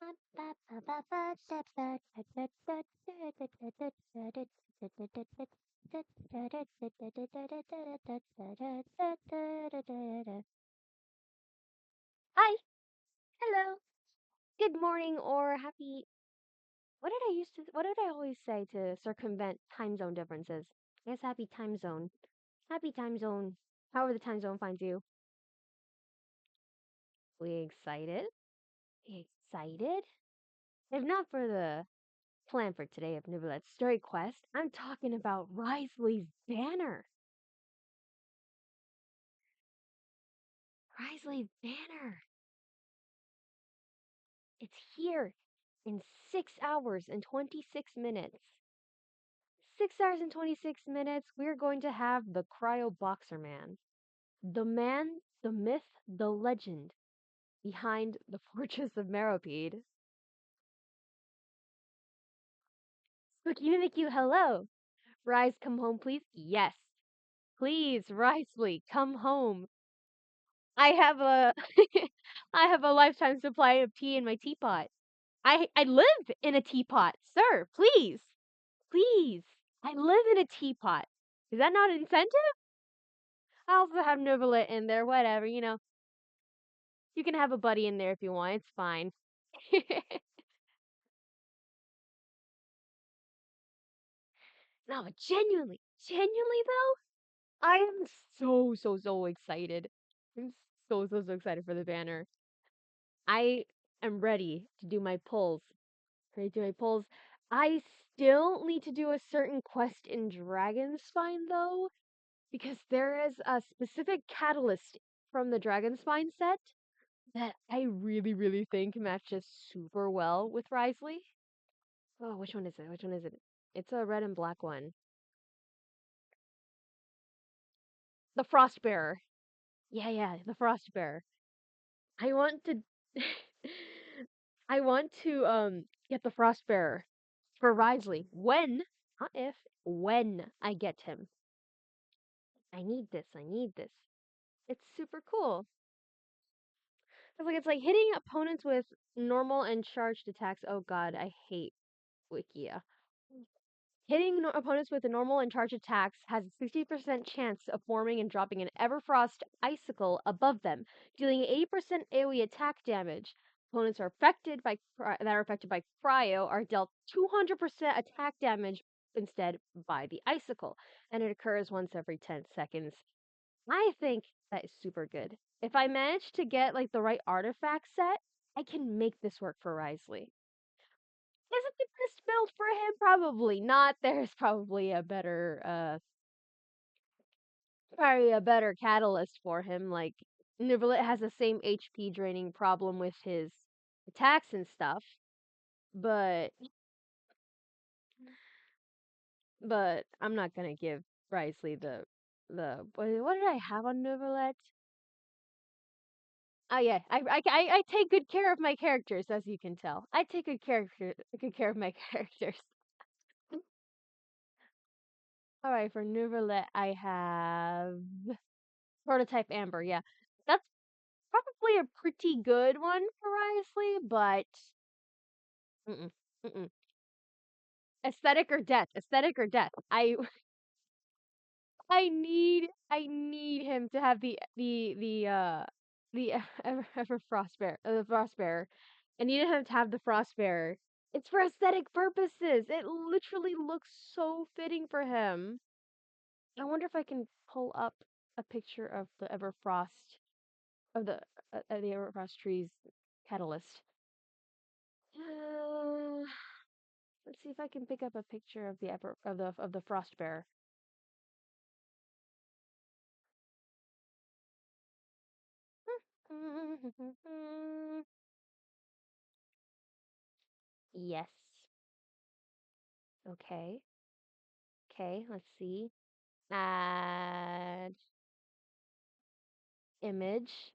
Hi, hello, good morning, or happy. What did I always say to circumvent time zone differences? I guess happy time zone. Happy time zone. However the time zone finds you. We excited? Excited? If not for the plan for today of Neuvillette's story quest, I'm talking about Risley's banner. Risley's banner. It's here in 6 hours and 26 minutes. 6 hours and 26 minutes, we're going to have the Cryo Boxer Man. The man, the myth, the legend behind the Fortress of Meropide. Spooky Mimikyu, hello! Rise, come home, please? Yes. Please, Risley, come home. I have a I have a lifetime supply of tea in my teapot. I live in a teapot, sir, please. Please. I live in a teapot. Is that not an incentive? I also have Neuvillette in there, whatever, you know. You can have a buddy in there if you want, it's fine. No, but genuinely though, I am so excited. I'm so excited for the banner. I am ready to do my pulls. Ready to do my pulls. I still need to do a certain quest in Dragonspine though, because there is a specific catalyst from the Dragonspine set that I really think matches super well with Risley. Oh, which one is it? Which one is it? It's a red and black one. The Frostbearer. Yeah, the Frostbearer. I want to I want to get the Frostbearer for Risley. When, not if, when I get him. I need this. I need this. It's super cool. It's like hitting opponents with normal and charged attacks. Oh god, I hate Wikia. Hitting opponents with a normal and charged attacks has a 60% chance of forming and dropping an Everfrost icicle above them, dealing 80% AoE attack damage. Opponents that are affected by cryo are dealt 200% attack damage instead by the icicle, and it occurs once every 10 seconds. I think that is super good. If I manage to get like the right artifact set, I can make this work for Risley. Is it the best build for him? Probably not. There's probably a better catalyst for him. Like Neuvillette has the same HP draining problem with his attacks and stuff, but I'm not gonna give Risley the what did I have on Neuvillette? Oh yeah, I take good care of my characters, as you can tell. I take good care of my characters. All right, for Neuvillette, I have Prototype Amber. Yeah, that's probably a pretty good one for Risley, but mm-mm, mm-mm. Aesthetic or death? Aesthetic or death? I need him to have the ever Frostbearer. I need him to have the Frostbearer. It's for aesthetic purposes. It literally looks so fitting for him. I wonder if I can pull up a picture of the Everfrost the Everfrost trees catalyst. Uh, let's see if I can pick up a picture of the Frostbearer. Yes. Okay. Okay, let's see. Add image.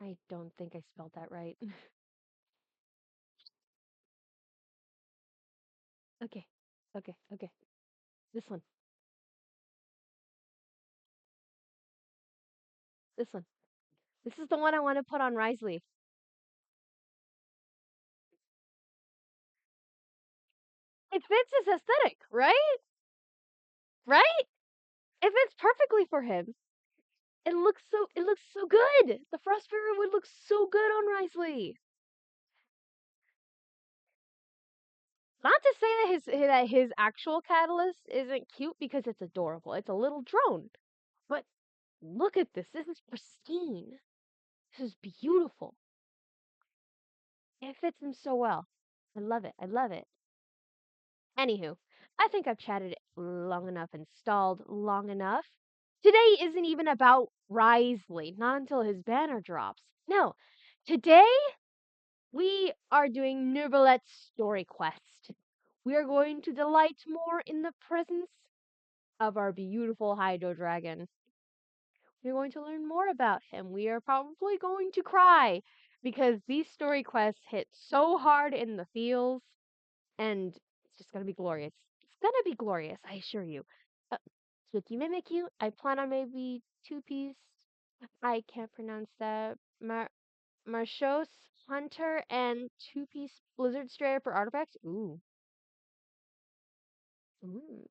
I don't think I spelled that right. Okay. Okay. This one. This one. This is the one I want to put on Risley. It fits his aesthetic, right? Right? It fits perfectly for him. It looks so good. The Frostbearer would look so good on Risley. Not to say that his actual catalyst isn't cute because it's adorable. It's a little drone. But look at this. This is pristine. This is beautiful. It fits him so well. I love it. I love it. Anywho, I think I've chatted long enough and stalled long enough. Today isn't even about Risley, not until his banner drops. No, today we are doing Neuvillette's story quest. We are going to delight more in the presence of our beautiful Hydro Dragon. We're going to learn more about him. We are probably going to cry because these story quests hit so hard in the feels, and it's just gonna be glorious. It's gonna be glorious, I assure you. Uh, Spooky Mimikyu, I plan on maybe 2-piece. I can't pronounce that. Marshos Hunter and 2-piece Blizzard Strayer for artifacts. Ooh. Ooh.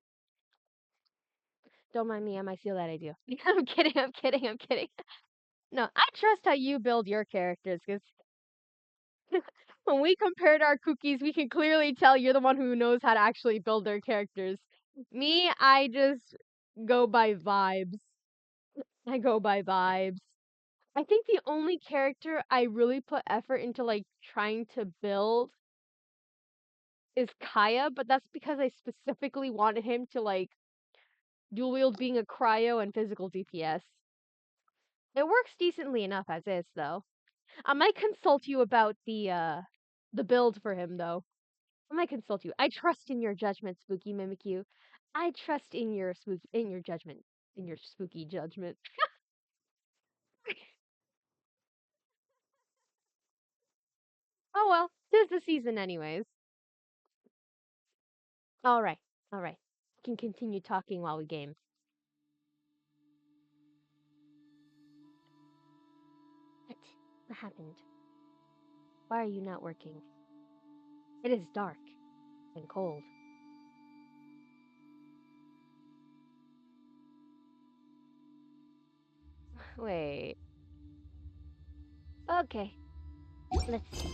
Don't mind me, I might steal that idea. I'm kidding, I'm kidding, I'm kidding. No, I trust how you build your characters, because when we compared our cookies, we can clearly tell you're the one who knows how to actually build their characters. Me, I just go by vibes. I go by vibes. I think the only character I really put effort into, like, trying to build is Kaya, but that's because I specifically wanted him to, like, dual wield being a cryo and physical DPS. It works decently enough as is, though. I might consult you about the build for him, though. I might consult you. I trust in your judgment, Spooky Mimikyu. I trust in your judgment, in your spooky judgment. Oh well, 'tis the season anyways. All right, all right. Can continue talking while we game. What? What happened? Why are you not working? It is dark and cold. Wait. Okay. Let's see.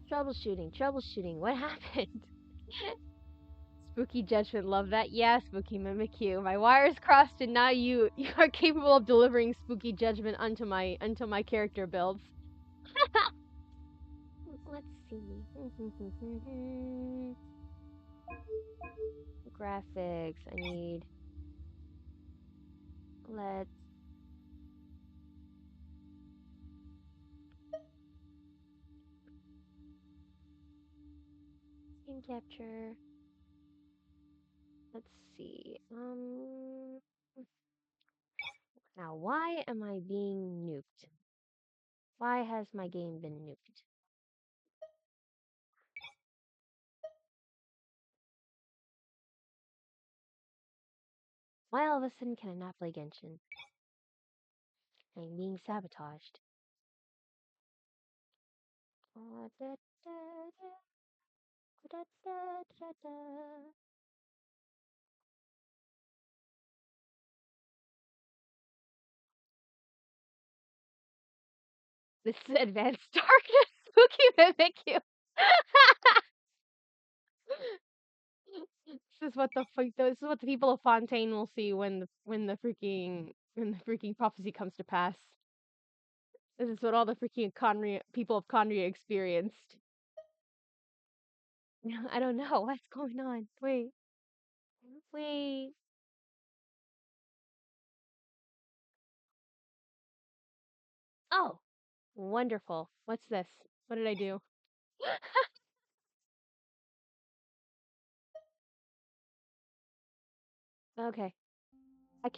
Troubleshooting, troubleshooting. What happened? Spooky judgment, love that. Yeah, spooky Mimikyu. My wires crossed, and now you are capable of delivering spooky judgment unto my character builds. Let's see. Graphics. I need. Let's screen capture. Let's see. Now why am I being nuked? Why has my game been nuked? Why all of a sudden can I not play Genshin? I'm being sabotaged. This is advanced darkness, spooky Mimikyu. This is what the people of Fontaine will see when the freaking prophecy comes to pass. This is what all the freaking people of Conria experienced. I don't know what's going on. Wait, wait. Oh, wonderful. What's this? What did I do? Okay,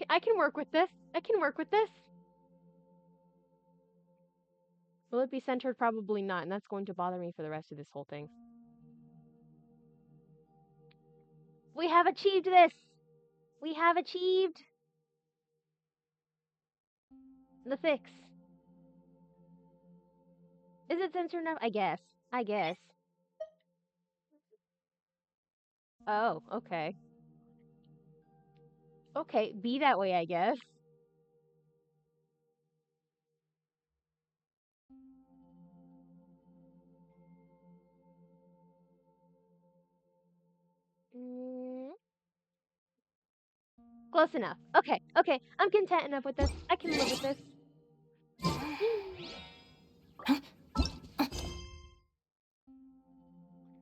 I can work with this. I can work with this. Will it be centered? Probably not, and that's going to bother me for the rest of this whole thing. We have achieved this! We have achieved! The fix. Is it censored enough? I guess. I guess. Oh, okay. Okay, be that way, I guess. Mm, close enough. Okay, okay. I'm content enough with this. I can live with this.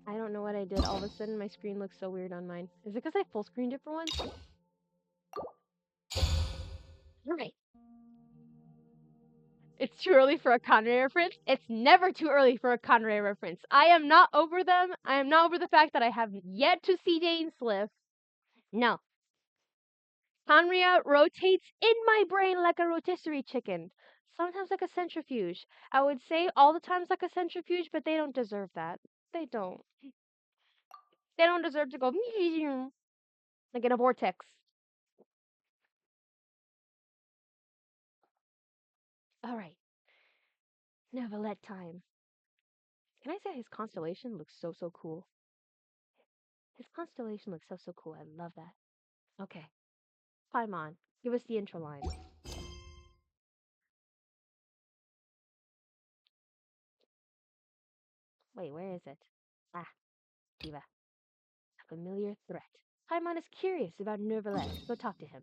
I don't know what I did. All of a sudden, my screen looks so weird on mine. Is it because I full screened it for once? Right. It's too early for a Conrad reference. It's never too early for a Conrad reference. I am not over them. I am not over the fact that I have yet to see Dane Sliff. No. Conria rotates in my brain like a rotisserie chicken. Sometimes like a centrifuge. I would say all the times like a centrifuge, but they don't deserve that. They don't. They don't deserve to go like in a vortex. All right. Neuvillette time. Can I say his constellation looks so cool? His constellation looks so cool. I love that. Okay. Paimon, give us the intro line. Wait, where is it? Ah, Diva. A familiar threat. Paimon is curious about Neuvillette. Go talk to him.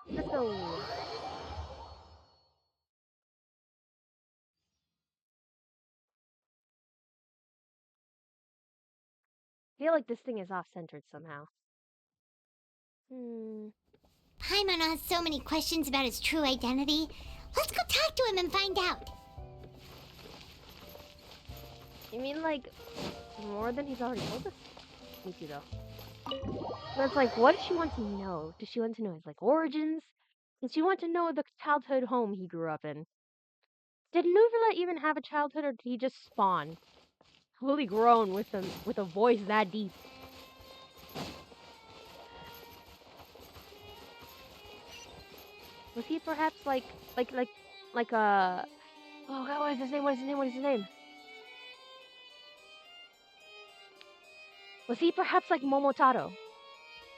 Let's go. I feel like this thing is off-centered somehow. Paimon has so many questions about his true identity. Let's go talk to him and find out. You mean like more than he's already told us? Me too, though. But it's like, what does she want to know? Does she want to know his like origins? Does she want to know the childhood home he grew up in? Did Neuvillette even have a childhood, or did he just spawn, fully grown with a voice that deep? Was he perhaps like a oh god, what is his name? What is his name? What is his name? Was he perhaps like Momotaro?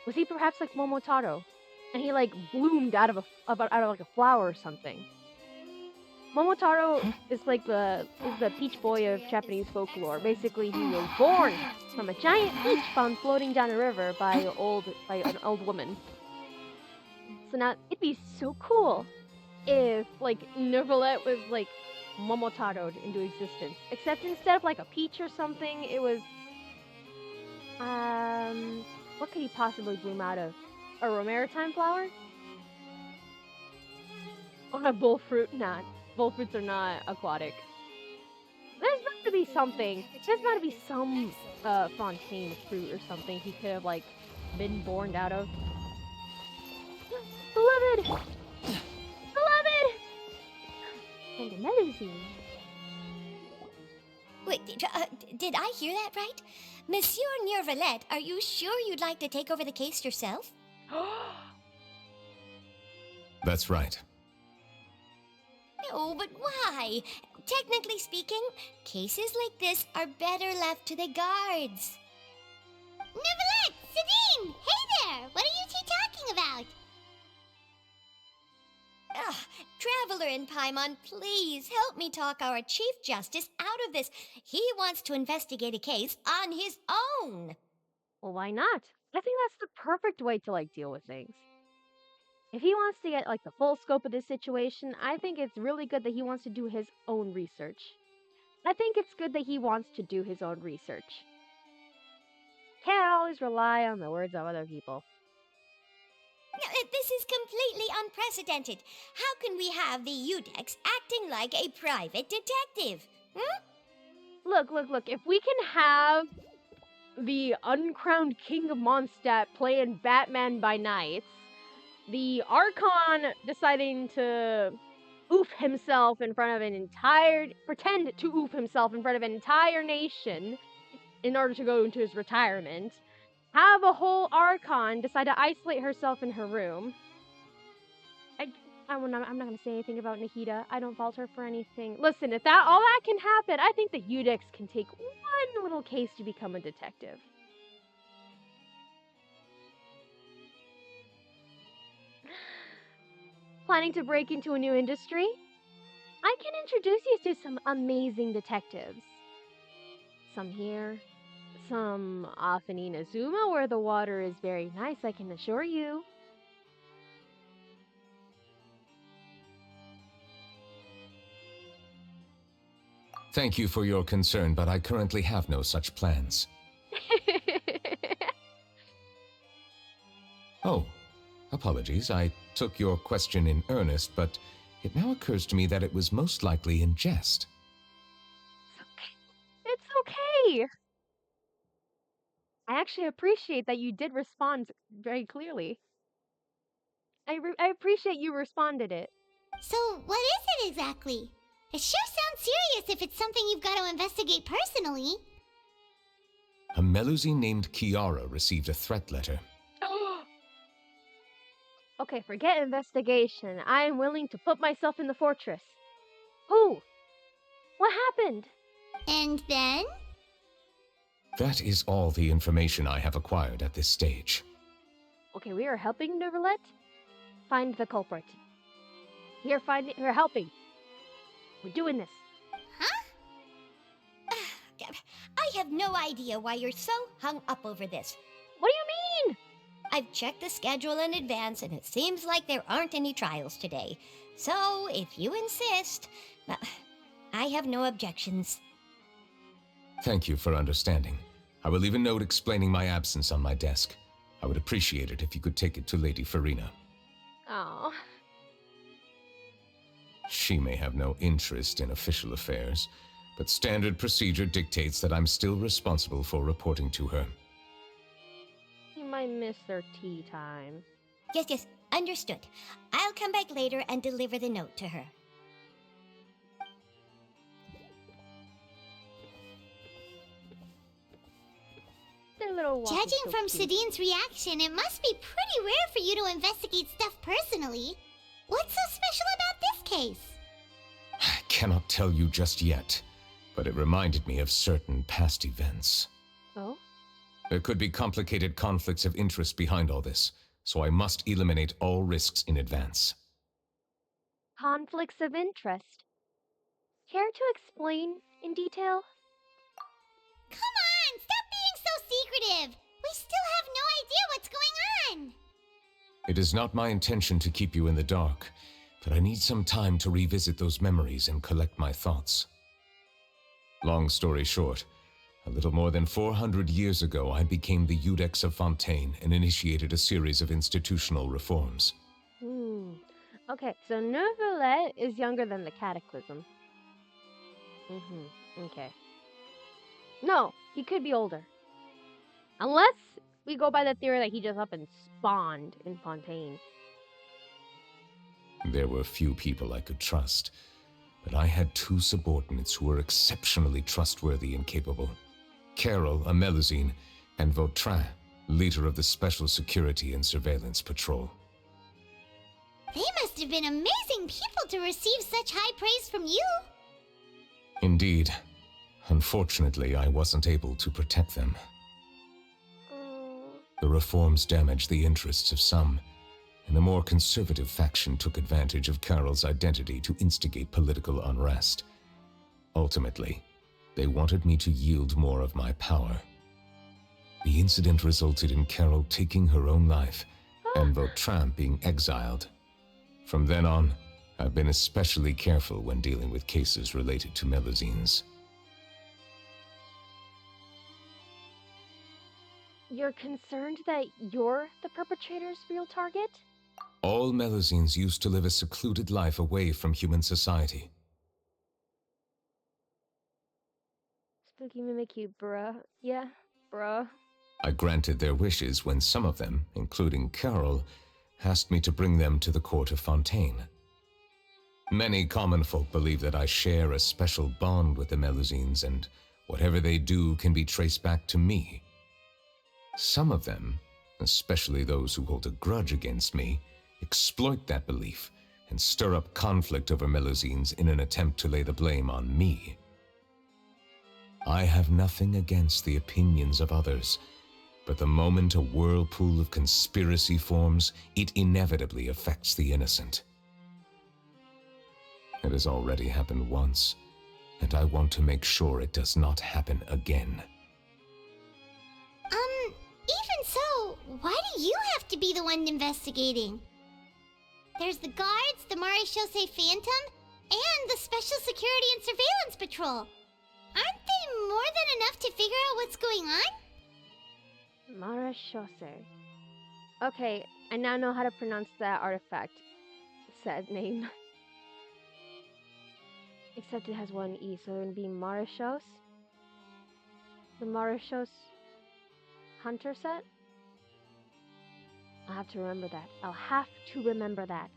Was he perhaps like Momotaro? And he like bloomed out of like a flower or something. Momotaro is like the peach boy of Japanese folklore. Basically, he was born from a giant peach found floating down a river by an old woman. So now it'd be so cool if like Neuvillette was like Momotaro'd into existence. Except instead of like a peach or something, it was what could he possibly bloom out of? A romaritime flower? Or a bullfruit? Nah, bullfruits are not aquatic. There's bound to be something. There's bound to be some fontaine fruit or something he could have like been born out of. Beloved! Beloved! And a medicine. Wait, did I hear that right? Monsieur Neuvillette, are you sure you'd like to take over the case yourself? That's right. No, but why? Technically speaking, cases like this are better left to the guards. Neuvillette! Sabine! Hey there! What are you two talking about? Traveler and Paimon, please help me talk our Chief Justice out of this. He wants to investigate a case on his own. Well, why not? I think that's the perfect way to like deal with things. If he wants to get like the full scope of this situation, I think it's really good that he wants to do his own research. I think it's good that he wants to do his own research. Can't always rely on the words of other people. Now, this is completely unprecedented. How can we have the Udex acting like a private detective? Look, if we can have the uncrowned king of Mondstadt playing Batman by night, the Archon deciding to pretend to oof himself in front of an entire nation in order to go into his retirement, have a whole Archon decide to isolate herself in her room. I'm not gonna say anything about Nahida. I don't fault her for anything. Listen, if all that can happen, I think the Iicynox can take one little case to become a detective. Planning to break into a new industry? I can introduce you to some amazing detectives. Some here, some off in Inazuma where the water is very nice, I can assure you. Thank you for your concern, but I currently have no such plans. Oh, apologies. I took your question in earnest, but it now occurs to me that it was most likely in jest. It's okay. I actually appreciate that you did respond very clearly. I appreciate you responded it. So, what is it exactly? It sure sounds serious if it's something you've got to investigate personally. A Melusine named Kiara received a threat letter. Okay, forget investigation. I am willing to put myself in the fortress. Who? What happened? And then? That is all the information I have acquired at this stage. Okay, we are helping Neuvillette find the culprit. We're helping. We're doing this. Huh? I have no idea why you're so hung up over this. What do you mean? I've checked the schedule in advance, and it seems like there aren't any trials today. So, if you insist, I have no objections. Thank you for understanding. I will leave a note explaining my absence on my desk. I would appreciate it if you could take it to Lady Farina. Oh. She may have no interest in official affairs, but standard procedure dictates that I'm still responsible for reporting to her. You might miss their tea time. Yes, understood. I'll come back later and deliver the note to her. Judging from Sadine's reaction, it must be pretty rare for you to investigate stuff personally. What's so special about this case? I cannot tell you just yet, but it reminded me of certain past events. Oh? There could be complicated conflicts of interest behind all this, so I must eliminate all risks in advance. Conflicts of interest. Care to explain in detail? Come on, stop being so secretive! We still have no idea what's going on! It is not my intention to keep you in the dark, but I need some time to revisit those memories and collect my thoughts. Long story short, a little more than 400 years ago, I became the Iicynox of Fontaine and initiated a series of institutional reforms. Okay, so Neuvillette is younger than the Cataclysm. Okay. No, he could be older. Unless we go by the theory that he just up and spawned in Fontaine. There were few people I could trust, but I had two subordinates who were exceptionally trustworthy and capable. Carol, a Melusine, and Vautrin, leader of the Special Security and Surveillance Patrol. They must have been amazing people to receive such high praise from you. Indeed. Unfortunately, I wasn't able to protect them. The reforms damaged the interests of some, and the more conservative faction took advantage of Carol's identity to instigate political unrest. Ultimately, they wanted me to yield more of my power. The incident resulted in Carol taking her own life, and Vautrin being exiled. From then on, I've been especially careful when dealing with cases related to Melusines. You're concerned that you're the perpetrator's real target? All Melusines used to live a secluded life away from human society. Spooky Mimikyu, bruh. Yeah, bruh. I granted their wishes when some of them, including Carol, asked me to bring them to the court of Fontaine. Many common folk believe that I share a special bond with the Melusines, and whatever they do can be traced back to me. Some of them, especially those who hold a grudge against me, exploit that belief and stir up conflict over Melusines in an attempt to lay the blame on me. I have nothing against the opinions of others, but the moment a whirlpool of conspiracy forms, it inevitably affects the innocent. It has already happened once, and I want to make sure it does not happen again. Even so, why do you have to be the one investigating? There's the guards, the Marechaussee Phantom, and the Special Security and Surveillance Patrol. Aren't they more than enough to figure out what's going on? Marechaussee. Okay, I now know how to pronounce that artifact. Sad name. Except it has one E, so it would be Marechaussee. The Marechaussee Hunter set? I'll have to remember that. I'll have to remember that.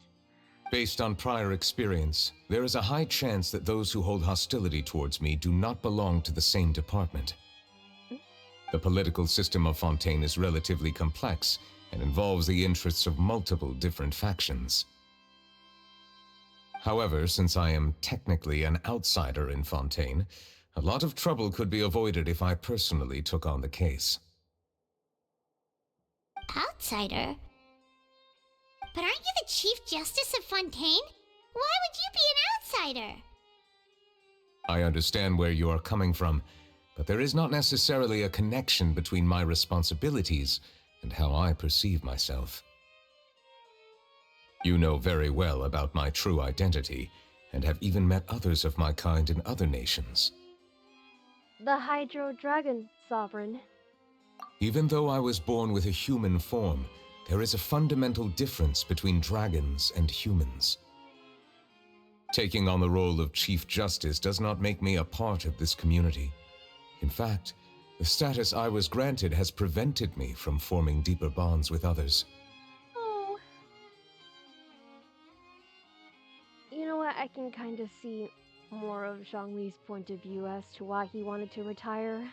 Based on prior experience, there is a high chance that those who hold hostility towards me do not belong to the same department. The political system of Fontaine is relatively complex and involves the interests of multiple different factions. However, since I am technically an outsider in Fontaine, a lot of trouble could be avoided if I personally took on the case. Outsider? But aren't you the Chief Justice of Fontaine? Why would you be an outsider? I understand where you are coming from, but there is not necessarily a connection between my responsibilities and how I perceive myself. You know very well about my true identity, and have even met others of my kind in other nations. The Hydro Dragon Sovereign. Even though I was born with a human form, there is a fundamental difference between dragons and humans. Taking on the role of Chief Justice does not make me a part of this community. In fact, the status I was granted has prevented me from forming deeper bonds with others. Oh. You know what? I can kind of see more of Zhongli's point of view as to why he wanted to retire.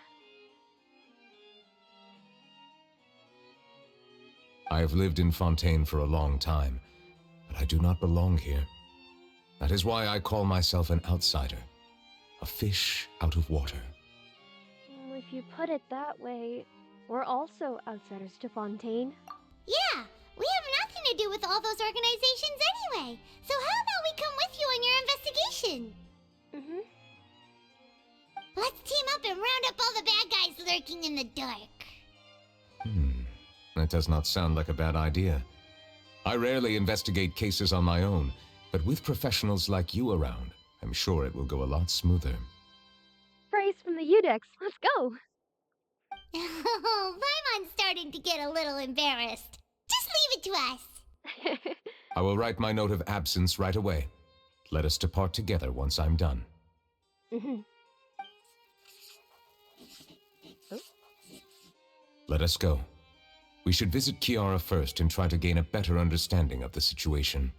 I have lived in Fontaine for a long time, but I do not belong here. That is why I call myself an outsider, a fish out of water. If you put it that way, we're also outsiders to Fontaine. Yeah, we have nothing to do with all those organizations anyway. So how about we come with you on your investigation? Let's team up and round up all the bad guys lurking in the dark. That does not sound like a bad idea. I rarely investigate cases on my own, but with professionals like you around, I'm sure it will go a lot smoother. Praise from the Udex. Let's go! Oh, Paimon's starting to get a little embarrassed. Just leave it to us. I will write my note of absence right away. Let us depart together once I'm done. Let us go. We should visit Kiara first and try to gain a better understanding of the situation.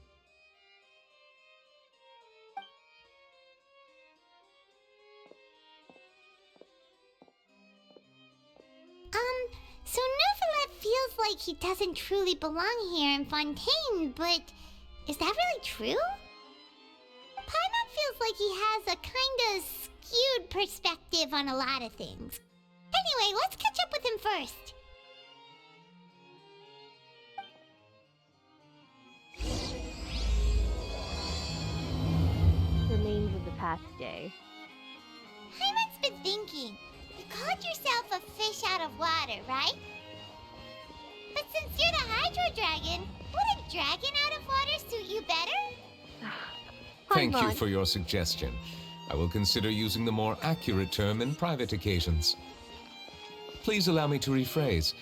So Neuvillette feels like he doesn't truly belong here in Fontaine, but is that really true? Paimon feels like he has a kinda skewed perspective on a lot of things. Anyway, let's catch up with him first. Remains of the past day. Paimon's been thinking. You called yourself a fish out of water, right? But since you're the Hydro Dragon, would a dragon out of water suit you better? Thank you for your suggestion. I will consider using the more accurate term in private occasions. Please allow me to rephrase.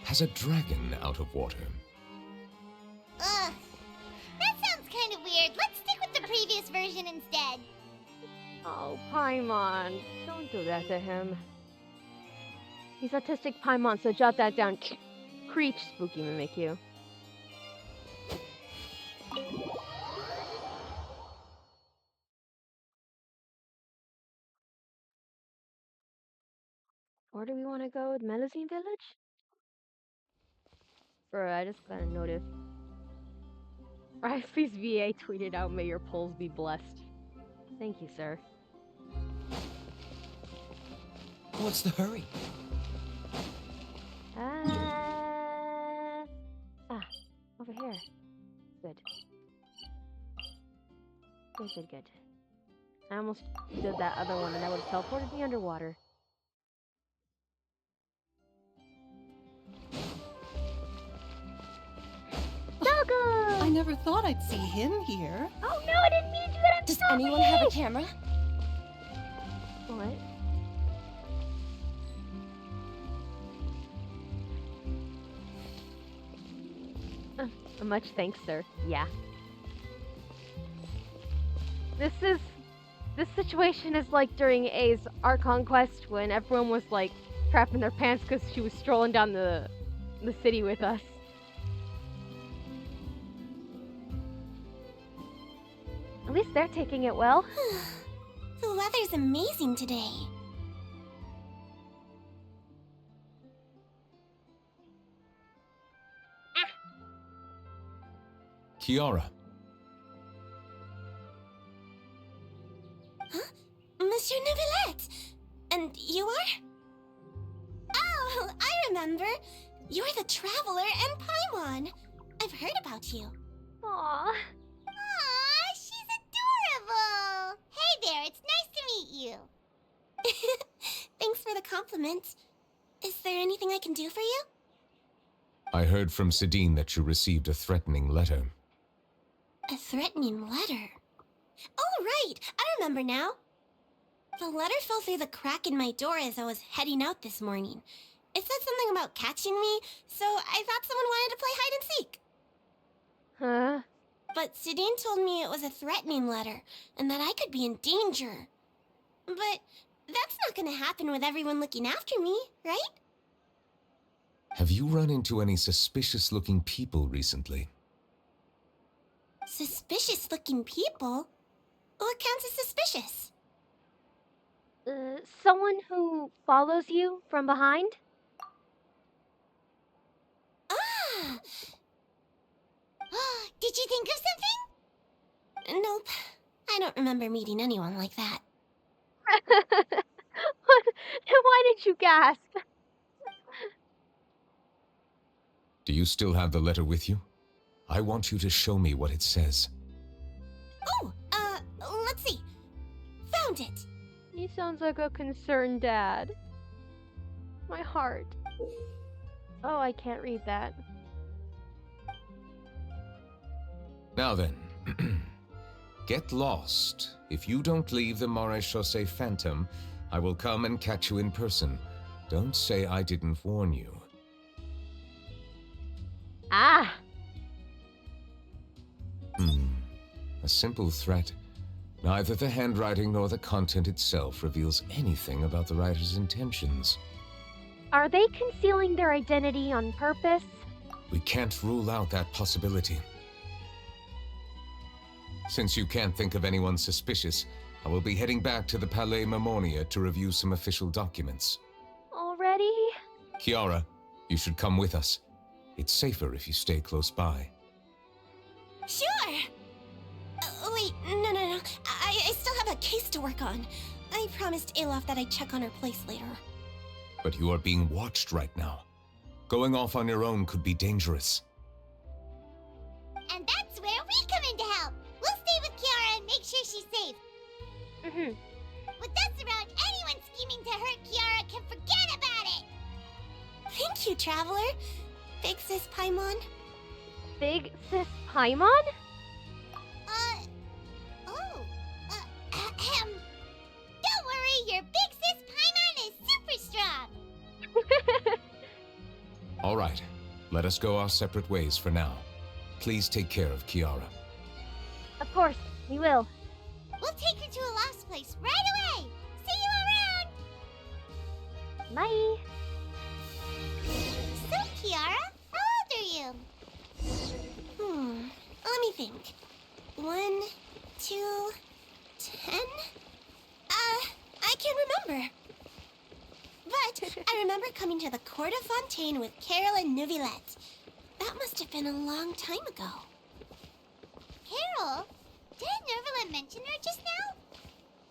Has a dragon out of water? Ugh. That sounds kind of weird. Let's stick with the previous version instead. Oh, Paimon. Don't do that to him. He's autistic Paimon, so jot that down. Creech, spooky Mimikyu. Where do we want to go? Melusine Village? Bruh, I just got a notice. Rice's VA tweeted out, "May your polls be blessed." Thank you, sir. What's the hurry? Over here. Good. Good. I almost did that other one and that would have teleported me underwater. Doggo! I never thought I'd see him here. Oh no, I didn't mean to do that. Does anyone have a camera? What? Much thanks, sir. Yeah. This situation is like during A's Archon quest when everyone was like trapped in their pants because she was strolling down the city with us. At least they're taking it well. The weather's amazing today. Kiara, Huh? Monsieur Neuvillette! And you are? Oh, I remember. You're the Traveler and Paimon. I've heard about you. Aww. Aw, she's adorable! Hey there, it's nice to meet you. Thanks for the compliment. Is there anything I can do for you? I heard from Sidine that you received a threatening letter. A threatening letter? Oh, right! I remember now. The letter fell through the crack in my door as I was heading out this morning. It said something about catching me, so I thought someone wanted to play hide and seek. Huh? But Sidine told me it was a threatening letter, and that I could be in danger. But that's not gonna happen with everyone looking after me, right? Have you run into any suspicious-looking people recently? Suspicious-looking people? What counts as suspicious? Someone who follows you from behind? Ah! Did you think of something? Nope. I don't remember meeting anyone like that. Why did you gasp? Do you still have the letter with you? I want you to show me what it says. Oh, let's see. Found it. He sounds like a concerned dad. My heart. Oh, I can't read that. Now then, get lost. If you don't leave the Maréchaussée Phantom, I will come and catch you in person. Don't say I didn't warn you. Ah! A simple threat. Neither the handwriting nor the content itself reveals anything about the writer's intentions. Are they concealing their identity on purpose? We can't rule out that possibility. Since you can't think of anyone suspicious, I will be heading back to the Palais Mermonia to review some official documents. Already? Kiara, you should come with us. It's safer if you stay close by. Sure! Wait, no. I still have a case to work on. I promised Alof that I'd check on her place later. But you are being watched right now. Going off on your own could be dangerous. And that's where we come in to help. We'll stay with Kiara and make sure she's safe. With us around, anyone scheming to hurt Kiara can forget about it. Thank you, Traveler. Big Sis Paimon. Big Sis Paimon? Don't worry, your Big Sis Paimon is super strong. All right, let us go our separate ways for now. Please take care of Kiara. Of course, we will. We'll take her to a lost place right away. See you around. Bye. So, Kiara, how old are you? Let me think. 1, 2, 10? I can't remember. But I remember coming to the Court of Fontaine with Carol and Neuvillette. That That must have been a long time ago. Carol, didn't Neuvillette mention her just now?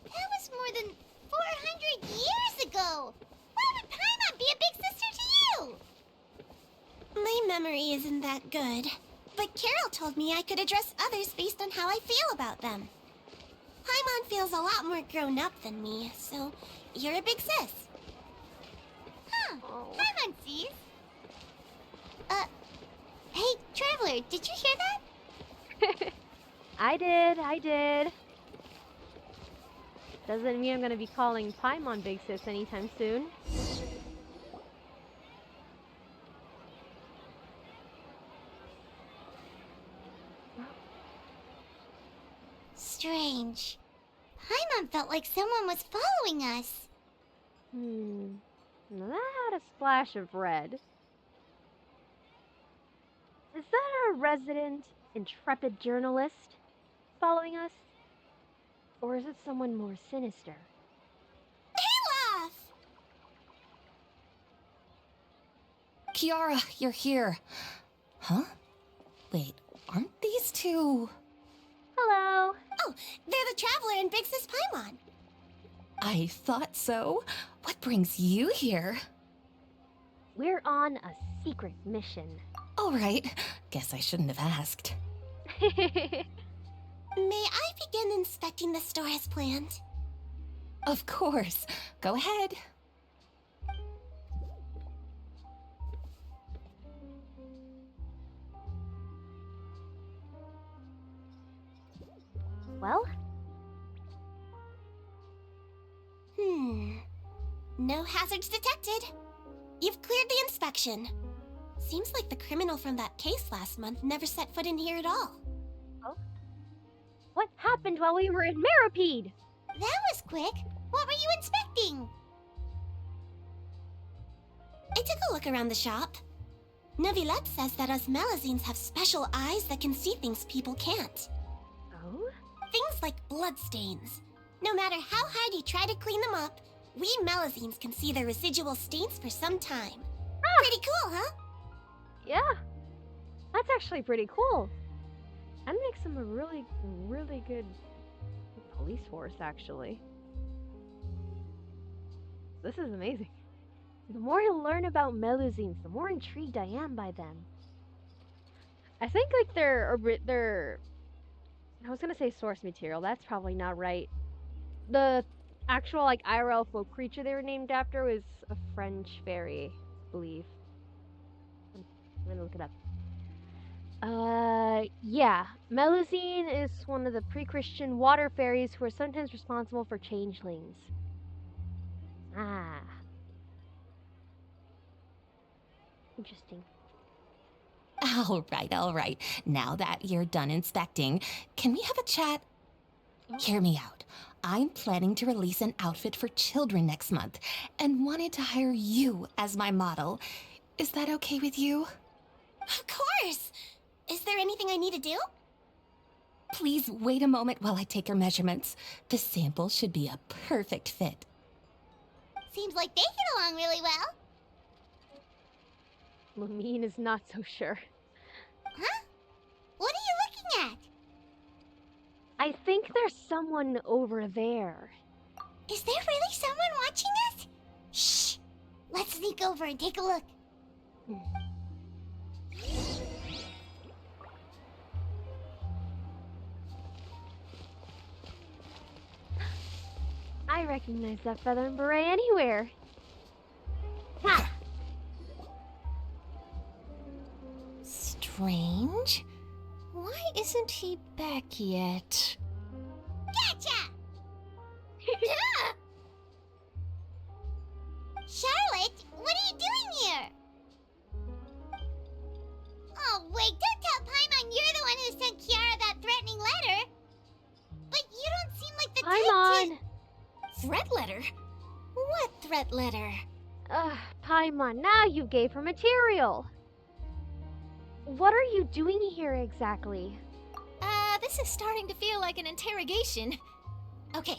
That was more than 400 years ago. Why would Paimon be a big sister to you? My memory isn't that good. But Carol told me I could address others based on how I feel about them. Paimon feels a lot more grown up than me, so you're a big sis. Huh, Paimon sees. Hey, Traveler, did you hear that? I did. Doesn't mean I'm gonna be calling Paimon Big Sis anytime soon. Strange. Paimon felt like someone was following us. Now that had a splash of red. Is that a resident, intrepid journalist following us? Or is it someone more sinister? Olaf! Kiara, you're here. Huh? Wait, aren't these two... Hello. Oh, they're the Traveler and Big Sis Paimon. I thought so. What brings you here? We're on a secret mission. All right. Guess I shouldn't have asked. May I begin inspecting the store as planned? Of course. Go ahead. Well? No hazards detected. You've cleared the inspection. Seems like the criminal from that case last month never set foot in here at all. Oh? What happened while we were in Maripede? That was quick. What were you inspecting? I took a look around the shop. Neuvillette says that us Melazines have special eyes that can see things people can't. Oh? Things like bloodstains. No matter how hard you try to clean them up, we Melazines can see the residual stains for some time. Pretty cool, huh? Yeah. That's actually pretty cool. That makes them a really, really good police force, actually. This is amazing. The more I learn about Melazines, the more intrigued I am by them. I think, like, they're I was gonna say source material. That's probably not right. The actual, like, IRL folk creature they were named after was a French fairy, I believe. I'm gonna look it up. Yeah. Melusine is one of the pre-Christian water fairies who are sometimes responsible for changelings. Ah. Interesting. All right. Now that you're done inspecting, can we have a chat? Hear me out. I'm planning to release an outfit for children next month and wanted to hire you as my model. Is that okay with you? Of course! Is there anything I need to do? Please wait a moment while I take your measurements. The sample should be a perfect fit. Seems like they get along really well. Lamine is not so sure. Huh? What are you looking at? I think there's someone over there. Is there really someone watching us? Shh! Let's sneak over and take a look. I recognize that feather and beret anywhere. Ha! Strange. Why isn't he back yet? Gotcha! Charlotte, what are you doing here? Oh, wait, don't tell Paimon you're the one who sent Kiara that threatening letter. But you don't seem like the type Paimon! Threat letter? What threat letter? Paimon, now you gave her material. What are you doing here exactly? This is starting to feel like an interrogation. Okay,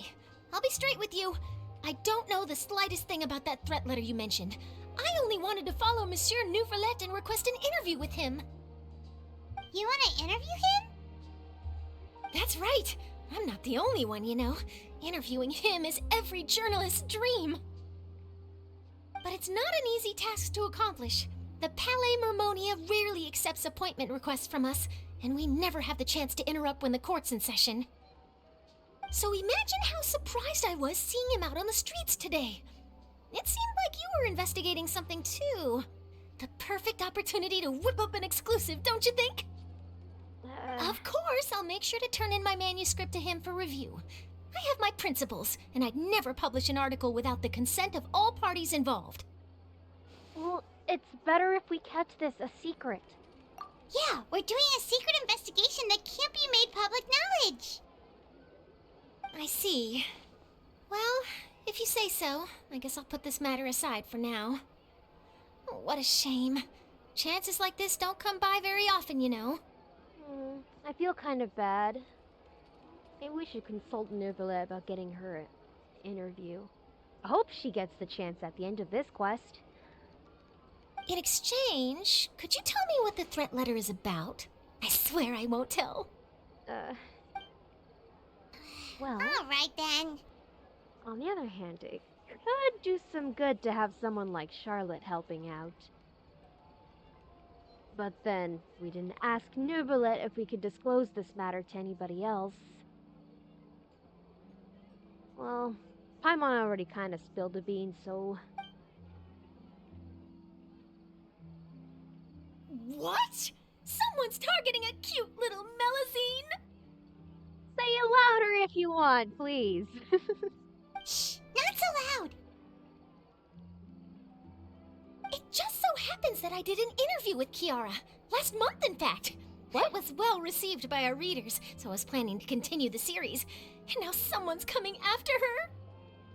I'll be straight with you. I don't know the slightest thing about that threat letter you mentioned. I only wanted to follow Monsieur Neuvillette and request an interview with him. You wanna interview him? That's right. I'm not the only one, you know. Interviewing him is every journalist's dream. But it's not an easy task to accomplish. The Palais Mermonia rarely accepts appointment requests from us, and we never have the chance to interrupt when the court's in session. So imagine how surprised I was seeing him out on the streets today. It seemed like you were investigating something too. The perfect opportunity to whip up an exclusive, don't you think? Of course, I'll make sure to turn in my manuscript to him for review. I have my principles, and I'd never publish an article without the consent of all parties involved. Well, it's better if we kept this a secret. Yeah, we're doing a secret investigation that can't be made public knowledge. I see. Well, if you say so, I guess I'll put this matter aside for now. Oh, what a shame. Chances like this don't come by very often, you know. I feel kind of bad. Maybe we should consult Neuvillette about getting her an interview. I hope she gets the chance at the end of this quest. In exchange, could you tell me what the threat letter is about? I swear I won't tell. Well, Alright then. on the other hand, it could do some good to have someone like Charlotte helping out. But then, we didn't ask Neuvillette if we could disclose this matter to anybody else. Well, Paimon already kind of spilled the beans, so... What? Someone's targeting a cute little Melazine? Say it louder if you want, please. Shh, not so loud. It just so happens that I did an interview with Kiara. Last month, in fact. It was well received by our readers, so I was planning to continue the series. And now someone's coming after her.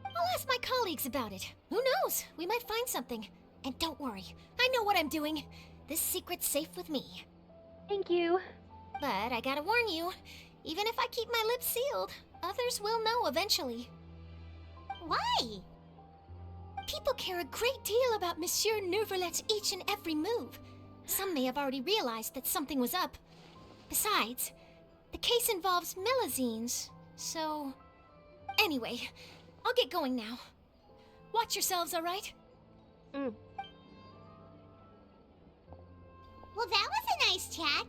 I'll ask my colleagues about it. Who knows? We might find something. And don't worry, I know what I'm doing. This secret's safe with me. Thank you. But I gotta warn you, even if I keep my lips sealed, others will know eventually. Why? People care a great deal about Monsieur Neuvillette's each and every move. Some may have already realized that something was up. Besides, the case involves Melazines, so... Anyway, I'll get going now. Watch yourselves, alright? Mm. Well, that was a nice chat.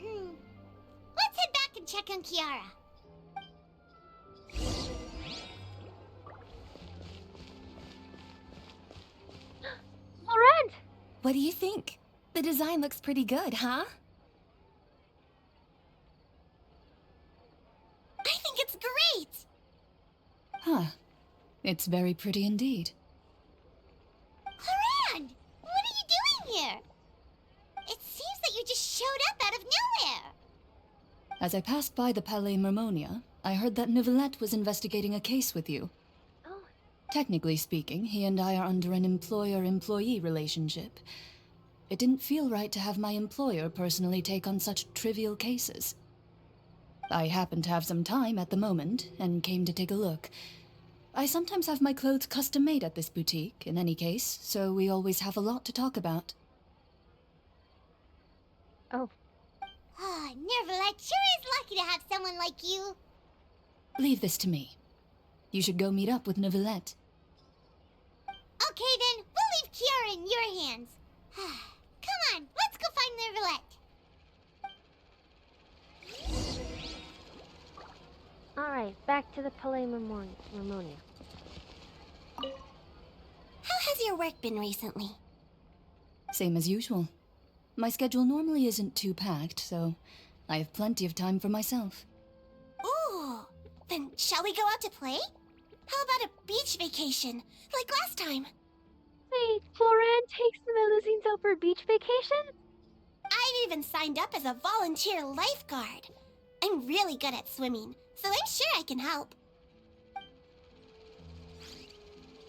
Let's head back and check on Kiara. Laurent! What do you think? The design looks pretty good, huh? I think it's great! Huh. It's very pretty indeed. Laurent! What are you doing here? It seems that you just showed up out of nowhere. As I passed by the Palais Mermonia, I heard that Neuvillette was investigating a case with you. Oh, Technically speaking, he and I are under an employer-employee relationship. It didn't feel right to have my employer personally take on such trivial cases. I happen to have some time at the moment, and came to take a look. I sometimes have my clothes custom-made at this boutique, in any case, so we always have a lot to talk about. oh. Oh, Neuvillette sure is lucky to have someone like you. Leave this to me. You should go meet up with Neuvillette. Okay then, we'll leave Kiara in your hands. Come on, let's go find Neuvillette. Alright, back to the Palais Mermonia. How has your work been recently? Same as usual. My schedule normally isn't too packed, so I have plenty of time for myself. Ooh, then shall we go out to play? How about a beach vacation, like last time? Wait, Laurent takes the Melazines out for a beach vacation? I've even signed up as a volunteer lifeguard. I'm really good at swimming, so I'm sure I can help.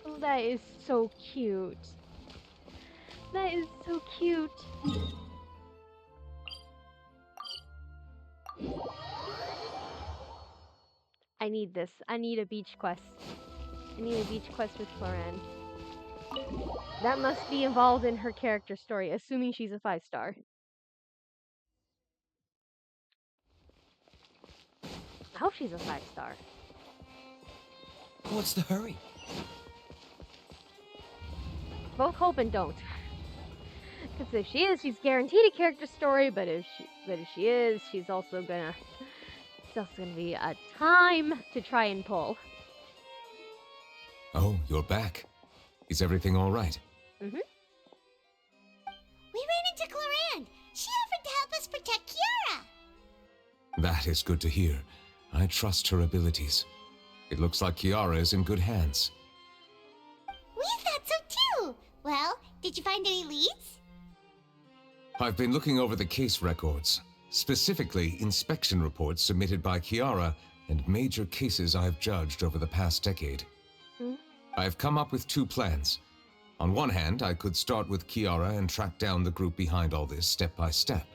Oh, that is so cute. That is so cute. I need this. I need a beach quest. I need a beach quest with Florine. That must be involved in her character story, assuming she's a 5-star. hope she's a 5-star. What's the hurry? Both hope and don't. Because if she is, she's guaranteed a character story. But if she is, she's also gonna. It's also gonna be a time to try and pull. Oh, you're back. Is everything all right? We ran into Clorande. She offered to help us protect Kiara. That is good to hear. I trust her abilities. It looks like Kiara is in good hands. We thought so too. Well, did you find any leads? I've been looking over the case records, specifically inspection reports submitted by Kiara and major cases I've judged over the past decade. I've come up with 2 plans. On one hand, I could start with Kiara and track down the group behind all this step by step.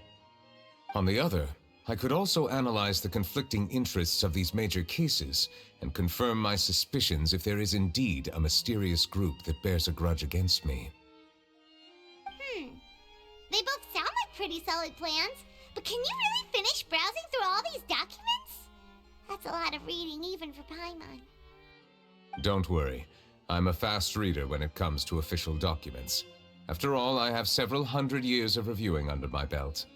On the other, I could also analyze the conflicting interests of these major cases and confirm my suspicions if there is indeed a mysterious group that bears a grudge against me. They both sound like pretty solid plans, but can you really finish browsing through all these documents? That's a lot of reading even for Paimon. Don't worry. I'm a fast reader when it comes to official documents. After all, I have several hundred years of reviewing under my belt.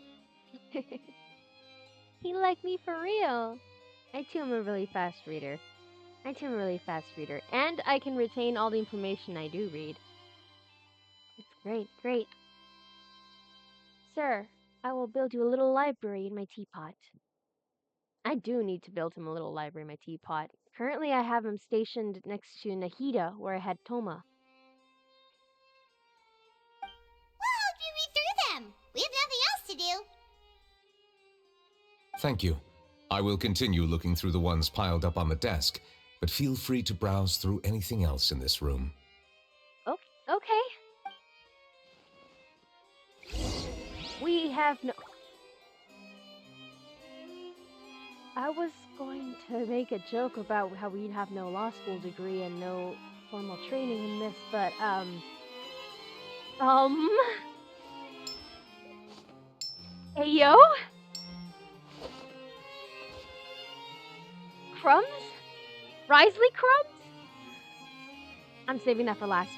He liked me for real. I too am a really fast reader. And I can retain all the information I do read. It's great, great. Sir, I will build you a little library in my teapot. I do need to build him a little library in my teapot. Currently, I have him stationed next to Nahida, where I had Toma. We'll help you read through them. We have nothing else to do. Thank you. I will continue looking through the ones piled up on the desk, but feel free to browse through anything else in this room. Okay. We have no... I was going to make a joke about how we'd have no law school degree and no formal training in this, but, Hey, yo? Crumbs? Risley crumbs? I'm saving that for last.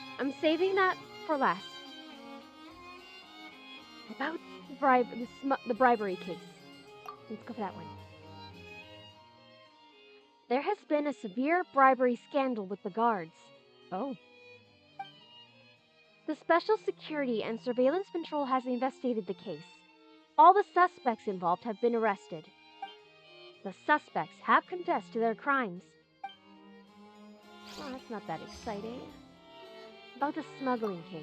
About the bribery case. Let's go for that one. There has been a severe bribery scandal with the guards. Oh. The Special Security and Surveillance Patrol has investigated the case. All the suspects involved have been arrested. The suspects have confessed to their crimes. Well, that's not that exciting. About the smuggling case.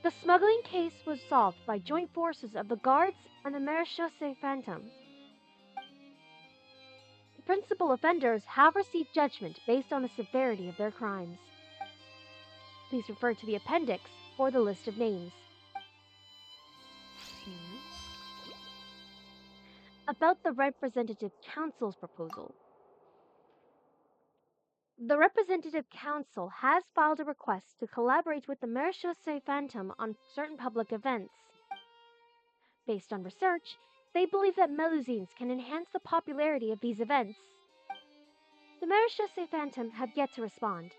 The smuggling case was solved by joint forces of the guards and the Marechaussee Phantom. The principal offenders have received judgment based on the severity of their crimes. Please refer to the appendix for the list of names. About the Representative Council's proposal. The Representative Council has filed a request to collaborate with the Marechaussee Phantom on certain public events. Based on research, they believe that melusines can enhance the popularity of these events. The Marechaussee Phantom have yet to respond.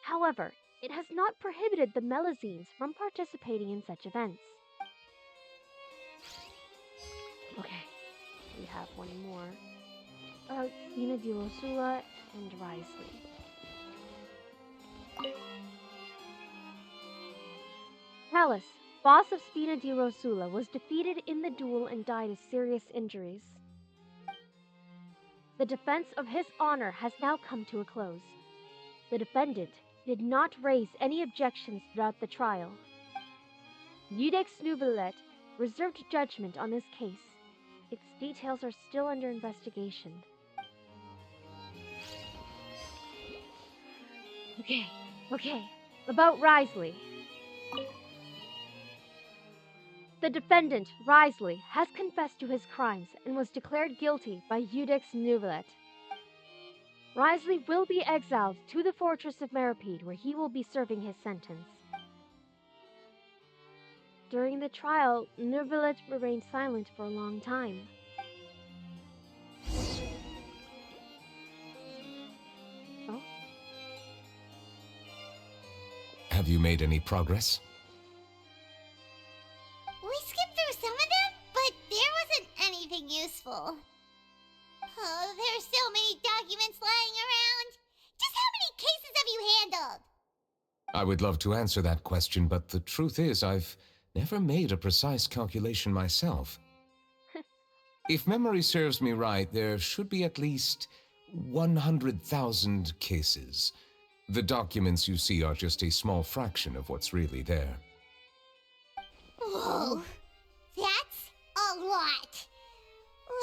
However, it has not prohibited the melusines from participating in such events. Okay, we have one more. Spina di Rosula and Risley. Talus, boss of Spina di Rosula, was defeated in the duel and died of serious injuries. The defense of his honor has now come to a close. The defendant did not raise any objections throughout the trial. Iicynox Neuvillette reserved judgment on this case. Its details are still under investigation. Okay. About Risley. The defendant, Risley, has confessed to his crimes and was declared guilty by Iicynox Neuvillette. Risley will be exiled to the fortress of Meripede, where he will be serving his sentence. During the trial, Neuvillette remained silent for a long time. you made any progress? We skipped through some of them, but there wasn't anything useful. Oh, there's so many documents lying around. Just how many cases have you handled? I would love to answer that question, but the truth is I've never made a precise calculation myself. If memory serves me right, there should be at least 100,000 cases. The documents you see are just a small fraction of what's really there. Whoa, that's a lot.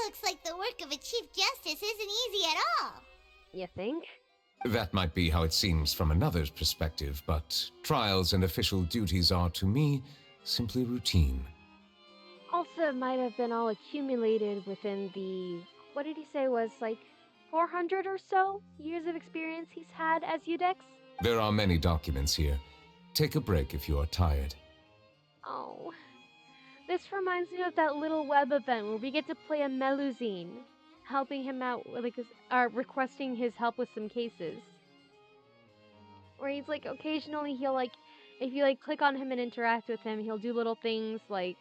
Looks like the work of a Chief Justice isn't easy at all. You think? That might be how it seems from another's perspective, but trials and official duties are, to me, simply routine. Also, it might have been all accumulated within the, what did he say was like 400 or so years of experience he's had as Udex? There are many documents here. Take a break if you are tired. Oh. This reminds me of that little web event where we get to play a Melusine, helping him out, like, requesting his help with some cases. Where he's like, occasionally he'll like, if you like click on him and interact with him, he'll do little things like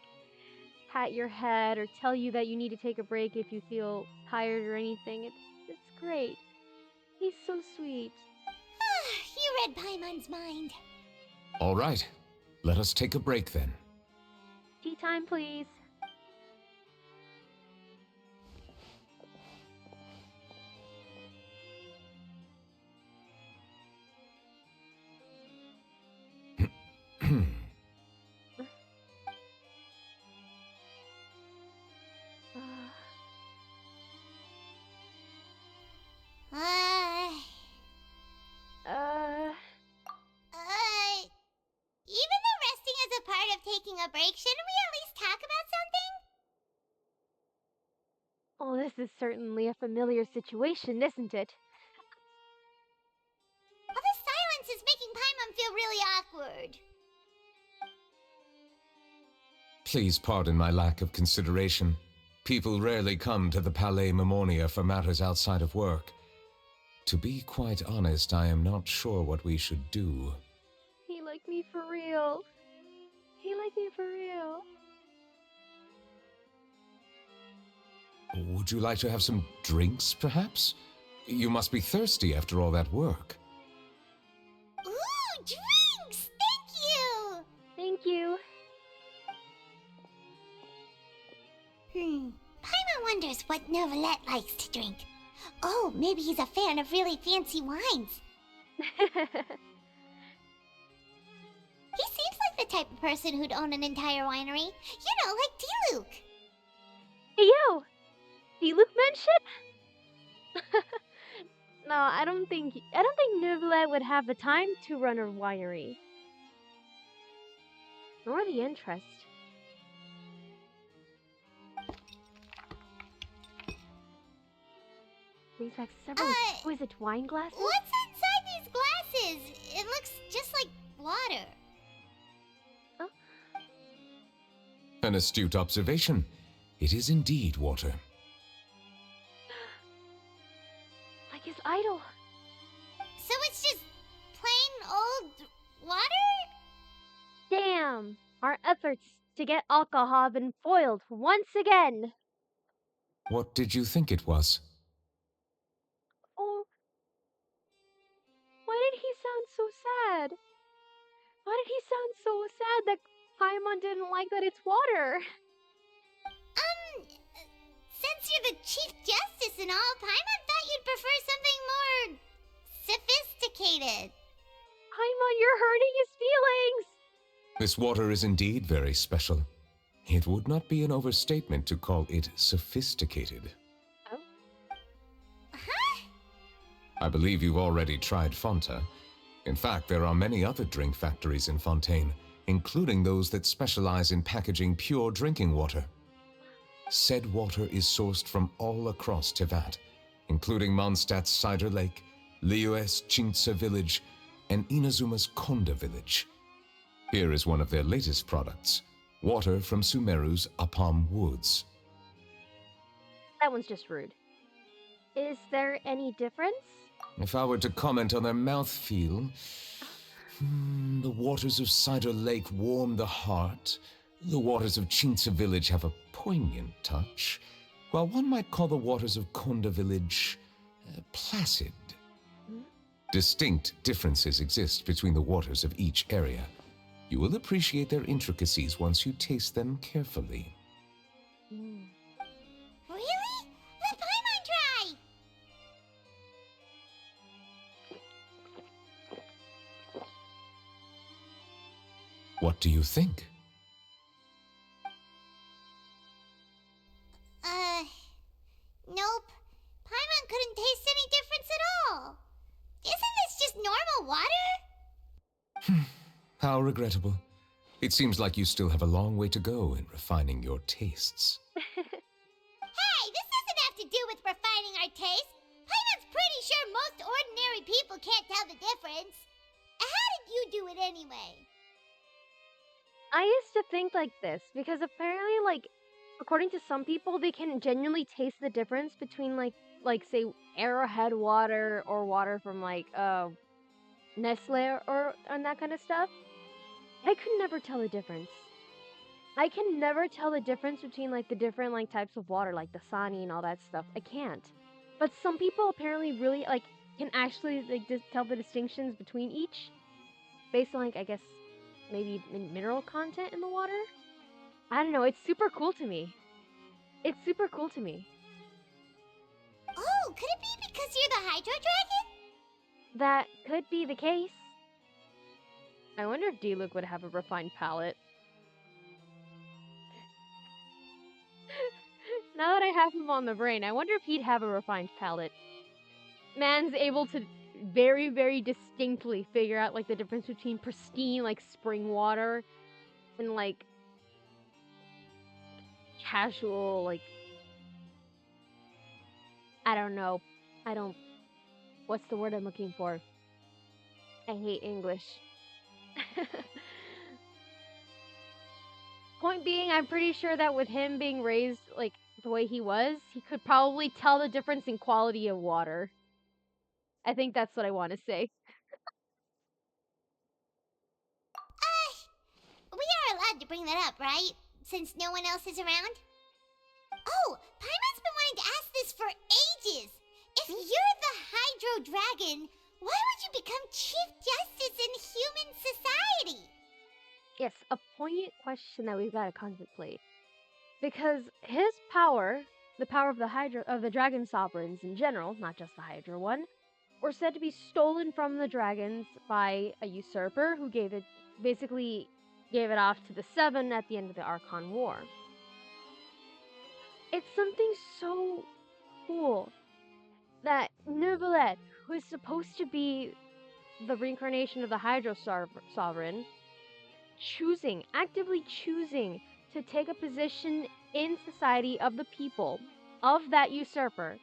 pat your head or tell you that you need to take a break if you feel tired or anything. It's great. He's so sweet. You read Paimon's mind. All right, let us take a break then. Tea time, please. Even though resting is a part of taking a break, shouldn't we at least talk about something? Oh, this is certainly a familiar situation, isn't it? All this silence is making Paimon feel really awkward. Please pardon my lack of consideration. People rarely come to the Palais Memoria for matters outside of work. To be quite honest, I am not sure what we should do. He liked me for real. He liked me for real. Would you like to have some drinks, perhaps? You must be thirsty after all that work. Ooh, drinks! Thank you! Thank you. Paimon wonders what Neuvillette likes to drink. Oh, maybe he's a fan of really fancy wines. He seems like the type of person who'd own an entire winery. You know, like D-Luke. Hey, yo! D-Luke mention? No, I don't think Neuvillette would have the time to run a winery. Nor the interest. Brings back several exquisite wine glasses. What's inside these glasses? It looks just like water. An astute observation. It is indeed water. Like his idol. So it's just plain old water? Damn! Our efforts to get alcohol have been foiled once again. What did you think it was? Oh. Why did he sound so sad? Why did he sound so sad that Paimon didn't like that it's water? Since you're the Chief Justice and all, Paimon thought you'd prefer something more sophisticated. Paimon, you're hurting his feelings! This water is indeed very special. It would not be an overstatement to call it sophisticated. Oh? Huh? I believe you've already tried Fonta. In fact, there are many other drink factories in Fontaine, including those that specialize in packaging pure drinking water. Said water is sourced from all across Tevat, including Mondstadt's Cider Lake, Liyue's Chintsa village, and Inazuma's Konda village. Here is one of their latest products, water from Sumeru's Apam Woods. That one's just rude. Is there any difference? If I were to comment on their mouthfeel, The waters of Cider Lake warm the heart. The waters of Chintza Village have a poignant touch, while one might call the waters of Konda Village placid. Distinct differences exist between the waters of each area. You will appreciate their intricacies once you taste them carefully. Really? Let Paimon try! What do you think? Nope. Paimon couldn't taste any difference at all. Isn't this just normal water? How regrettable. It seems like you still have a long way to go in refining your tastes. Hey, this doesn't have to do with refining our taste. Paimon's pretty sure most ordinary people can't tell the difference. How did you do it anyway? I used to think like this because apparently, like, according to some people, they can genuinely taste the difference between like say Arrowhead water or water from like Nestle or and that kind of stuff. I could never tell the difference. I can never tell the difference between like the different like types of water, like the Dasani and all that stuff. I can't. But some people apparently really like can actually like tell the distinctions between each based on like I guess maybe mineral content in the water. I don't know. It's super cool to me. It's super cool to me. Oh, could it be because you're the Hydro Dragon? That could be the case. I wonder if D-Luke would have a refined palate. Now that I have him on the brain, I wonder if he'd have a refined palate. Man's able to very, very distinctly figure out like the difference between pristine like spring water and like casual like I don't know. What's the word I'm looking for? I hate English. Point being, I'm pretty sure that with him being raised like the way he was, he could probably tell the difference in quality of water. I think that's what I want to say. We are allowed to bring that up, right? Since no one else is around? Oh, Paimon's been wanting to ask this for ages. If you're the Hydro Dragon, why would you become Chief Justice in human society? Yes, a poignant question that we've got to contemplate. Because his power, the power of the dragon sovereigns in general, not just the Hydra one, were said to be stolen from the dragons by a usurper who basically gave it off to the Seven at the end of the Archon War. It's something so cool that Neuvillette, who is supposed to be the reincarnation of the Hydro Sovereign, actively choosing to take a position in society of the people, of that usurper,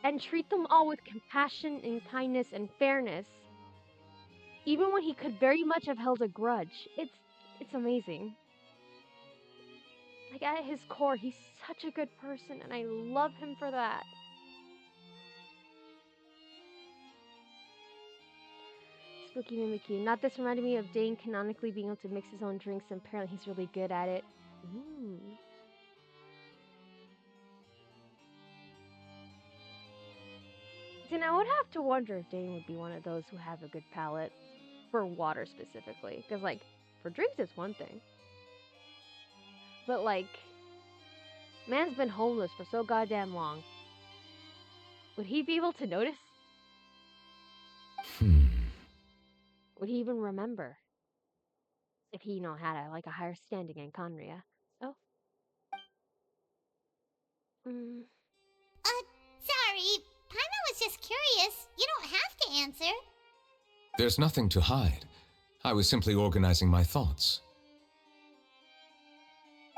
and treat them all with compassion and kindness and fairness, even when he could very much have held a grudge. It's amazing. Like, at his core, he's such a good person, and I love him for that. Spooky Mimikyu. Not this reminded me of Dane canonically being able to mix his own drinks, and apparently he's really good at it. Ooh. See, now I would have to wonder if Dane would be one of those who have a good palate for water specifically. Because, like, for drinks it's one thing. But, like, man's been homeless for so goddamn long. Would he be able to notice? Would he even remember? If he, had a higher standing in Conria. Oh. Sorry. Paimon was just curious. You don't have to answer. There's nothing to hide. I was simply organizing my thoughts.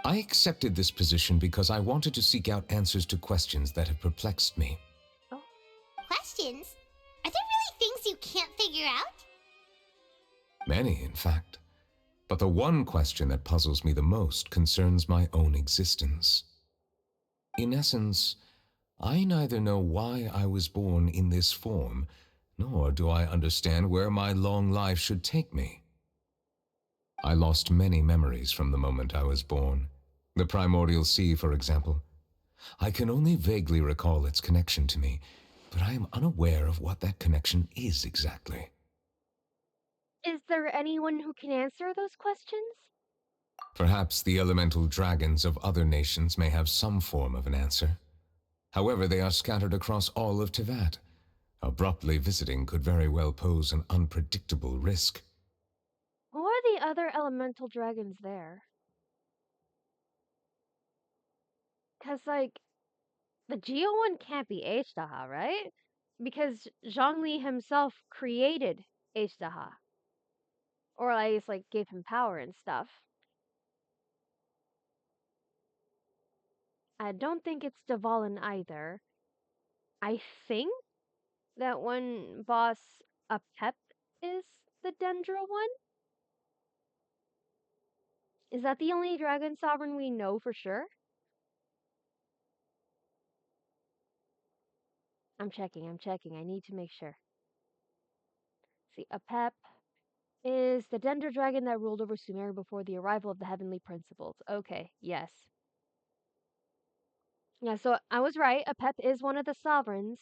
I accepted this position because I wanted to seek out answers to questions that have perplexed me. Oh. Questions? Are there really things you can't figure out? Many, in fact. But the one question that puzzles me the most concerns my own existence. In essence, I neither know why I was born in this form, nor do I understand where my long life should take me. I lost many memories from the moment I was born. The primordial sea, for example. I can only vaguely recall its connection to me, but I am unaware of what that connection is exactly. Is there anyone who can answer those questions? Perhaps the elemental dragons of other nations may have some form of an answer. However, they are scattered across all of Teyvat. Abruptly visiting could very well pose an unpredictable risk. Who are the other elemental dragons there? Because, like, the Geo one can't be Ishtaha, right? Because Zhongli himself created Ishtaha. Or at least, like, gave him power and stuff. I don't think it's Dvalin either. I think that one boss, Apep, is the Dendro one? Is that the only dragon sovereign we know for sure? I'm checking. I need to make sure. See, Apep is the Dendro dragon that ruled over Sumeria before the arrival of the Heavenly Principles. Okay, yes. Yeah, so I was right. Apep is one of the sovereigns.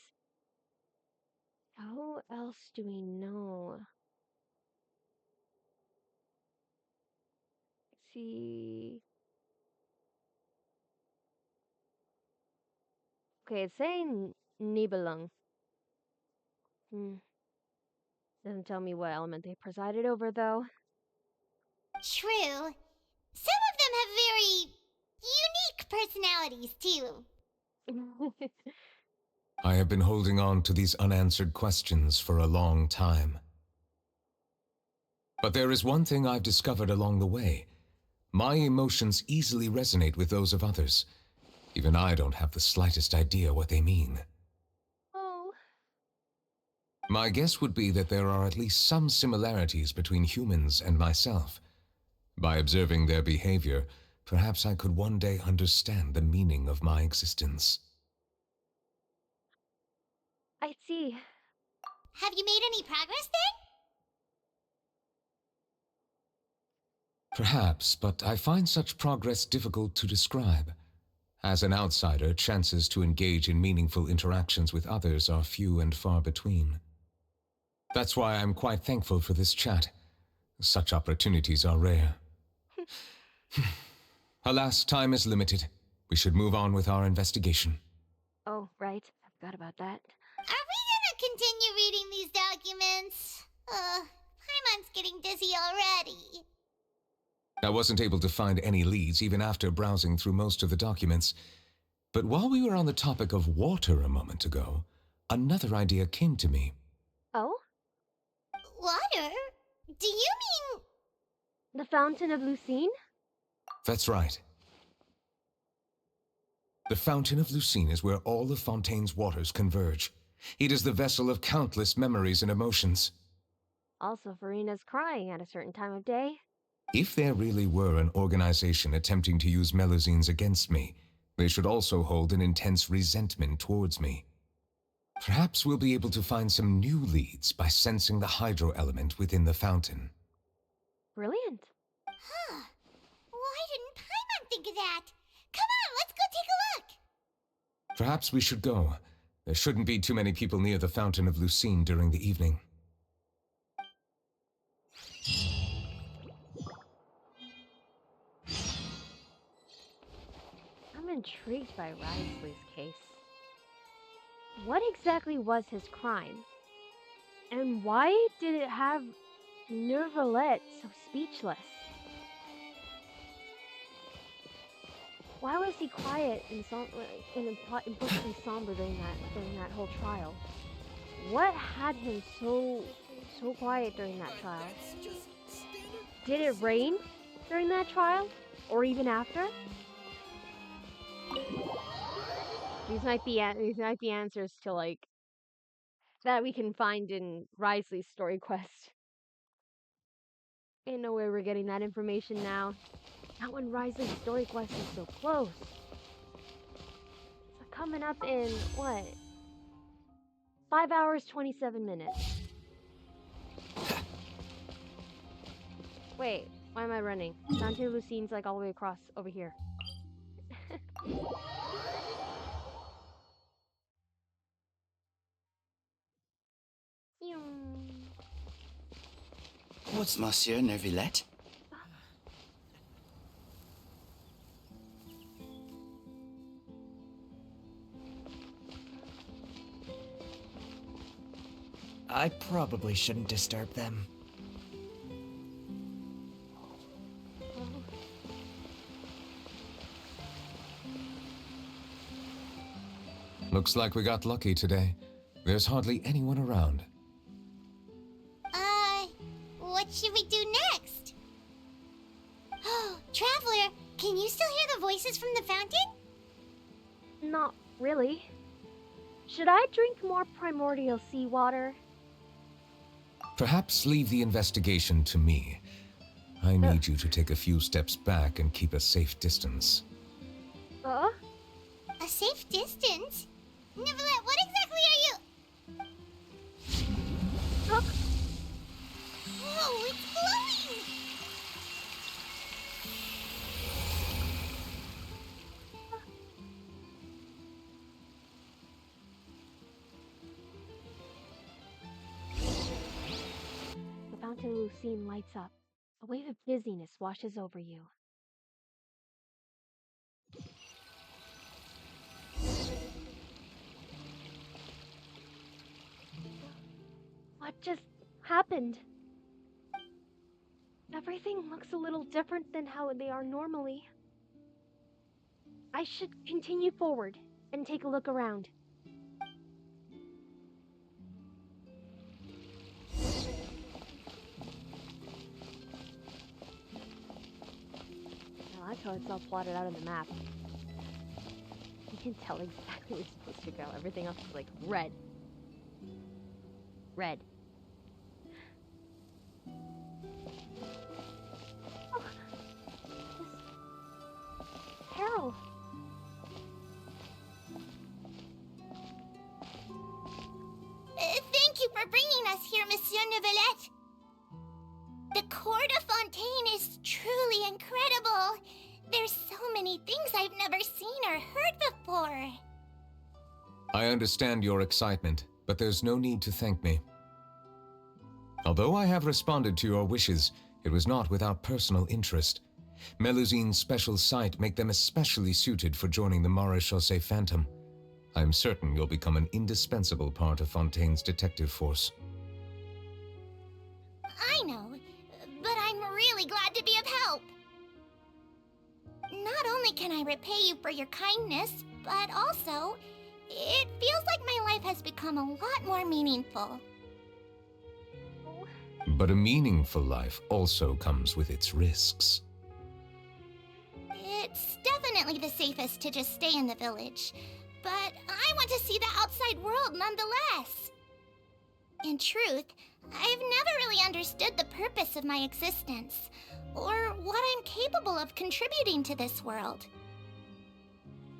Who else do we know? Let's see. Okay, it's saying Nibelung. Doesn't tell me what element they presided over, though. True. Some of them have very unique personalities, too. I have been holding on to these unanswered questions for a long time. But there is one thing I've discovered along the way. My emotions easily resonate with those of others. Even I don't have the slightest idea what they mean. Oh. My guess would be that there are at least some similarities between humans and myself. By observing their behavior, perhaps I could one day understand the meaning of my existence. I see. Have you made any progress then? Perhaps, but I find such progress difficult to describe. As an outsider, chances to engage in meaningful interactions with others are few and far between. That's why I'm quite thankful for this chat. Such opportunities are rare. Alas, time is limited. We should move on with our investigation. Oh, right. I forgot about that. Are we gonna continue reading these documents? Paimon's getting dizzy already. I wasn't able to find any leads even after browsing through most of the documents. But while we were on the topic of water a moment ago, another idea came to me. Oh? Water? Do you mean... The Fountain of Lucine? That's right. The Fountain of Lucine is where all of Fontaine's waters converge. It is the vessel of countless memories and emotions. Also, Farina's crying at a certain time of day. If there really were an organization attempting to use Melusines against me, they should also hold an intense resentment towards me. Perhaps we'll be able to find some new leads by sensing the hydro element within the fountain. Brilliant. Huh. Why didn't Paimon think of that? Come on, let's go take a look! Perhaps we should go. There shouldn't be too many people near the Fountain of Lucine during the evening. I'm intrigued by Risley's case. What exactly was his crime? And why did it have Neuvillette so speechless? Why was he quiet and implicitly somber during that whole trial? What had him so quiet during that trial? Did it rain during that trial, or even after? These might be answers to like that we can find in Risley's story quest. Ain't no way we're getting that information now. Not when Risley's story quest is so close. It's coming up in what? 5 hours, 27 minutes. Wait, why am I running? Fountain Lucine's like all the way across over here. What's Monsieur Neuvillette? I probably shouldn't disturb them. Looks like we got lucky today. There's hardly anyone around. What should we do next? Oh, Traveler, can you still hear the voices from the fountain? Not really. Should I drink more primordial seawater? Perhaps leave the investigation to me. I need you to take a few steps back and keep a safe distance. A safe distance? Neuvillette, what exactly are you... Whoa, it's glowing! The Fountain Lucine lights up. A wave of dizziness washes over you. What just happened? Everything looks a little different than how they are normally. I should continue forward and take a look around. I like how it's all plotted out on the map. You can tell exactly where you're supposed to go. Everything else is like red. Red. Oh, this peril. Thank you for bringing us here, Monsieur Neuvillette. The Court of Fontaine is truly incredible. There's so many things I've never seen or heard before. I understand your excitement, but there's no need to thank me. Although I have responded to your wishes, it was not without personal interest. Melusine's special sight make them especially suited for joining the Maréchaussée Phantom. I am certain you'll become an indispensable part of Fontaine's detective force. I know, but I'm really glad to be of help. Not only can I repay you for your kindness, but also, it feels like my life has become a lot more meaningful. But a meaningful life also comes with its risks. It's definitely the safest to just stay in the village, but I want to see the outside world nonetheless. In truth, I've never really understood the purpose of my existence, or what I'm capable of contributing to this world.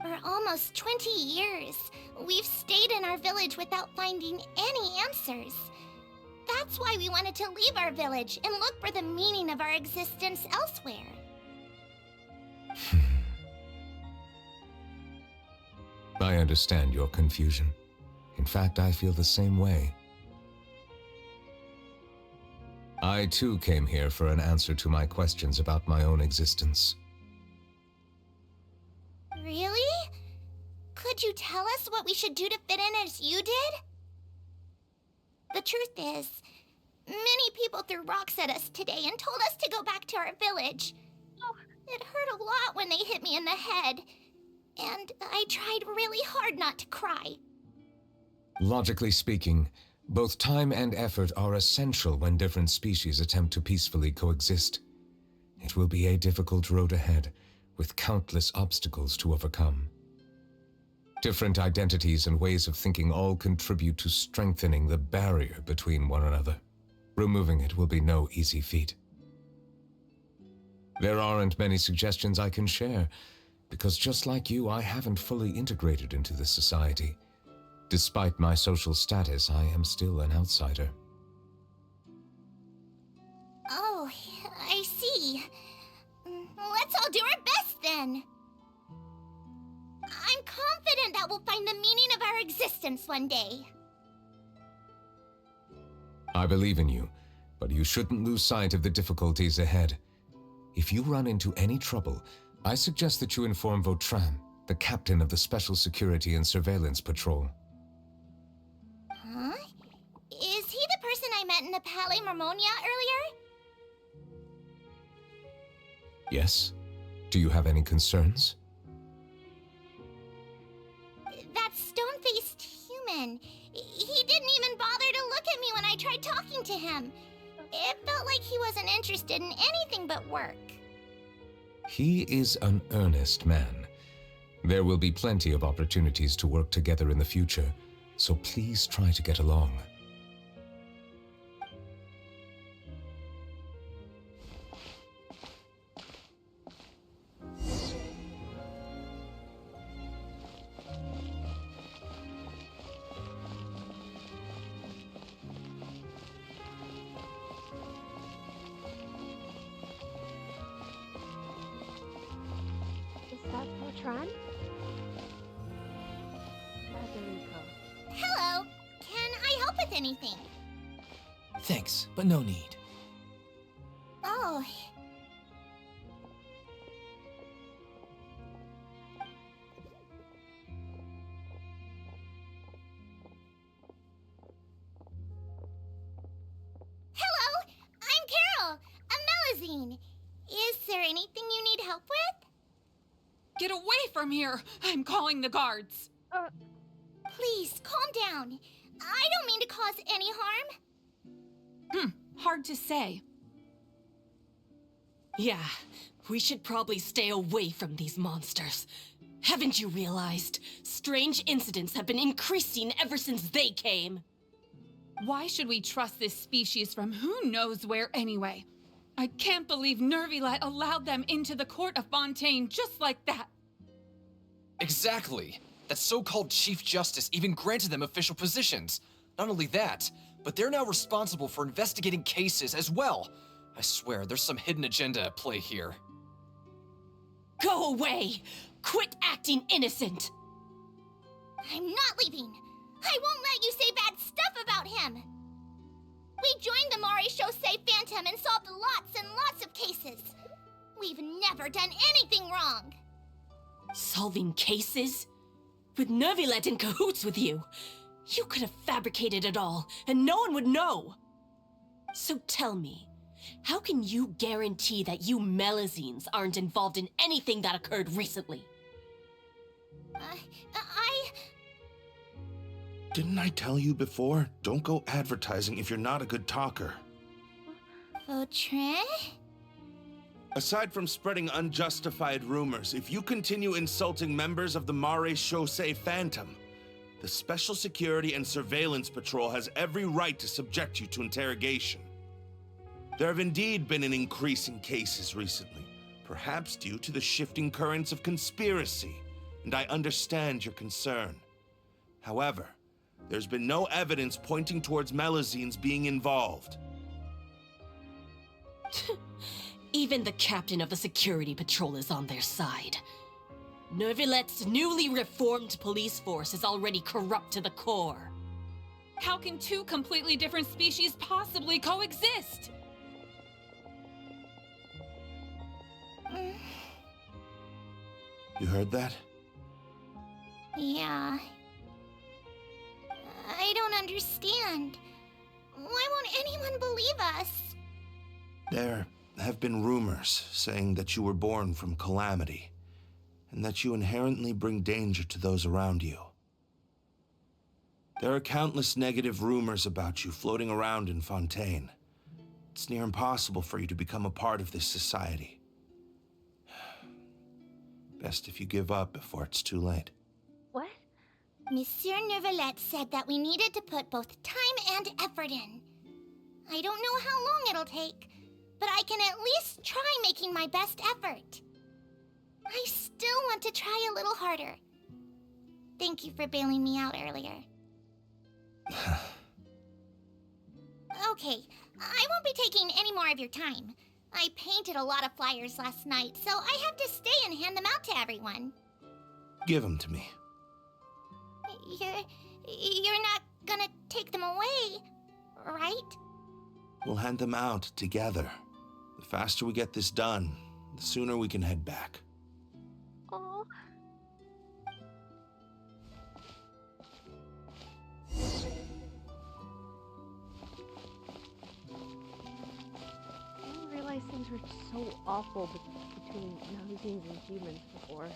For almost 20 years, we've stayed in our village without finding any answers. That's why we wanted to leave our village and look for the meaning of our existence elsewhere. I understand your confusion. In fact, I feel the same way. I too came here for an answer to my questions about my own existence. Really? Could you tell us what we should do to fit in as you did? The truth is, many people threw rocks at us today and told us to go back to our village. Oh, it hurt a lot when they hit me in the head, and I tried really hard not to cry. Logically speaking, both time and effort are essential when different species attempt to peacefully coexist. It will be a difficult road ahead, with countless obstacles to overcome. Different identities and ways of thinking all contribute to strengthening the barrier between one another. Removing it will be no easy feat. There aren't many suggestions I can share, because just like you, I haven't fully integrated into this society. Despite my social status, I am still an outsider. Oh, I see. Let's all do our best then. I'm confident that we'll find the meaning of our existence one day. I believe in you, but you shouldn't lose sight of the difficulties ahead. If you run into any trouble, I suggest that you inform Vautrin, the captain of the Special Security and Surveillance Patrol. Huh? Is he the person I met in the Palais Marmonia earlier? Yes? Do you have any concerns? That stone-faced human. He didn't even bother to look at me when I tried talking to him. It felt like he wasn't interested in anything but work. He is an earnest man. There will be plenty of opportunities to work together in the future, so please try to get along. Is that Vautrin? Federico. Hello. Can I help with anything? Thanks, but no need. Oh. Hello, I'm Carol, a Melazine. Is there anything you need help with? Get away from here! I'm calling the guards! Please, calm down. I don't mean to cause any harm. Hard to say. Yeah, we should probably stay away from these monsters. Haven't you realized? Strange incidents have been increasing ever since they came. Why should we trust this species from who knows where anyway? I can't believe Neuvillette allowed them into the court of Fontaine just like that. Exactly. That so-called Chief Justice even granted them official positions. Not only that, but they're now responsible for investigating cases as well. I swear, there's some hidden agenda at play here. Go away! Quit acting innocent! I'm not leaving. I won't let you say bad stuff about him. We joined the Maréchaussée Phantom and solved lots and lots of cases. We've never done anything wrong. Solving cases? With Neuvillette in cahoots with you? You could have fabricated it all, and no one would know. So tell me, how can you guarantee that you Melazines aren't involved in anything that occurred recently? Didn't I tell you before? Don't go advertising if you're not a good talker. Vautrin? Aside from spreading unjustified rumors, if you continue insulting members of the Maréchaussée Phantom, the Special Security and Surveillance Patrol has every right to subject you to interrogation. There have indeed been an increase in cases recently, perhaps due to the shifting currents of conspiracy, and I understand your concern. However, there's been no evidence pointing towards Melazines being involved. Even the captain of the security patrol is on their side. Neuvillette's newly reformed police force is already corrupt to the core. How can two completely different species possibly coexist? You heard that? Yeah. I don't understand. Why won't anyone believe us? There have been rumors saying that you were born from calamity, and that you inherently bring danger to those around you. There are countless negative rumors about you floating around in Fontaine. It's near impossible for you to become a part of this society. Best if you give up before it's too late. What? Monsieur Neuvillette said that we needed to put both time and effort in. I don't know how long it'll take, but I can at least try making my best effort. I still want to try a little harder. Thank you for bailing me out earlier. Okay, I won't be taking any more of your time. I painted a lot of flyers last night, so I have to stay and hand them out to everyone. Give them to me. You're not gonna take them away, right? We'll hand them out together. The faster we get this done, the sooner we can head back. Aw. I didn't realize things were so awful between Melusines and humans before.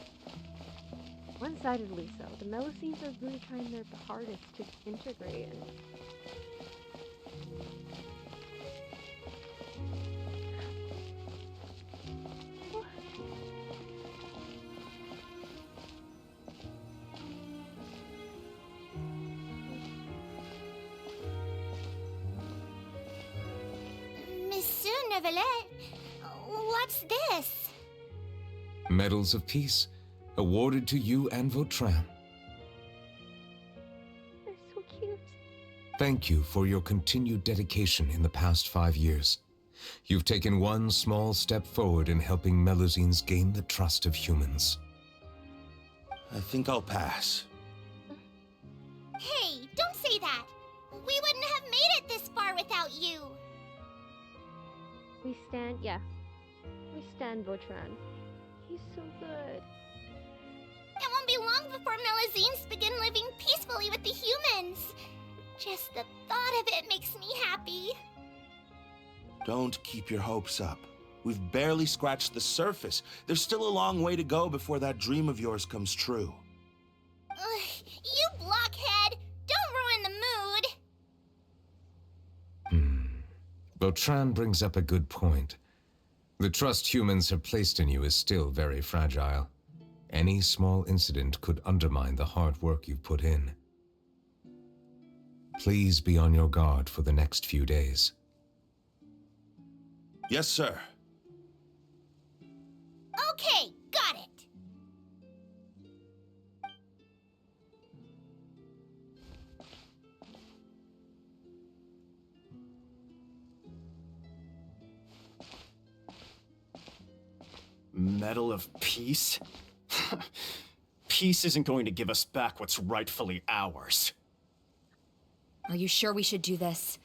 One-sidedly so. The Melusines are really trying their hardest to integrate and... Monsieur Neuvillette, what's this? Medals of Peace, awarded to you and Vautrin. They're so cute. Thank you for your continued dedication in the past 5 years. You've taken one small step forward in helping Melusines gain the trust of humans. I think I'll pass. Hey, don't say that. We wouldn't have made it this far without you. We stand Vautrin. He's so good. It won't be long before Melusines begin living peacefully with the humans. Just the thought of it makes me happy. Don't keep your hopes up. We've barely scratched the surface. There's still a long way to go before that dream of yours comes true. You blockhead! Don't ruin the mood! Vautrin brings up a good point. The trust humans have placed in you is still very fragile. Any small incident could undermine the hard work you've put in. Please be on your guard for the next few days. Yes, sir. Okay, got it. Medal of Peace? Peace isn't going to give us back what's rightfully ours. Are you sure we should do this?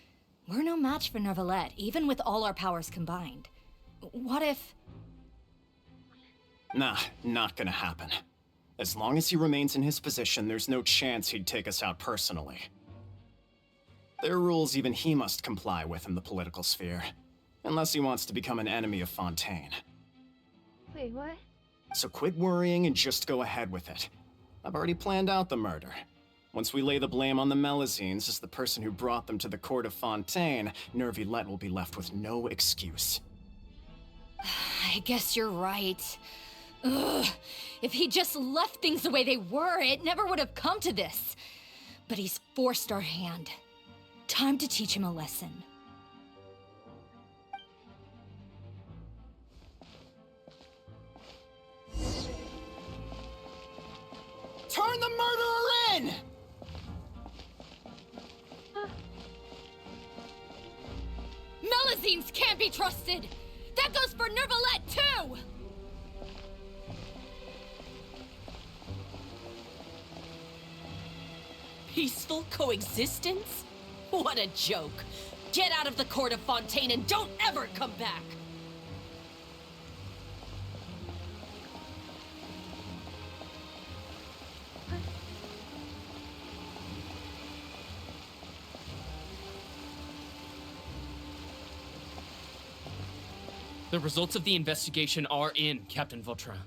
We're no match for Neuvillette, even with all our powers combined. What if... Nah, not gonna happen. As long as he remains in his position, there's no chance he'd take us out personally. There are rules even he must comply with in the political sphere. Unless he wants to become an enemy of Fontaine. Wait, what? So quit worrying and just go ahead with it. I've already planned out the murder. Once we lay the blame on the Melusines as the person who brought them to the court of Fontaine, Neuvillette will be left with no excuse. I guess you're right. Ugh. If he just left things the way they were, it never would have come to this. But he's forced our hand. Time to teach him a lesson. Turn the murderer in! Melusines can't be trusted! That goes for Neuvillette, too! Peaceful coexistence? What a joke. Get out of the court of Fontaine and don't ever come back! The results of the investigation are in, Captain Vautrin.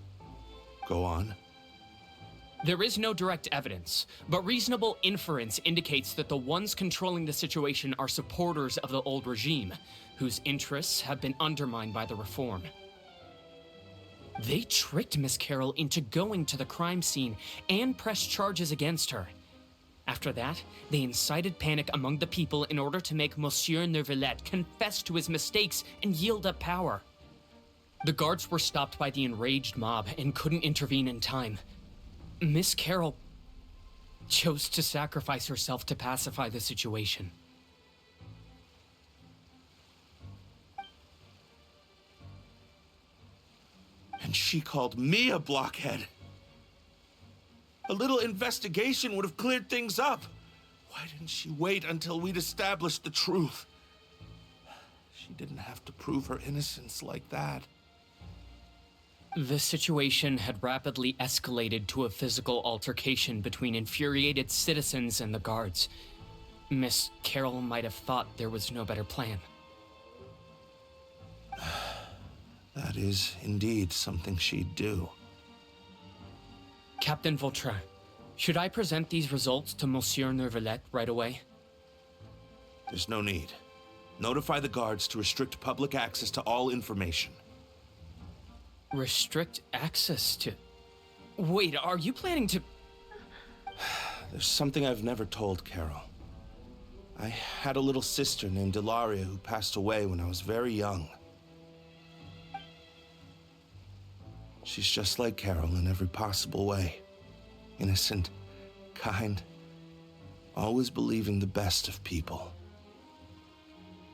Go on. There is no direct evidence, but reasonable inference indicates that the ones controlling the situation are supporters of the old regime, whose interests have been undermined by the reform. They tricked Miss Carroll into going to the crime scene and pressed charges against her. After that, they incited panic among the people in order to make Monsieur Neuvillette confess to his mistakes and yield up power. The guards were stopped by the enraged mob and couldn't intervene in time. Miss Carroll... chose to sacrifice herself to pacify the situation. And she called me a blockhead. A little investigation would have cleared things up. Why didn't she wait until we'd established the truth? She didn't have to prove her innocence like that. The situation had rapidly escalated to a physical altercation between infuriated citizens and the guards. Miss Carroll might have thought there was no better plan. That is indeed something she'd do. Captain Vautrin, should I present these results to Monsieur Neuvillette right away? There's no need. Notify the guards to restrict public access to all information. Restrict access to... Wait, are you planning to... There's something I've never told Carol. I had a little sister named Ilaria who passed away when I was very young. She's just like Carol in every possible way. Innocent, kind, always believing the best of people.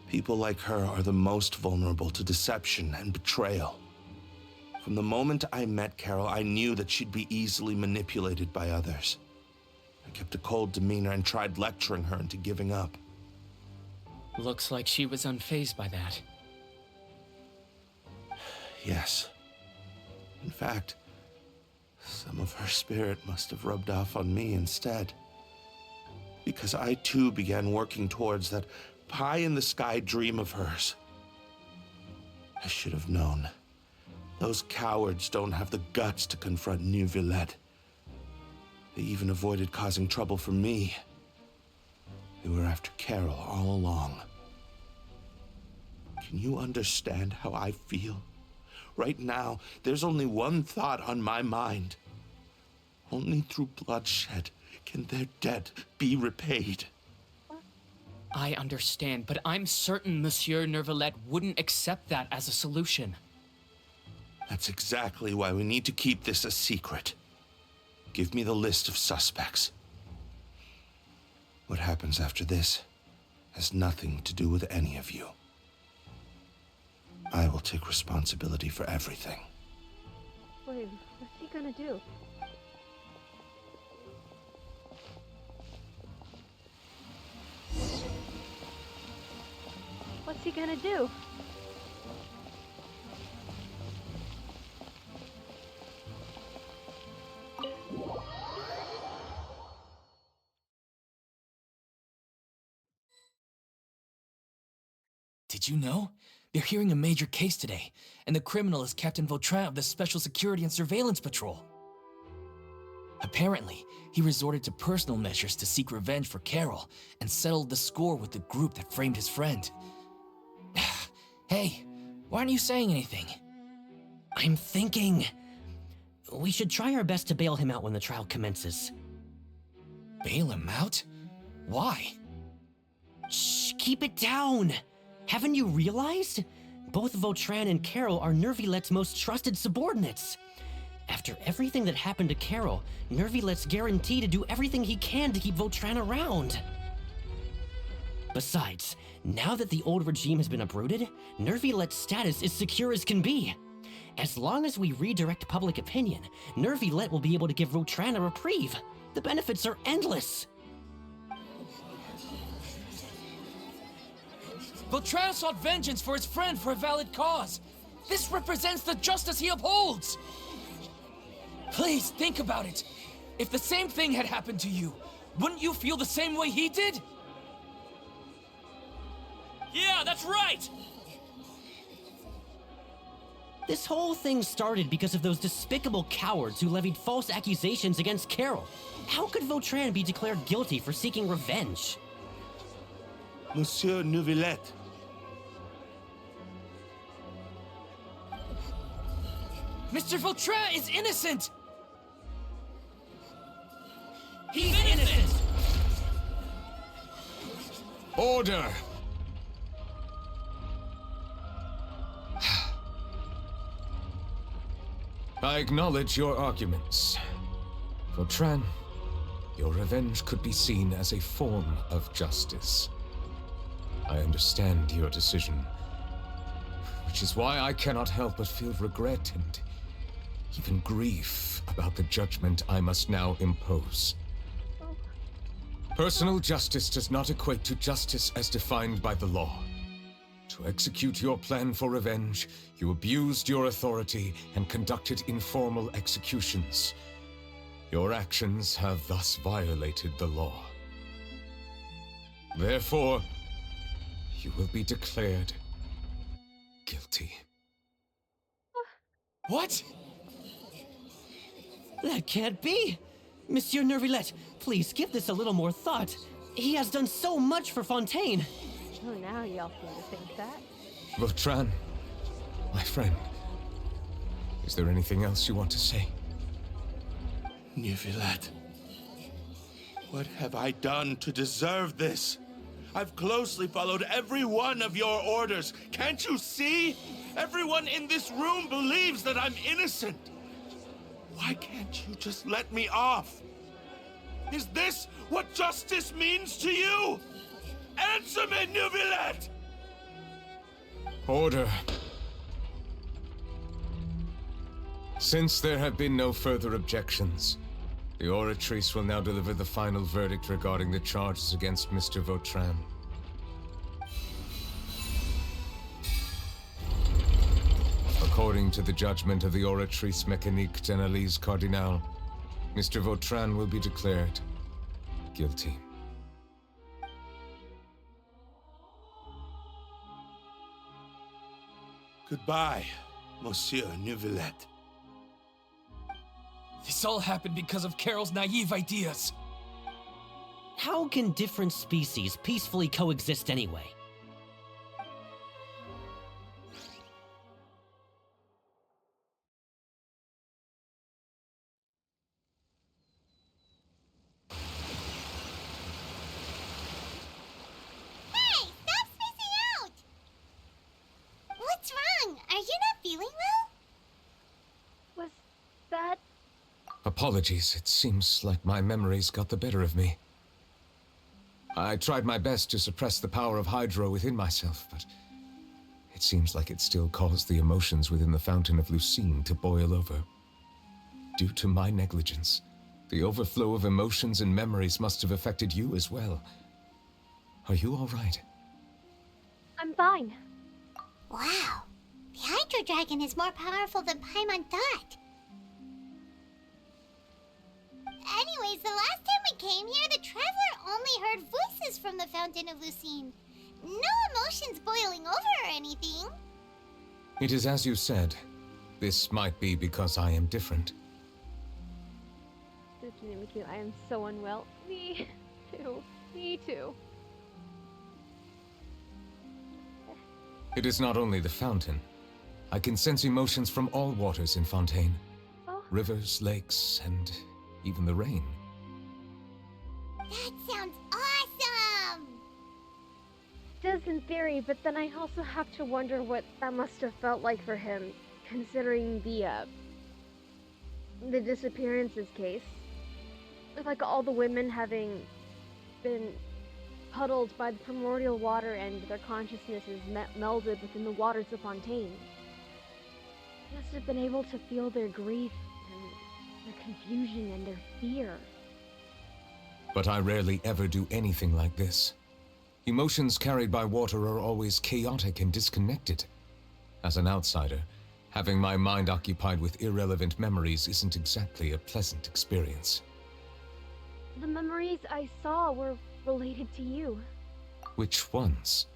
People like her are the most vulnerable to deception and betrayal. From the moment I met Carol, I knew that she'd be easily manipulated by others. I kept a cold demeanor and tried lecturing her into giving up. Looks like she was unfazed by that. Yes. In fact, some of her spirit must have rubbed off on me instead. Because I too began working towards that pie-in-the-sky dream of hers. I should have known. Those cowards don't have the guts to confront Neuvillette. They even avoided causing trouble for me. They were after Carol all along. Can you understand how I feel? Right now, there's only one thought on my mind. Only through bloodshed can their debt be repaid. I understand, but I'm certain Monsieur Neuvillette wouldn't accept that as a solution. That's exactly why we need to keep this a secret. Give me the list of suspects. What happens after this has nothing to do with any of you. I will take responsibility for everything. Wait, what's he gonna do? What's he gonna do? Did you know? They're hearing a major case today, and the criminal is Captain Vautrin of the Special Security and Surveillance Patrol. Apparently, he resorted to personal measures to seek revenge for Carol and settled the score with the group that framed his friend. Hey, why aren't you saying anything? I'm thinking... we should try our best to bail him out when the trial commences. Bail him out? Why? Shh, keep it down! Haven't you realized? Both Vautrin and Carol are Neuvillette's most trusted subordinates. After everything that happened to Carol, Neuvillette's guaranteed to do everything he can to keep Vautrin around. Besides, now that the old regime has been uprooted, Neuvillette's status is secure as can be. As long as we redirect public opinion, Neuvillette will be able to give Vautrin a reprieve. The benefits are endless. Vautrin sought vengeance for his friend for a valid cause. This represents the justice he upholds. Please, think about it. If the same thing had happened to you, wouldn't you feel the same way he did? Yeah, that's right! This whole thing started because of those despicable cowards who levied false accusations against Carol. How could Vautrin be declared guilty for seeking revenge? Monsieur Neuvillette. Mr. Vautrin is innocent! He's innocent! Order! I acknowledge your arguments. Vautrin, your revenge could be seen as a form of justice. I understand your decision, which is why I cannot help but feel regret and even grief about the judgment I must now impose. Personal justice does not equate to justice as defined by the law. To execute your plan for revenge, you abused your authority and conducted informal executions. Your actions have thus violated the law. Therefore, you will be declared guilty. What? That can't be! Monsieur Neuvillette, please give this a little more thought. He has done so much for Fontaine. Oh, now y'all seem to think that. Vautrin, my friend, is there anything else you want to say? Neuvillette, what have I done to deserve this? I've closely followed every one of your orders. Can't you see? Everyone in this room believes that I'm innocent. Why can't you just let me off? Is this what justice means to you? Answer me, Neuvillette! Order. Since there have been no further objections, the Oratrice will now deliver the final verdict regarding the charges against Mr. Vautrin. According to the judgment of the Oratrice Mécanique d'Analyse Cardinal, Mr. Vautrin will be declared guilty. Goodbye, Monsieur Neuvillette. This all happened because of Carol's naive ideas. How can different species peacefully coexist anyway? Hey, stop spacing out! What's wrong? Are you not feeling well? Was that... Apologies, it seems like my memories got the better of me. I tried my best to suppress the power of Hydro within myself, but it seems like it still caused the emotions within the Fountain of Lucine to boil over. Due to my negligence, the overflow of emotions and memories must have affected you as well. Are you all right? I'm fine. Wow. The Hydro Dragon is more powerful than Paimon thought. Anyways, the last time we came here, the Traveler only heard voices from the Fountain of Lucine. No emotions boiling over or anything. It is as you said. This might be because I am different. I am so unwell. Me too. Me too. It is not only the fountain. I can sense emotions from all waters in Fontaine. Oh. Rivers, lakes, and even the rain. That sounds awesome! Does in theory, but then I also have to wonder what that must have felt like for him, considering the disappearances case. Like all the women having been puddled by the primordial water and their consciousnesses melded within the waters of Fontaine. He must have been able to feel their grief and their confusion and their fear. But I rarely ever do anything like this. Emotions carried by water are always chaotic and disconnected. As an outsider, having my mind occupied with irrelevant memories isn't exactly a pleasant experience. The memories I saw were related to you. Which ones?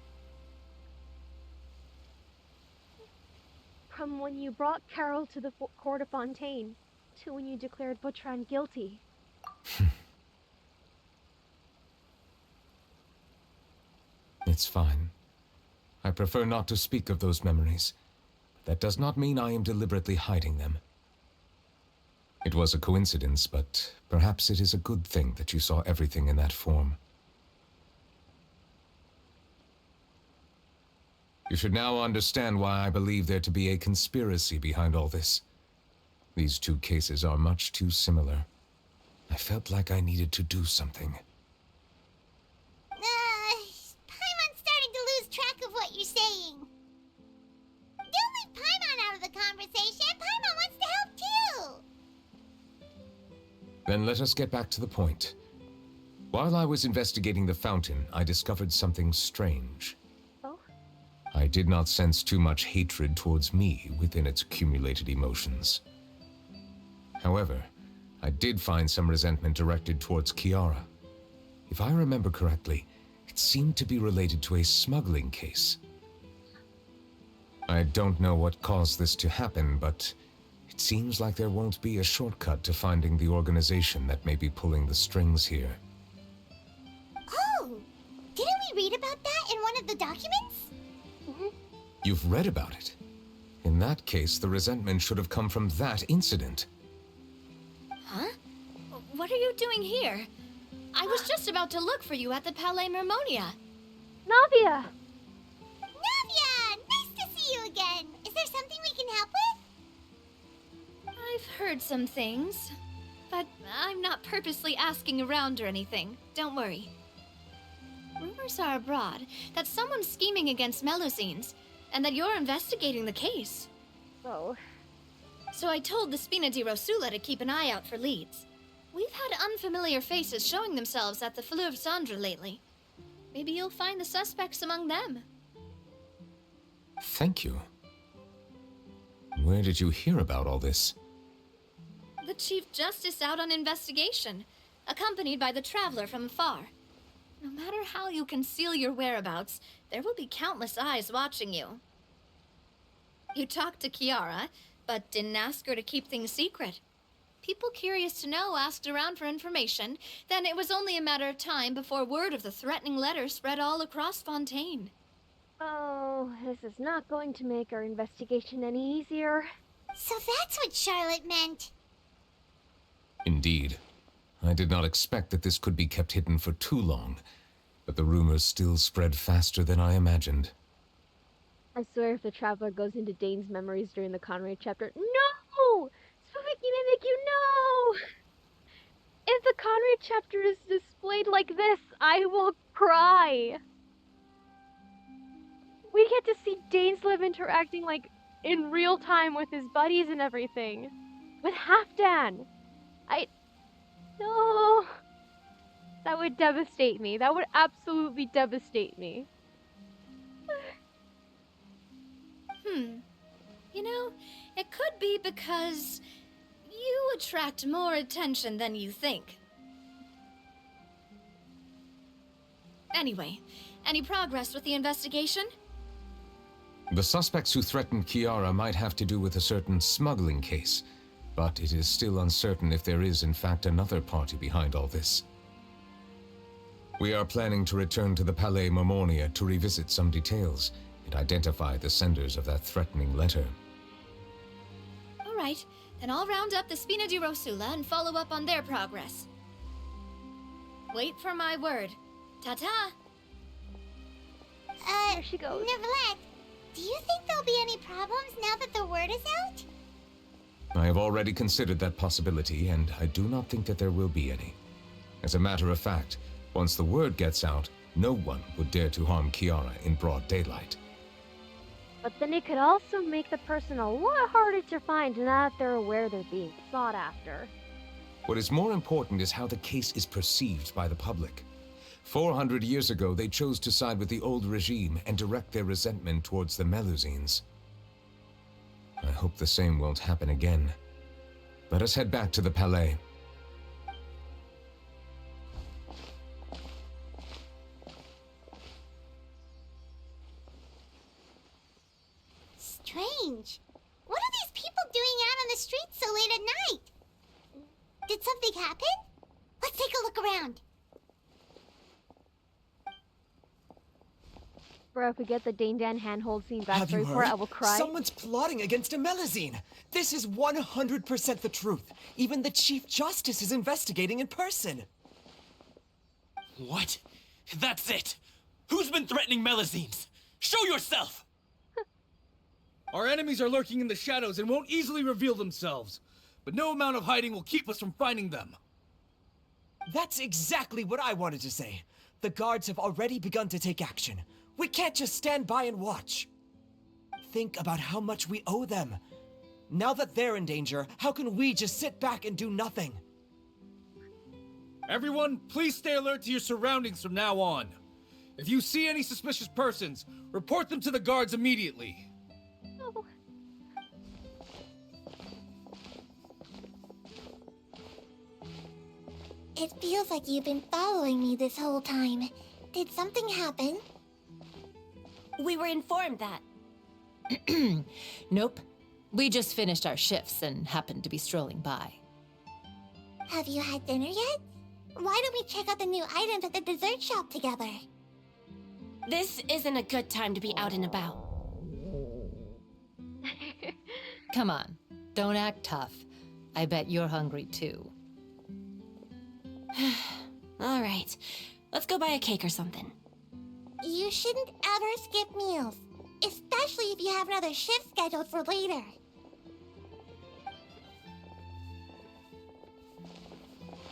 From when you brought Carol to the court of Fontaine, to when you declared Vautrin guilty. It's fine. I prefer not to speak of those memories. That does not mean I am deliberately hiding them. It was a coincidence, but perhaps it is a good thing that you saw everything in that form. You should now understand why I believe there to be a conspiracy behind all this. These two cases are much too similar. I felt like I needed to do something. Paimon's starting to lose track of what you're saying. Don't leave Paimon out of the conversation. Paimon wants to help too. Then let us get back to the point. While I was investigating the fountain, I discovered something strange. Oh? I did not sense too much hatred towards me within its accumulated emotions. However, I did find some resentment directed towards Kiara. If I remember correctly, it seemed to be related to a smuggling case. I don't know what caused this to happen, but it seems like there won't be a shortcut to finding the organization that may be pulling the strings here. Oh! Didn't we read about that in one of the documents? You've read about it? In that case, the resentment should have come from that incident. Huh? What are you doing here? I was just about to look for you at the Palais Mermonia. Navia! Navia! Nice to see you again! Is there something we can help with? I've heard some things, but I'm not purposely asking around or anything. Don't worry. Rumors are abroad that someone's scheming against Melusines, and that you're investigating the case. Oh. So I told the Spina di Rosula to keep an eye out for leads. We've had unfamiliar faces showing themselves at the Fleuve Cendre lately. Maybe you'll find the suspects among them. Thank you. Where did you hear about all this? The Chief Justice out on investigation, accompanied by the Traveler from afar. No matter how you conceal your whereabouts, there will be countless eyes watching you. You talked to Kiara, but didn't ask her to keep things secret. People curious to know asked around for information, then it was only a matter of time before word of the threatening letter spread all across Fontaine. Oh, this is not going to make our investigation any easier. So that's what Charlotte meant. Indeed. I did not expect that this could be kept hidden for too long, but the rumors still spread faster than I imagined. I swear if the Traveler goes into Dane's memories during the Conrad chapter— No! Spooky Mimikyu, no! If the Conrad chapter is displayed like this, I will cry! We get to see Dainslev interacting, like, in real time with his buddies and everything. With Halfdan! No! That would devastate me. That would absolutely devastate me. You know, it could be because you attract more attention than you think. Anyway, any progress with the investigation? The suspects who threatened Kiara might have to do with a certain smuggling case, but it is still uncertain if there is in fact another party behind all this. We are planning to return to the Palais Mermonia to revisit some details and identify the senders of that threatening letter. All right, then I'll round up the Spina di Rosula and follow up on their progress. Wait for my word. Ta-ta! There she goes. Neuvillette, do you think there'll be any problems now that the word is out? I have already considered that possibility, and I do not think that there will be any. As a matter of fact, once the word gets out, no one would dare to harm Kiara in broad daylight. But then it could also make the person a lot harder to find now that they're aware they're being sought after. What is more important is how the case is perceived by the public. 400 years ago, they chose to side with the old regime and direct their resentment towards the Melusines. I hope the same won't happen again. Let us head back to the Palais. Strange. What are these people doing out on the streets so late at night? Did something happen? Let's take a look around. Bro, if we get the Dane Dan handhold scene back Have you for it, I heard? will cry. Someone's plotting against a Melusine. This is 100% the truth. Even the Chief Justice is investigating in person. What? That's it! Who's been threatening Melusines? Show yourself! Our enemies are lurking in the shadows and won't easily reveal themselves. But no amount of hiding will keep us from finding them. That's exactly what I wanted to say. The guards have already begun to take action. We can't just stand by and watch. Think about how much we owe them. Now that they're in danger, how can we just sit back and do nothing? Everyone, please stay alert to your surroundings from now on. If you see any suspicious persons, report them to the guards immediately. No. It feels like you've been following me this whole time. Did something happen? We were informed that. Nope. We just finished our shifts and happened to be strolling by. Have you had dinner yet? Why don't we check out the new items at the dessert shop together? This isn't a good time to be out and about. Come on, don't act tough. I bet you're hungry too. All right, let's go buy a cake or something. You shouldn't ever skip meals, especially if you have another shift scheduled for later.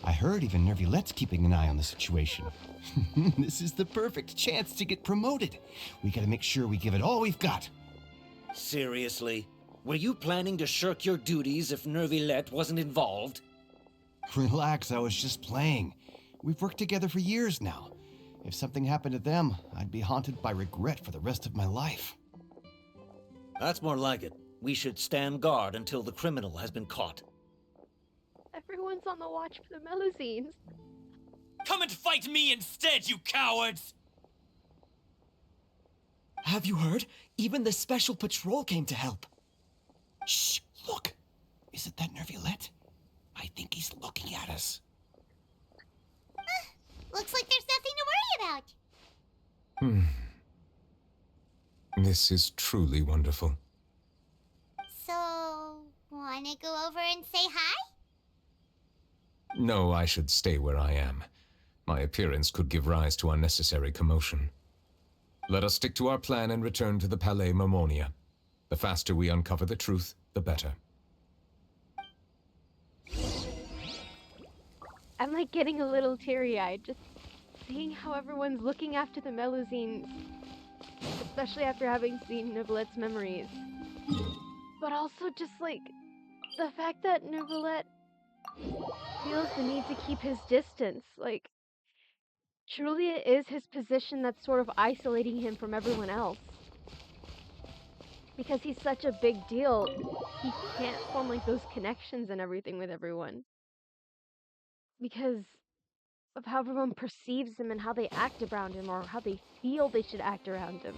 I heard even Neuvillette's keeping an eye on the situation. This is the perfect chance to get promoted. We gotta make sure we give it all we've got. Seriously? Were you planning to shirk your duties if Neuvillette wasn't involved? Relax, I was just playing. We've worked together for years now. If something happened to them, I'd be haunted by regret for the rest of my life. That's more like it. We should stand guard until the criminal has been caught. Everyone's on the watch for the Melusines. Come and fight me instead, you cowards! Have you heard? Even the special patrol came to help. Shh, look. Isn't that Neuvillette? I think he's looking at us. Looks like there's nothing to worry about. This is truly wonderful. So, wanna go over and say hi? No, I should stay where I am. My appearance could give rise to unnecessary commotion. Let us stick to our plan and return to the Palais Mermonia. The faster we uncover the truth, the better. I'm like getting a little teary-eyed just seeing how everyone's looking after the Melusines, especially after having seen Neuvillette's memories. But also just like the fact that Neuvillette feels the need to keep his distance. Like, truly it is his position that's sort of isolating him from everyone else. Because he's such a big deal, he can't form like those connections and everything with everyone. Because of how everyone perceives him and how they act around him, or how they feel they should act around him.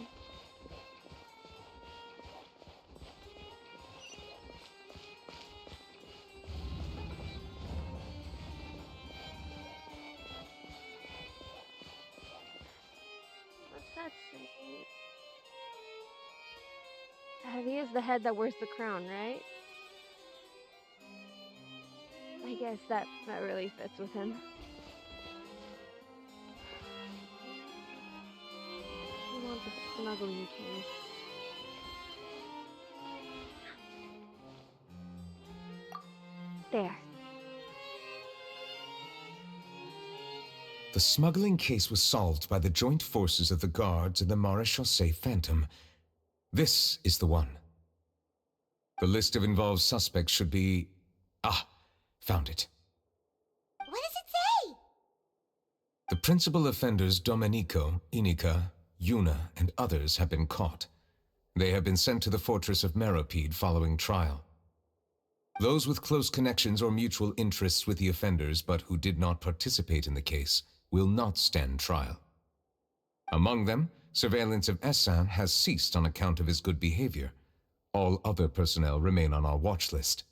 What's that say? Heavy is the head that wears the crown, right? I guess that really fits with him. I want the smuggling case. There. The smuggling case was solved by the joint forces of the guards and the Maréchaussée Phantom. This is the one. The list of involved suspects should be... Ah, found it. What does it say? The principal offenders Domenico, Inica, Yuna, and others have been caught. They have been sent to the fortress of Meropide following trial. Those with close connections or mutual interests with the offenders but who did not participate in the case will not stand trial. Among them, surveillance of Essin has ceased on account of his good behavior. All other personnel remain on our watch list.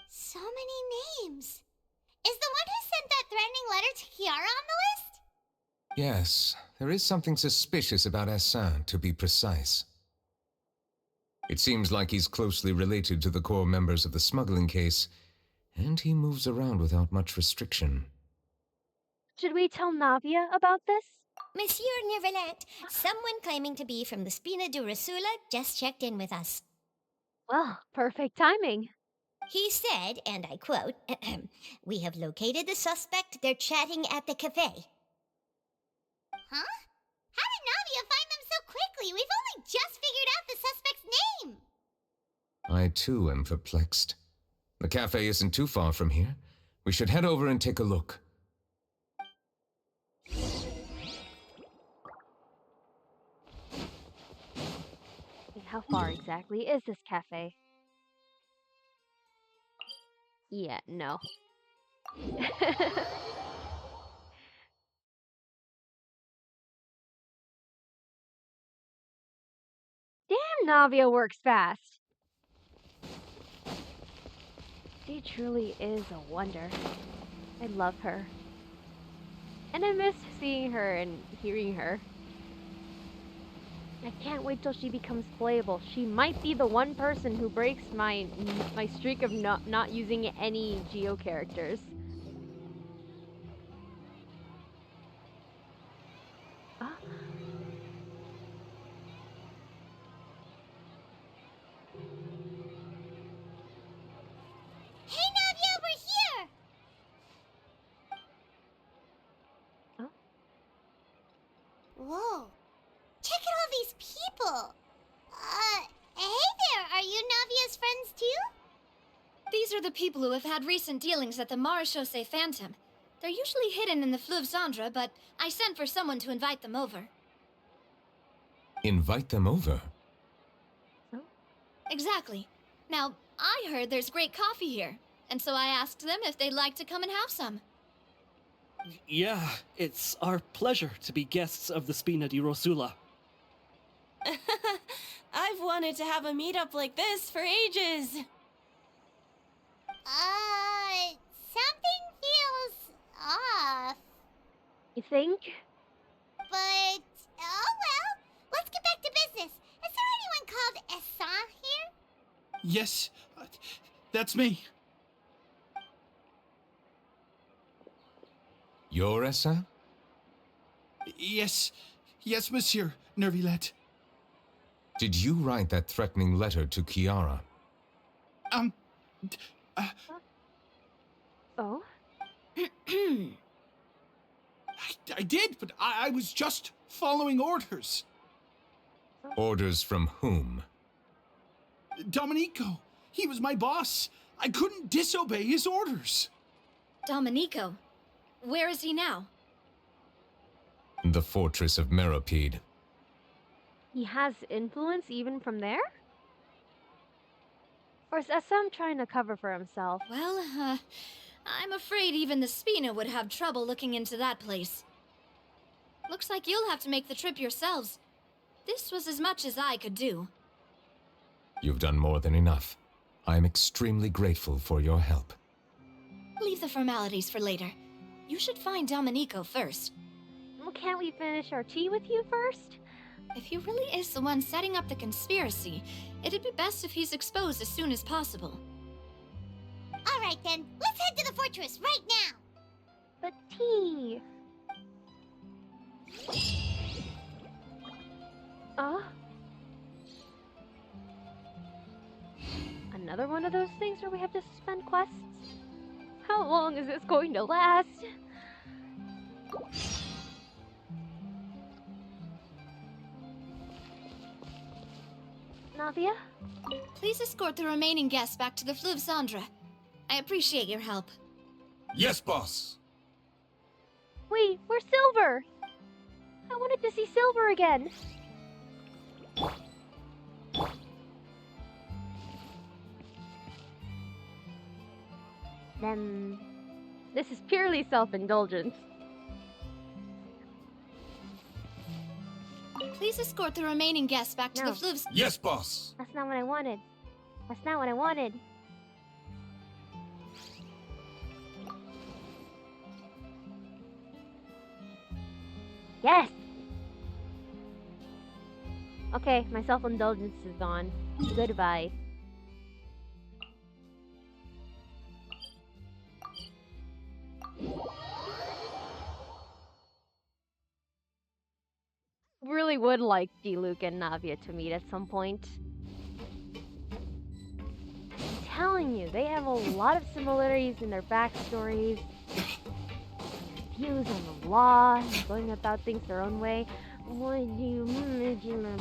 So many names. Is the one who sent that threatening letter to Kiara on the list? Yes, there is something suspicious about Essin, to be precise. It seems like he's closely related to the core members of the smuggling case, and he moves around without much restriction. Should we tell Navia about this? Monsieur Neuvillette, someone claiming to be from the Spina Durasula just checked in with us. Well, perfect timing. He said, and I quote, "We have located the suspect. They're chatting at the cafe." Huh? How did Navia find them so quickly? We've only just figured out the suspect's name. I too am perplexed. The cafe isn't too far from here. We should head over and take a look. How far exactly is this cafe? Yeah, no. Damn, Navia works fast. She truly is a wonder. I love her. And I miss seeing her and hearing her. I can't wait till she becomes playable. She might be the one person who breaks my streak of not using any Geo characters. Ah. Hey, Navia, we're here! Huh? Whoa. Check out all these people. Hey there, are you Navia's friends too? These are the people who have had recent dealings at the Marechaussee Phantom. They're usually hidden in the Fleuve Cendre, but I sent for someone to invite them over. Invite them over? Exactly. Now, I heard there's great coffee here, and so I asked them if they'd like to come and have some. Yeah, it's our pleasure to be guests of the Spina di Rosula. I've wanted to have a meetup like this for ages. Something feels off. You think? But, oh well. Let's get back to business. Is there anyone called Essa here? Yes, that's me. You're Essa? Yes, monsieur, Neuvillette. Did you write that threatening letter to Kiara? Oh? I did, but I was just following orders. Orders from whom? Domenico. He was my boss. I couldn't disobey his orders. Domenico? Where is he now? The fortress of Meropide. He has influence even from there? Or is Essam trying to cover for himself? Well, I'm afraid even the Spina would have trouble looking into that place. Looks like you'll have to make the trip yourselves. This was as much as I could do. You've done more than enough. I am extremely grateful for your help. Leave the formalities for later. You should find Domenico first. Well, can't we finish our tea with you first? If he really is the one setting up the conspiracy, it'd be best if he's exposed as soon as possible. All right then, let's head to the fortress right now. But tea. Another one of those things where we have to suspend quests? How long is this going to last? Navia? Please escort the remaining guests back to the Fleuve Cendre. I appreciate your help. Yes, boss. Wait, where's Silver? I wanted to see Silver again. Then this is purely self-indulgence. Please escort the remaining guests back to the Fleuve. Yes, boss. That's not what I wanted. That's not what I wanted. Yes! Okay, my self-indulgence is gone. Goodbye. Really would like Diluc and Navia to meet at some point. telling you, they have a lot of similarities in their backstories, views on the law, going about things their own way. What do you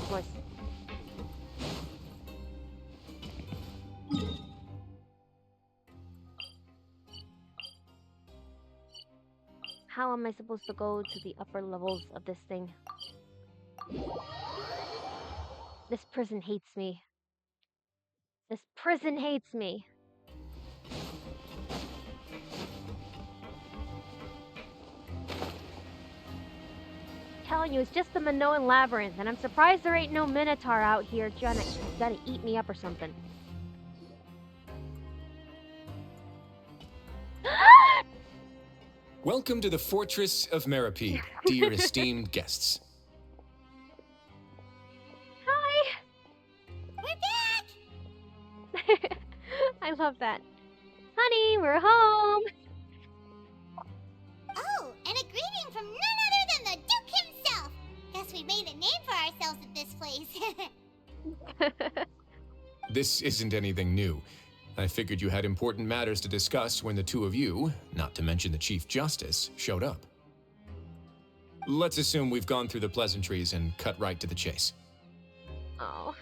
voice? How am I supposed to go to the upper levels of this thing? This prison hates me. This prison hates me. Telling you, it's just the Minoan labyrinth, and I'm surprised there ain't no Minotaur out here trying to eat me up or something. Welcome to the Fortress of Meripede, dear esteemed guests. Hi! We're back! I love that. Honey, we're home! Oh, and a greeting from none other than the Duke himself! Guess we made a name for ourselves at this place. This isn't anything new. I figured you had important matters to discuss when the two of you, not to mention the Chief Justice, showed up. Let's assume we've gone through the pleasantries and cut right to the chase. Oh.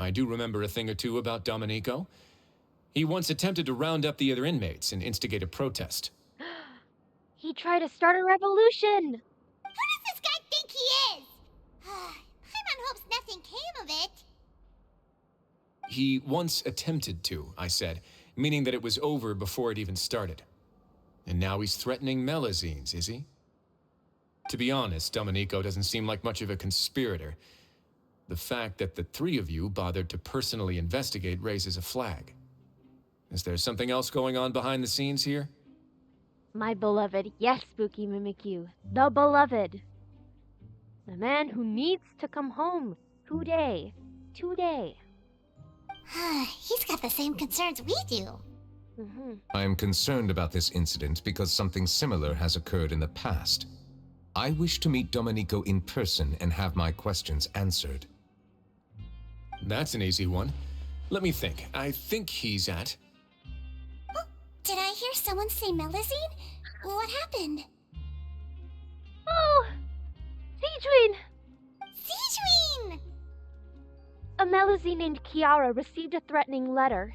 I do remember a thing or two about Domenico. He once attempted to round up the other inmates and instigate a protest. He tried to start a revolution! Who does this guy think he is? Paimon hopes nothing came of it. He once attempted to, I said, meaning that it was over before it even started. And now he's threatening Melazines, is he? To be honest, Domenico doesn't seem like much of a conspirator. The fact that the three of you bothered to personally investigate raises a flag. Is there something else going on behind the scenes here? My beloved, yes, Spooky Mimikyu, the beloved. The man who needs to come home today. Today. He's got the same concerns we do. I am concerned about this incident because something similar has occurred in the past. I wish to meet Domenico in person and have my questions answered. That's an easy one. Let me think. I think he's at... Oh, did I hear someone say Melazine? What happened? Oh! Sejuin! Sejuin! A Melazine named Kiara received a threatening letter.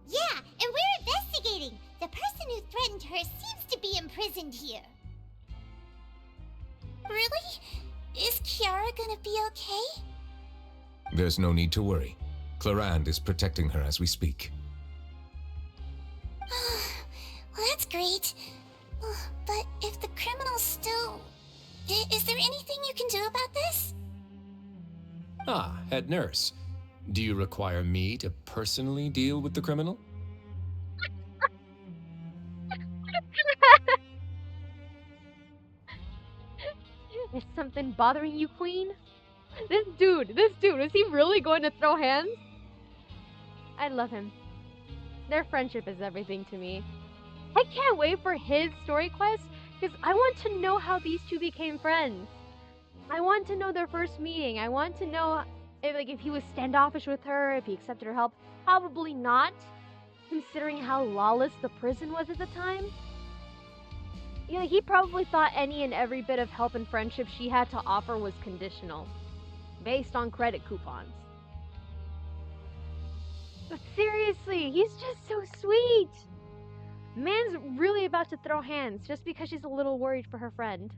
Yeah, and we're investigating. The person who threatened her seems to be imprisoned here. Really? Is Kiara gonna be okay? There's no need to worry. Clarande is protecting her as we speak. Well, that's great. But if the criminal's still... Is there anything you can do about this? Ah, head nurse. Do you require me to personally deal with the criminal? Is something bothering you, Queen? This dude, is he really going to throw hands? I love him. Their friendship is everything to me. I can't wait for his story quest, because I want to know how these two became friends. I want to know their first meeting. I want to know if he was standoffish with her, if he accepted her help. Probably not, considering how lawless the prison was at the time. You know, he probably thought any and every bit of help and friendship she had to offer was conditional, based on credit coupons. But seriously, he's just so sweet. Man's really about to throw hands just because she's a little worried for her friend.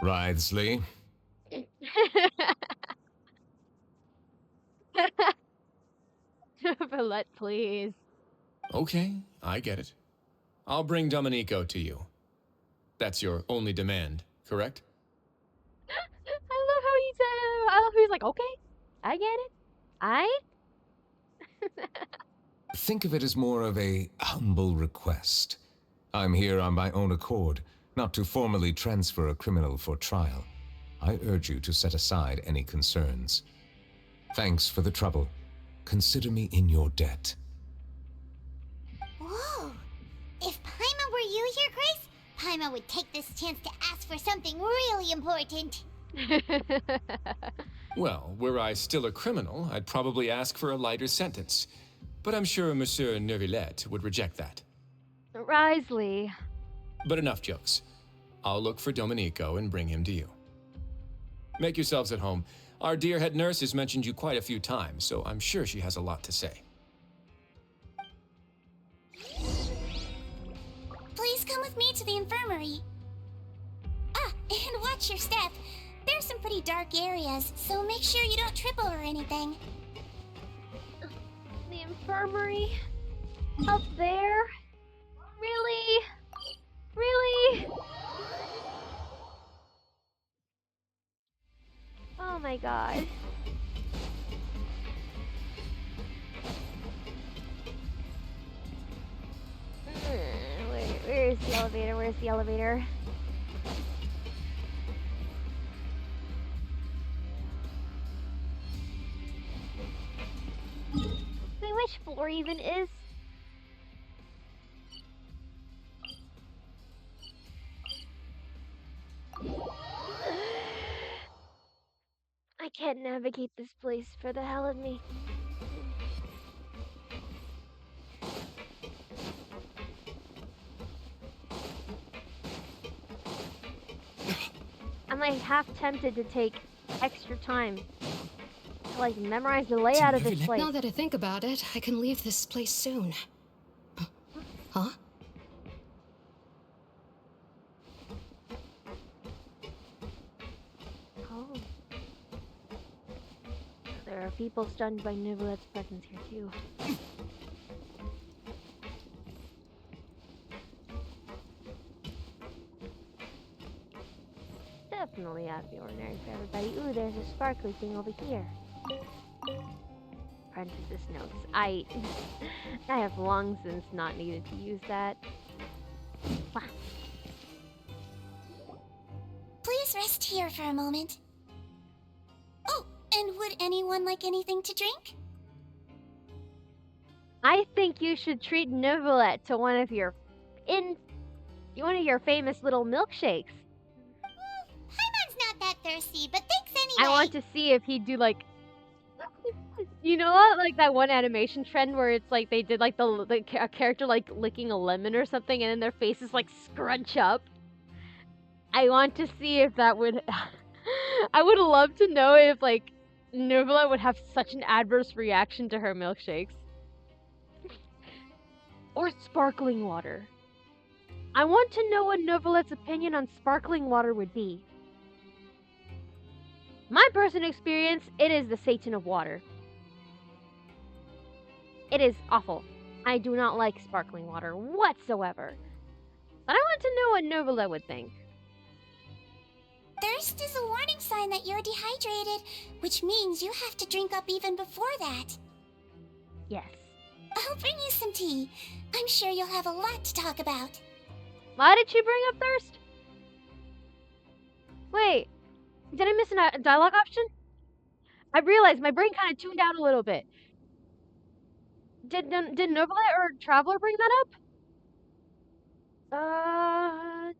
Wriothesley. Neuvillette, please. Okay, I get it. I'll bring Domenico to you. That's your only demand, correct? I love how he said, I love how he's like, okay, I get it. Think of it as more of a humble request. I'm here on my own accord, not to formally transfer a criminal for trial. I urge you to set aside any concerns. Thanks for the trouble. Consider me in your debt. Whoa! If Paimon were you, Your Grace, Paimon would take this chance to ask for something really important. Well, were I still a criminal, I'd probably ask for a lighter sentence. But I'm sure Monsieur Neuvillette would reject that. Risley. But enough jokes. I'll look for Domenico and bring him to you. Make yourselves at home. Our dear head nurse has mentioned you quite a few times, so I'm sure she has a lot to say. Please come with me to the infirmary. Ah, and watch your step. There's some pretty dark areas, so make sure you don't trip over anything. The infirmary? Up there? Really? Really? Oh my god. Where's the elevator? Where's the elevator? Wait, which floor even is? I can't navigate this place for the hell of me. I'm like half tempted to take extra time to like memorize the layout of this place. Now that I think about it, I can leave this place soon. Huh? Oh. There are people stunned by Neuvillette's presence here too. Definitely out of the ordinary for everybody. Ooh, there's a sparkly thing over here. Parenthesis notes. I have long since not needed to use that. Please rest here for a moment. Oh, and would anyone like anything to drink? I think you should treat Neuvillette to one of your famous little milkshakes. Paimon's not that thirsty, but thanks anyway. I want to see if he'd do like, you know what, like that one animation trend where it's like they did like a character like licking a lemon or something, and then their faces like scrunch up. I want to see if that would. I would love to know if like Neuvillette would have such an adverse reaction to her milkshakes. Or sparkling water. I want to know what Neuvillette's opinion on sparkling water would be. My personal experience, it is the Satan of water. It is awful. I do not like sparkling water whatsoever. But I want to know what Neuvillette would think. Thirst is a warning sign that you're dehydrated, which means you have to drink up even before that. Yes. I'll bring you some tea. I'm sure you'll have a lot to talk about. Why did she bring up thirst? Wait, did I miss a dialogue option? I realized my brain kind of tuned out a little bit. Did Neuvillette or Traveler bring that up?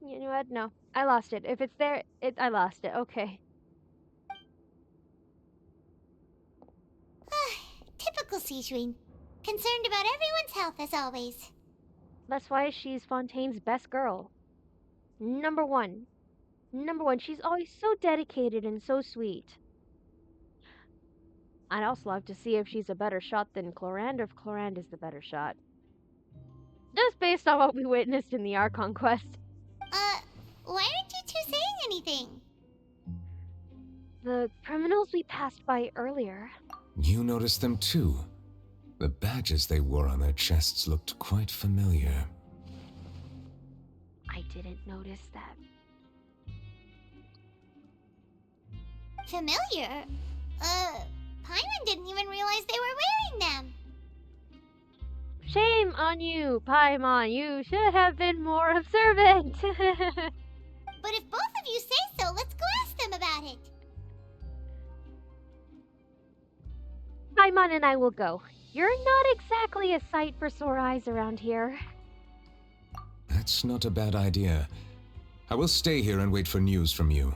You know what? No, I lost it. If it's there, I lost it. Okay. Typical Citruine. Concerned about everyone's health as always. That's why she's Fontaine's best girl. Number one, she's always so dedicated and so sweet. I'd also love to see if she's a better shot than Clorinde, or if Clorinde is the better shot. Just based on what we witnessed in the Archon quest. Why aren't you two saying anything? The criminals we passed by earlier. You noticed them too. The badges they wore on their chests looked quite familiar. I didn't notice that. Familiar? Paimon didn't even realize they were wearing them. Shame on you, Paimon. You should have been more observant. But if both of you say so, let's go ask them about it. Paimon and I will go. You're not exactly a sight for sore eyes around here. That's not a bad idea. I will stay here and wait for news from you.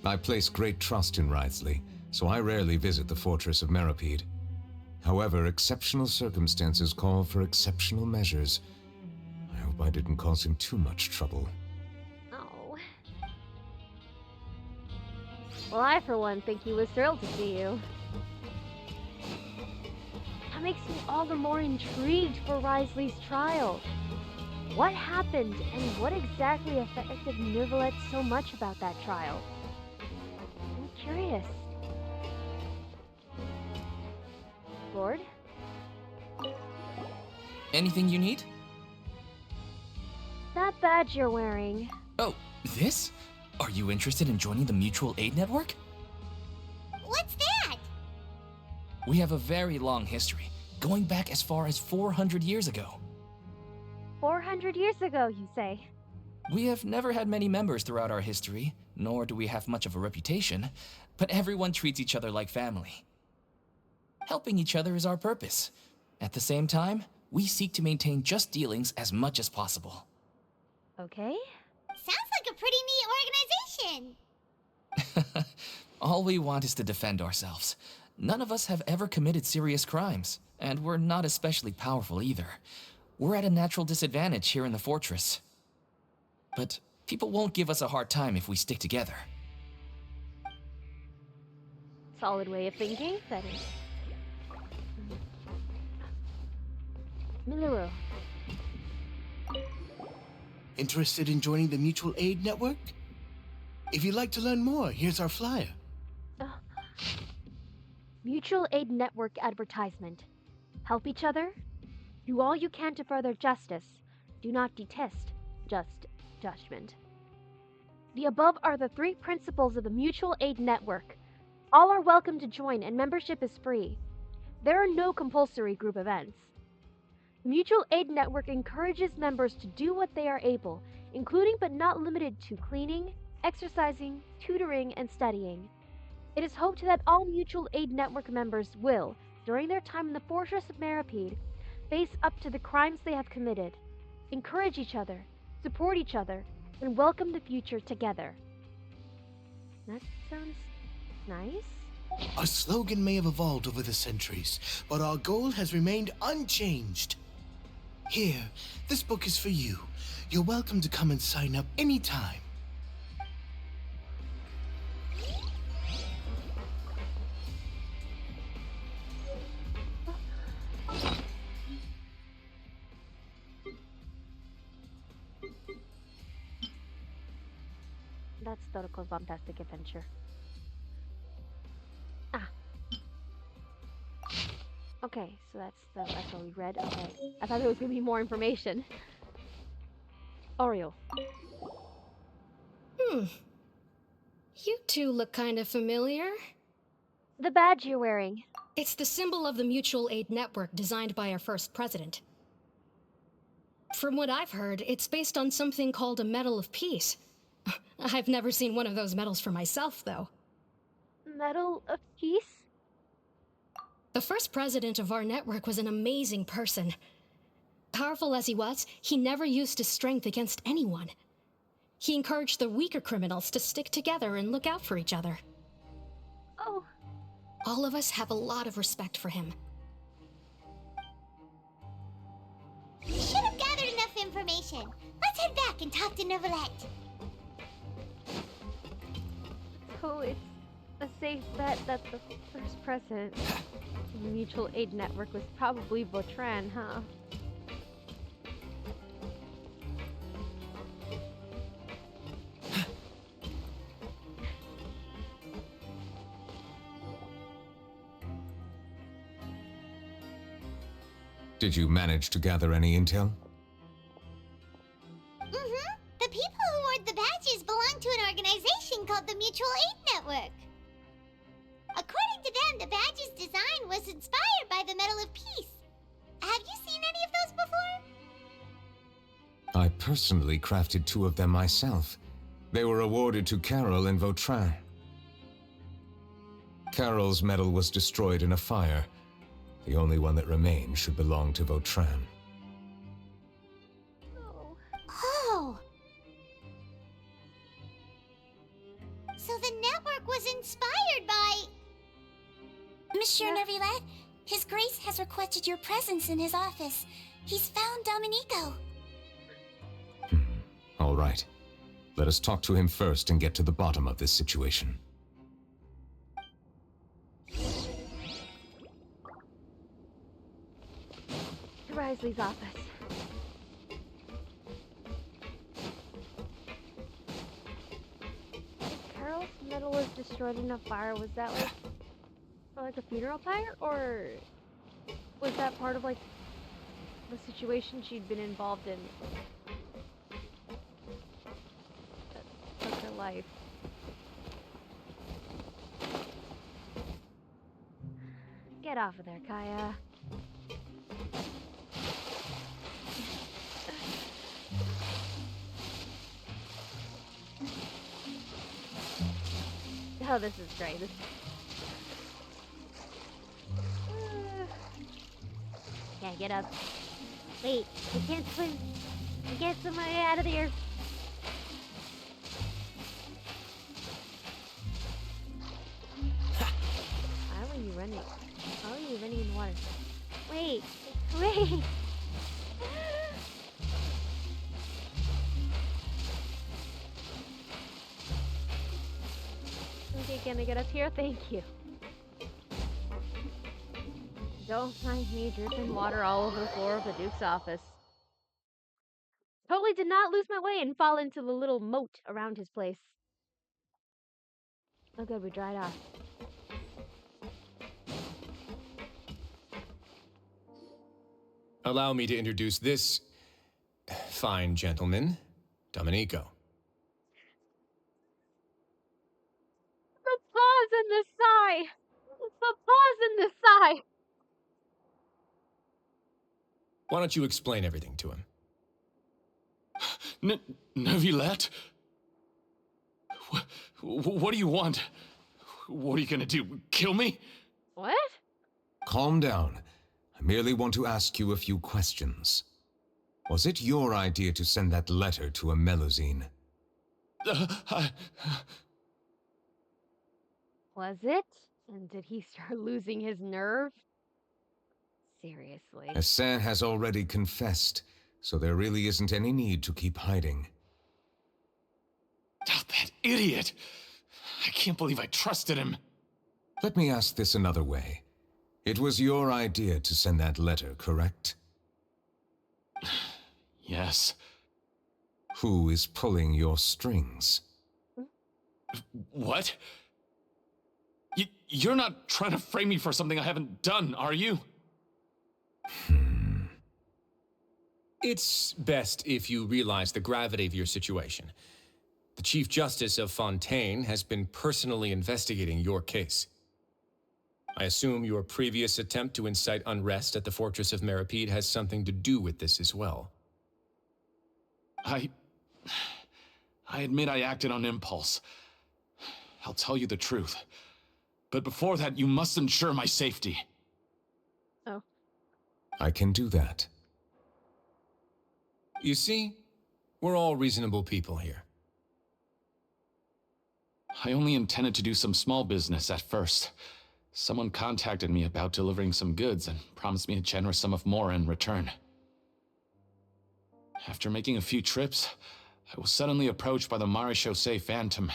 I place great trust in Wriothesley, so I rarely visit the fortress of Meripede. However, exceptional circumstances call for exceptional measures. I hope I didn't cause him too much trouble. Oh. Well, I, for one, think he was thrilled to see you. That makes me all the more intrigued for Wriothesley's trial. What happened, and what exactly affected Neuvillette so much about that trial? I'm curious. Lord? Anything you need? That badge you're wearing. Oh, this? Are you interested in joining the Mutual Aid Network? What's that? We have a very long history, going back as far as 400 years ago. 400 years ago, you say? We have never had many members throughout our history, nor do we have much of a reputation, but everyone treats each other like family. Helping each other is our purpose. At the same time, we seek to maintain just dealings as much as possible. Okay. Sounds like a pretty neat organization. All we want is to defend ourselves. None of us have ever committed serious crimes, and we're not especially powerful either. We're at a natural disadvantage here in the fortress. But people won't give us a hard time if we stick together. Solid way of thinking, that is. Milaru. Interested in joining the Mutual Aid Network? If you'd like to learn more, here's our flyer. Mutual Aid Network advertisement. Help each other? Do all you can to further justice. Do not detest just judgment. The above are the 3 principles of the Mutual Aid Network. All are welcome to join and membership is free. There are no compulsory group events. The Mutual Aid Network encourages members to do what they are able, including but not limited to cleaning, exercising, tutoring, and studying. It is hoped that all Mutual Aid Network members will, during their time in the Fortress of Meripede, face up to the crimes they have committed, encourage each other, support each other, and welcome the future together. That sounds nice. Our slogan may have evolved over the centuries, but our goal has remained unchanged. Here, this book is for you. You're welcome to come and sign up anytime. That's Toroko's Fantastic Adventure. Ah. Okay, so that's what we read. Okay. I thought there was gonna be more information. Oriole. You two look kind of familiar. The badge you're wearing. It's the symbol of the Mutual Aid Network designed by our first president. From what I've heard, it's based on something called a Medal of Peace. I've never seen one of those medals for myself, though. Medal of Peace? The first president of our network was an amazing person. Powerful as he was, he never used his strength against anyone. He encouraged the weaker criminals to stick together and look out for each other. Oh. All of us have a lot of respect for him. We should have gathered enough information. Let's head back and talk to Neuvillette. So it's a safe bet that the first president of the Mutual Aid Network was probably Vautran, huh? Did you manage to gather any intel? The people who wore the badges belong to an organization called the Mutual Aid Network. According to them, the badge's design was inspired by the Medal of Peace. Have you seen any of those before? I personally crafted 2 of them myself. They were awarded to Carol and Vautrin. Carol's medal was destroyed in a fire. The only one that remained should belong to Vautrin. Oh! So the network Grace has requested your presence in his office. He's found Domenico. All right. Let us talk to him first and get to the bottom of this situation. To Risley's office. Carol's medal was destroyed in a fire. Was that like for like a funeral pyre, or was that part of like the situation she'd been involved in that took her life? Get off of there, Kaya. Oh, this is great. Yeah, get up. Wait, I can't swim. I can't swim my way out of here. Why are you running? Why are you running in the water? Wait, wait. Okay, can I get up here? Thank you. Don't mind me dripping water all over the floor of the Duke's office. Totally did not lose my way and fall into the little moat around his place. Oh good, we dried off. Allow me to introduce this fine gentleman, Domenico. The pause and the sigh! The pause and the sigh! Why don't you explain everything to him? Neuvillette? What do you want? What are you gonna do? Kill me? What? Calm down. I merely want to ask you a few questions. Was it your idea to send that letter to a Melusine? Was it? And did he start losing his nerve? Seriously. Hassan has already confessed, so there really isn't any need to keep hiding. Oh, that idiot! I can't believe I trusted him. Let me ask this another way. It was your idea to send that letter, correct? Yes. Who is pulling your strings? What? You're not trying to frame me for something I haven't done, are you? It's best if you realize the gravity of your situation. The Chief Justice of Fontaine has been personally investigating your case. I assume your previous attempt to incite unrest at the Fortress of Meripede has something to do with this as well. I admit I acted on impulse. I'll tell you the truth. But before that, you must ensure my safety. Oh. I can do that. You see, we're all reasonable people here. I only intended to do some small business at first. Someone contacted me about delivering some goods and promised me a generous sum of more in return. After making a few trips, I was suddenly approached by the Maréchaussée Phantom.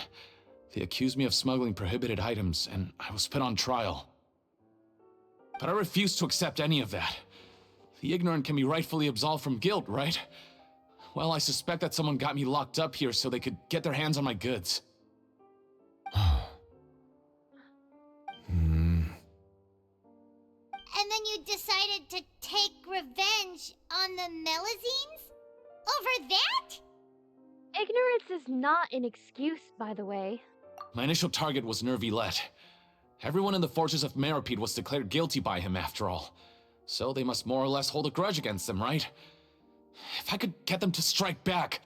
They accused me of smuggling prohibited items, and I was put on trial. But I refused to accept any of that. The ignorant can be rightfully absolved from guilt, right? Well, I suspect that someone got me locked up here so they could get their hands on my goods. And then you decided to take revenge on the Melusines? Over that? Ignorance is not an excuse, by the way. My initial target was Neuvillette. Everyone in the Fortress of Meripede was declared guilty by him, after all. So they must more or less hold a grudge against them, right? If I could get them to strike back.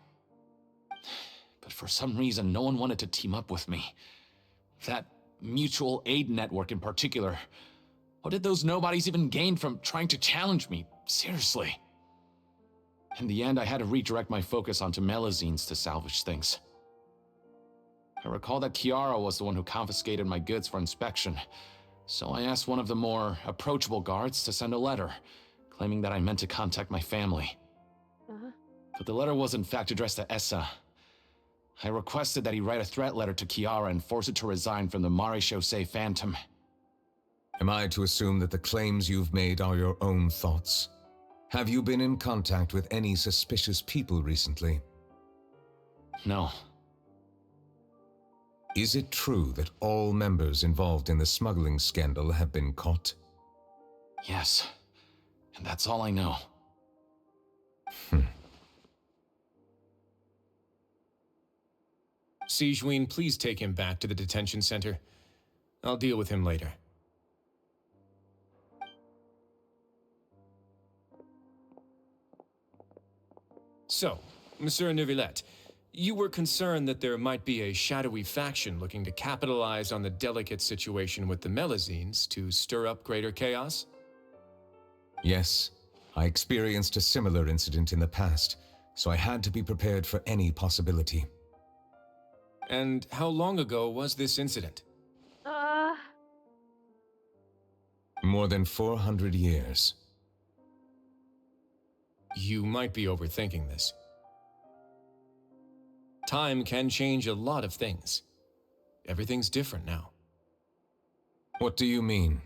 But for some reason, no one wanted to team up with me. That mutual aid network in particular. What did those nobodies even gain from trying to challenge me? Seriously. In the end, I had to redirect my focus onto Melusines to salvage things. I recall that Chiara was the one who confiscated my goods for inspection. So I asked one of the more approachable guards to send a letter, claiming that I meant to contact my family. But the letter was in fact addressed to Essa. I requested that he write a threat letter to Kiara and force her to resign from the Maréchaussée Phantom. Am I to assume that the claims you've made are your own thoughts? Have you been in contact with any suspicious people recently? No. Is it true that all members involved in the smuggling scandal have been caught? Yes. And that's all I know. Sigewinne, please take him back to the detention center. I'll deal with him later. So, Monsieur Neuvillette, you were concerned that there might be a shadowy faction looking to capitalize on the delicate situation with the Melazines to stir up greater chaos? Yes, I experienced a similar incident in the past, so I had to be prepared for any possibility. And how long ago was this incident? More than 400 years. You might be overthinking this. Time can change a lot of things. Everything's different now. What do you mean?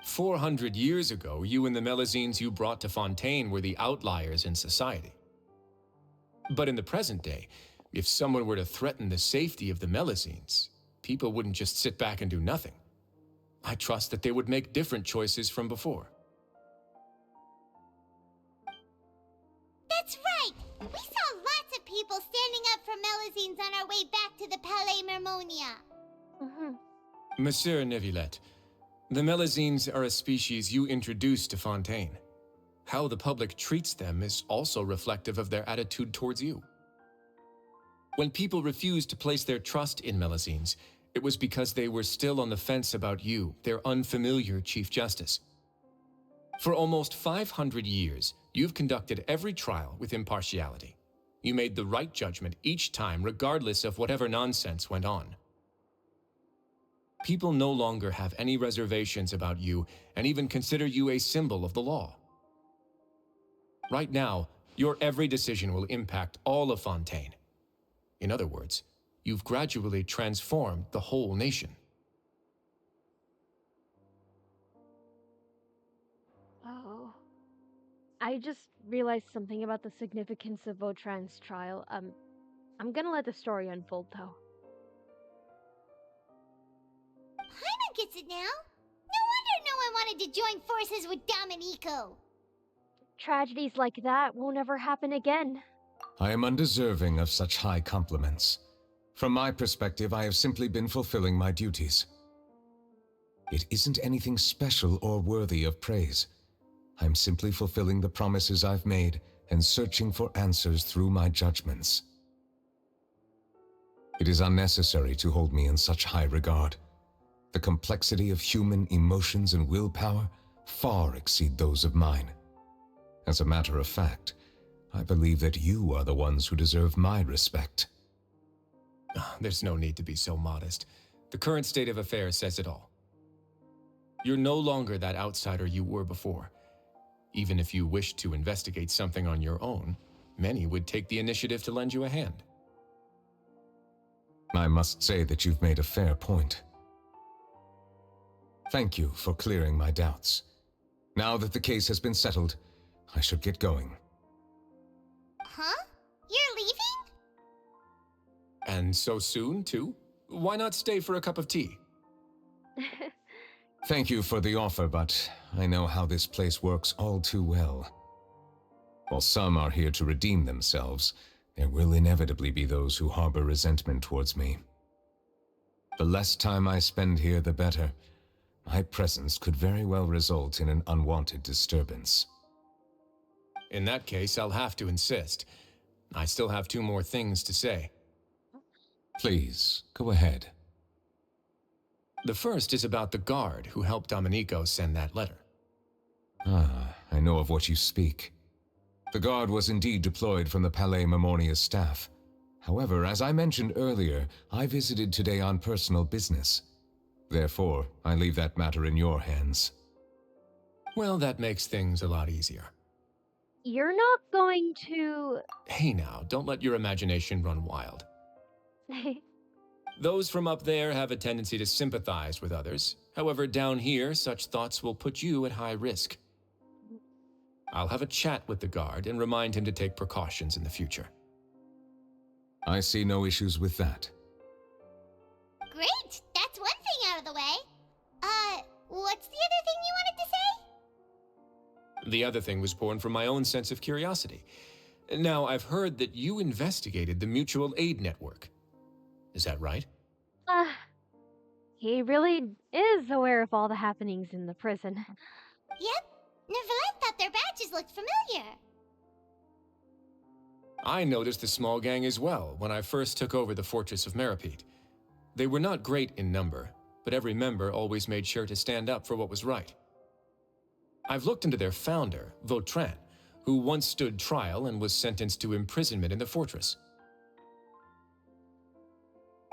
400 years ago, you and the Melazines you brought to Fontaine were the outliers in society. But in the present day, if someone were to threaten the safety of the Melazines, people wouldn't just sit back and do nothing. I trust that they would make different choices from before. That's right! We saw lots of people standing up for Melazines on our way back to the Palais Mermonia. Monsieur Neuvillette, the Melazines are a species you introduced to Fontaine. How the public treats them is also reflective of their attitude towards you. When people refused to place their trust in Melazines, it was because they were still on the fence about you, their unfamiliar Chief Justice. For almost 500 years, you've conducted every trial with impartiality. You made the right judgment each time, regardless of whatever nonsense went on. People no longer have any reservations about you and even consider you a symbol of the law. Right now, your every decision will impact all of Fontaine. In other words, you've gradually transformed the whole nation. Oh. I just realized something about the significance of Vautrin's trial. I'm gonna let the story unfold, though. Paimon gets it now. No wonder no one wanted to join forces with Domenico. Tragedies like that won't ever happen again. I am undeserving of such high compliments. From my perspective, I have simply been fulfilling my duties. It isn't anything special or worthy of praise. I'm simply fulfilling the promises I've made and searching for answers through my judgments. It is unnecessary to hold me in such high regard. The complexity of human emotions and willpower far exceed those of mine. As a matter of fact, I believe that you are the ones who deserve my respect. There's no need to be so modest. The current state of affairs says it all. You're no longer that outsider you were before. Even if you wished to investigate something on your own, many would take the initiative to lend you a hand. I must say that you've made a fair point. Thank you for clearing my doubts. Now that the case has been settled, I should get going. Huh? You're leaving? And so soon, too? Why not stay for a cup of tea? Thank you for the offer, but I know how this place works all too well. While some are here to redeem themselves, there will inevitably be those who harbor resentment towards me. The less time I spend here, the better. My presence could very well result in an unwanted disturbance. In that case, I'll have to insist. I still have 2 more things to say. Please, go ahead. The first is about the guard who helped Domenico send that letter. Ah, I know of what you speak. The guard was indeed deployed from the Palais Mermonia's staff. However, as I mentioned earlier, I visited today on personal business. Therefore, I leave that matter in your hands. Well, that makes things a lot easier. You're not going to... Hey now, don't let your imagination run wild. Those from up there have a tendency to sympathize with others. However, down here, such thoughts will put you at high risk. I'll have a chat with the guard and remind him to take precautions in the future. I see no issues with that. Great! That's one thing out of the way. What's the other thing you wanted to say? The other thing was born from my own sense of curiosity. Now, I've heard that you investigated the mutual aid network. Is that right? He really is aware of all the happenings in the prison. Yep. Neuvillette thought their badges looked familiar. I noticed the small gang as well when I first took over the fortress of Meripede. They were not great in number, but every member always made sure to stand up for what was right. I've looked into their founder, Vautrin, who once stood trial and was sentenced to imprisonment in the fortress.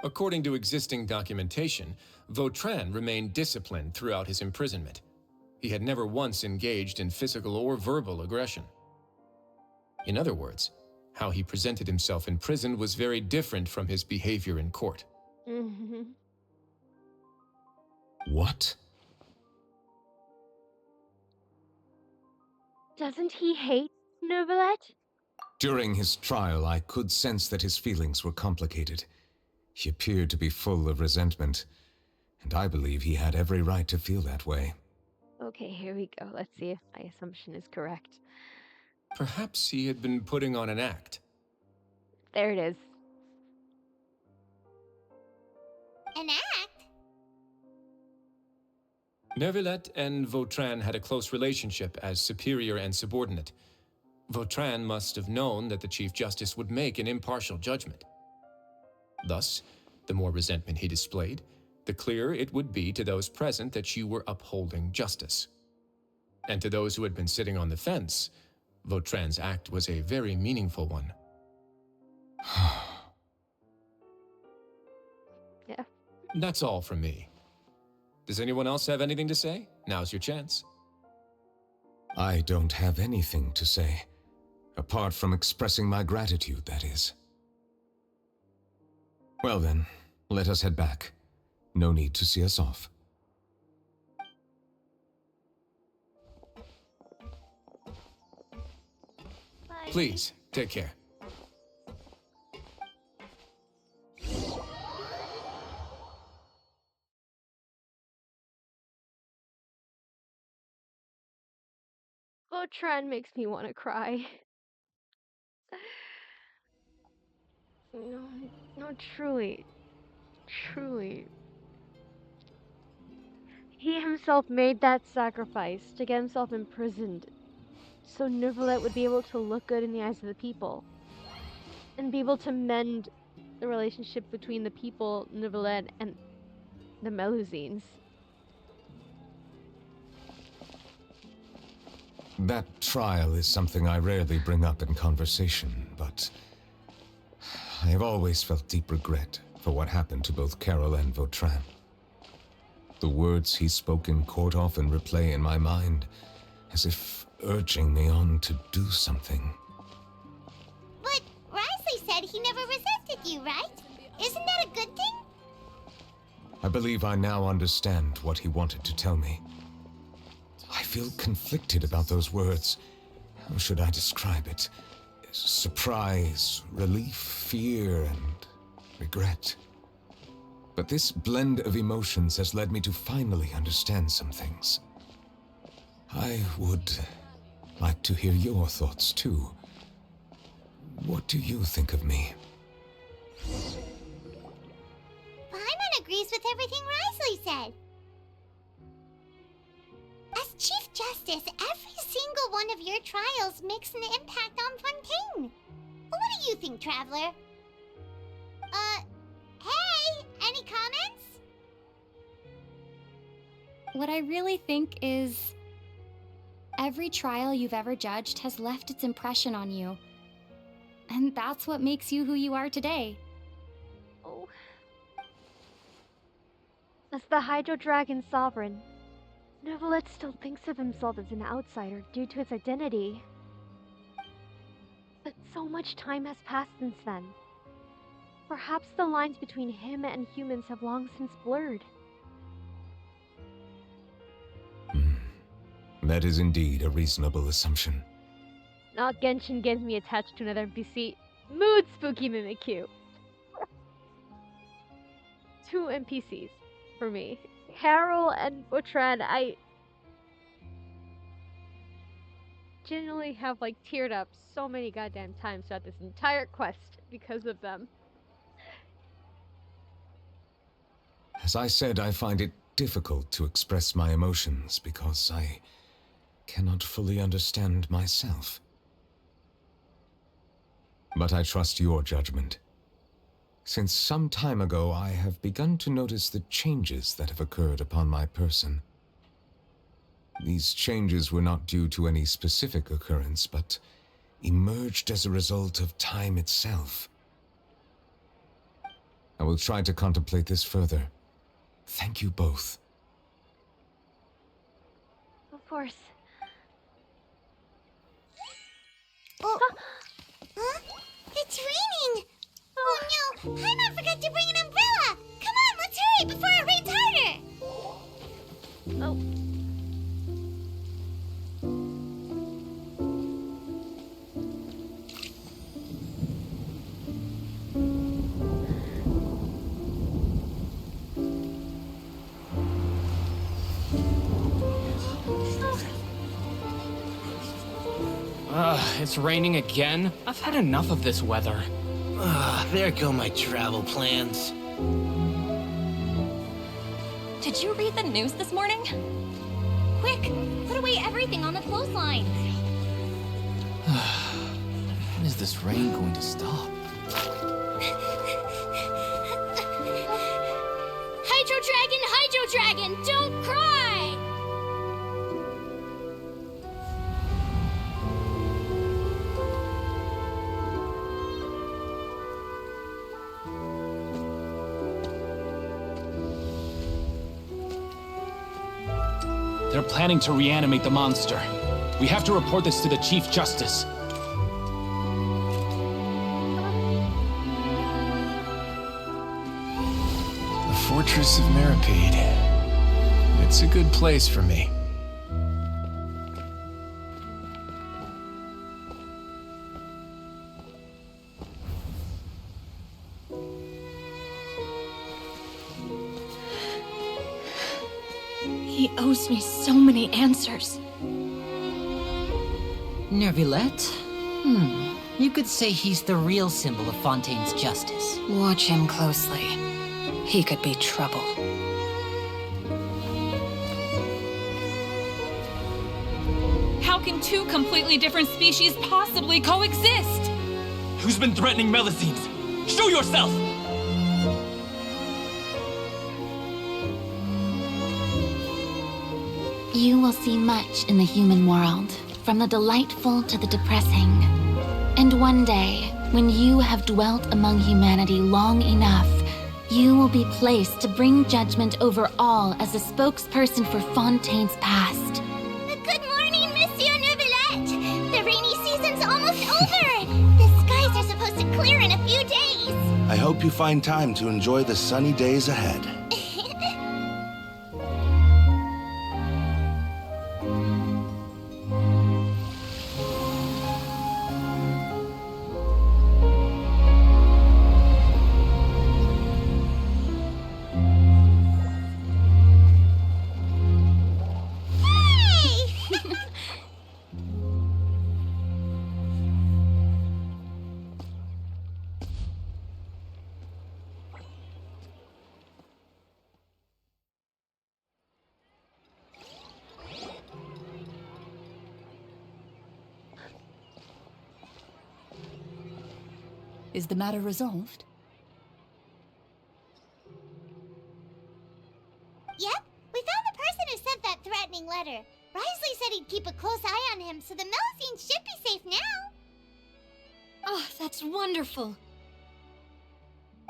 According to existing documentation, Vautrin remained disciplined throughout his imprisonment. He had never once engaged in physical or verbal aggression. In other words, how he presented himself in prison was very different from his behavior in court. What? Doesn't he hate Neuvillette? During his trial, I could sense that his feelings were complicated. He appeared to be full of resentment, and I believe he had every right to feel that way. Okay, here we go. Let's see if my assumption is correct. Perhaps he had been putting on an act. There it is. An act? Neuvillette and Vautrin had a close relationship as superior and subordinate. Vautrin must have known that the Chief Justice would make an impartial judgment. Thus, the more resentment he displayed, the clearer it would be to those present that you were upholding justice. And to those who had been sitting on the fence, Vautrin's act was a very meaningful one. Yeah. That's all from me. Does anyone else have anything to say? Now's your chance. I don't have anything to say, apart from expressing my gratitude, that is. Well then, let us head back. No need to see us off. Bye. Please, take care. Vautrin makes me want to cry. No, truly. He himself made that sacrifice to get himself imprisoned, so Neuvillette would be able to look good in the eyes of the people, and be able to mend the relationship between the people, Neuvillette, and the Melusines. That trial is something I rarely bring up in conversation, but I have always felt deep regret for what happened to both Carol and Vautrin. The words he spoke in court often replay in my mind, as if urging me on to do something. But Risley said he never resented you, right? Isn't that a good thing? I believe I now understand what he wanted to tell me. I feel conflicted about those words. How should I describe it? Surprise, relief, fear, and regret. But this blend of emotions has led me to finally understand some things. I would like to hear your thoughts, too. What do you think of me? Paimon agrees with everything Risley said. As Chief Justice, every single one of your trials makes an impact on Fontaine. What do you think, Traveler? Hey, any comments? What I really think is every trial you've ever judged has left its impression on you. And that's what makes you who you are today. Oh. As the Hydro Dragon Sovereign, Neuvillette still thinks of himself as an outsider due to his identity. But so much time has passed since then. Perhaps the lines between him and humans have long since blurred. That is indeed a reasonable assumption. Not Genshin gets me attached to another NPC. Mood Spooky Mimikyu. Two NPCs for me. Carol and Butran, I genuinely have like teared up so many goddamn times throughout this entire quest because of them. As I said, I find it difficult to express my emotions because I cannot fully understand myself. But I trust your judgment. Since some time ago, I have begun to notice the changes that have occurred upon my person. These changes were not due to any specific occurrence, but emerged as a result of time itself. I will try to contemplate this further. Thank you both. Of course. Oh. Huh? It's raining! Oh no! Paimon forgot to bring an umbrella! Come on, let's hurry before it rains harder! Oh. It's raining again? I've had enough of this weather. There go my travel plans. Did you read the news this morning? Quick, put away everything on the clothesline. When is this rain going to stop? Hydro Dragon, don't cry! They're planning to reanimate the monster. We have to report this to the Chief Justice. The Fortress of Meripede. It's a good place for me. He owes me so many answers. Neuvillette? You could say he's the real symbol of Fontaine's justice. Watch him closely. He could be trouble. How can two completely different species possibly coexist? Who's been threatening Melazines? Show yourself! You will see much in the human world, from the delightful to the depressing. And one day, when you have dwelt among humanity long enough, you will be placed to bring judgment over all as a spokesperson for Fontaine's past. Good morning, Monsieur Neuvillette! The rainy season's almost over! The skies are supposed to clear in a few days! I hope you find time to enjoy the sunny days ahead. Is the matter resolved? Yep, we found the person who sent that threatening letter. Risley said he'd keep a close eye on him, so the Melazines should be safe now. Oh, that's wonderful.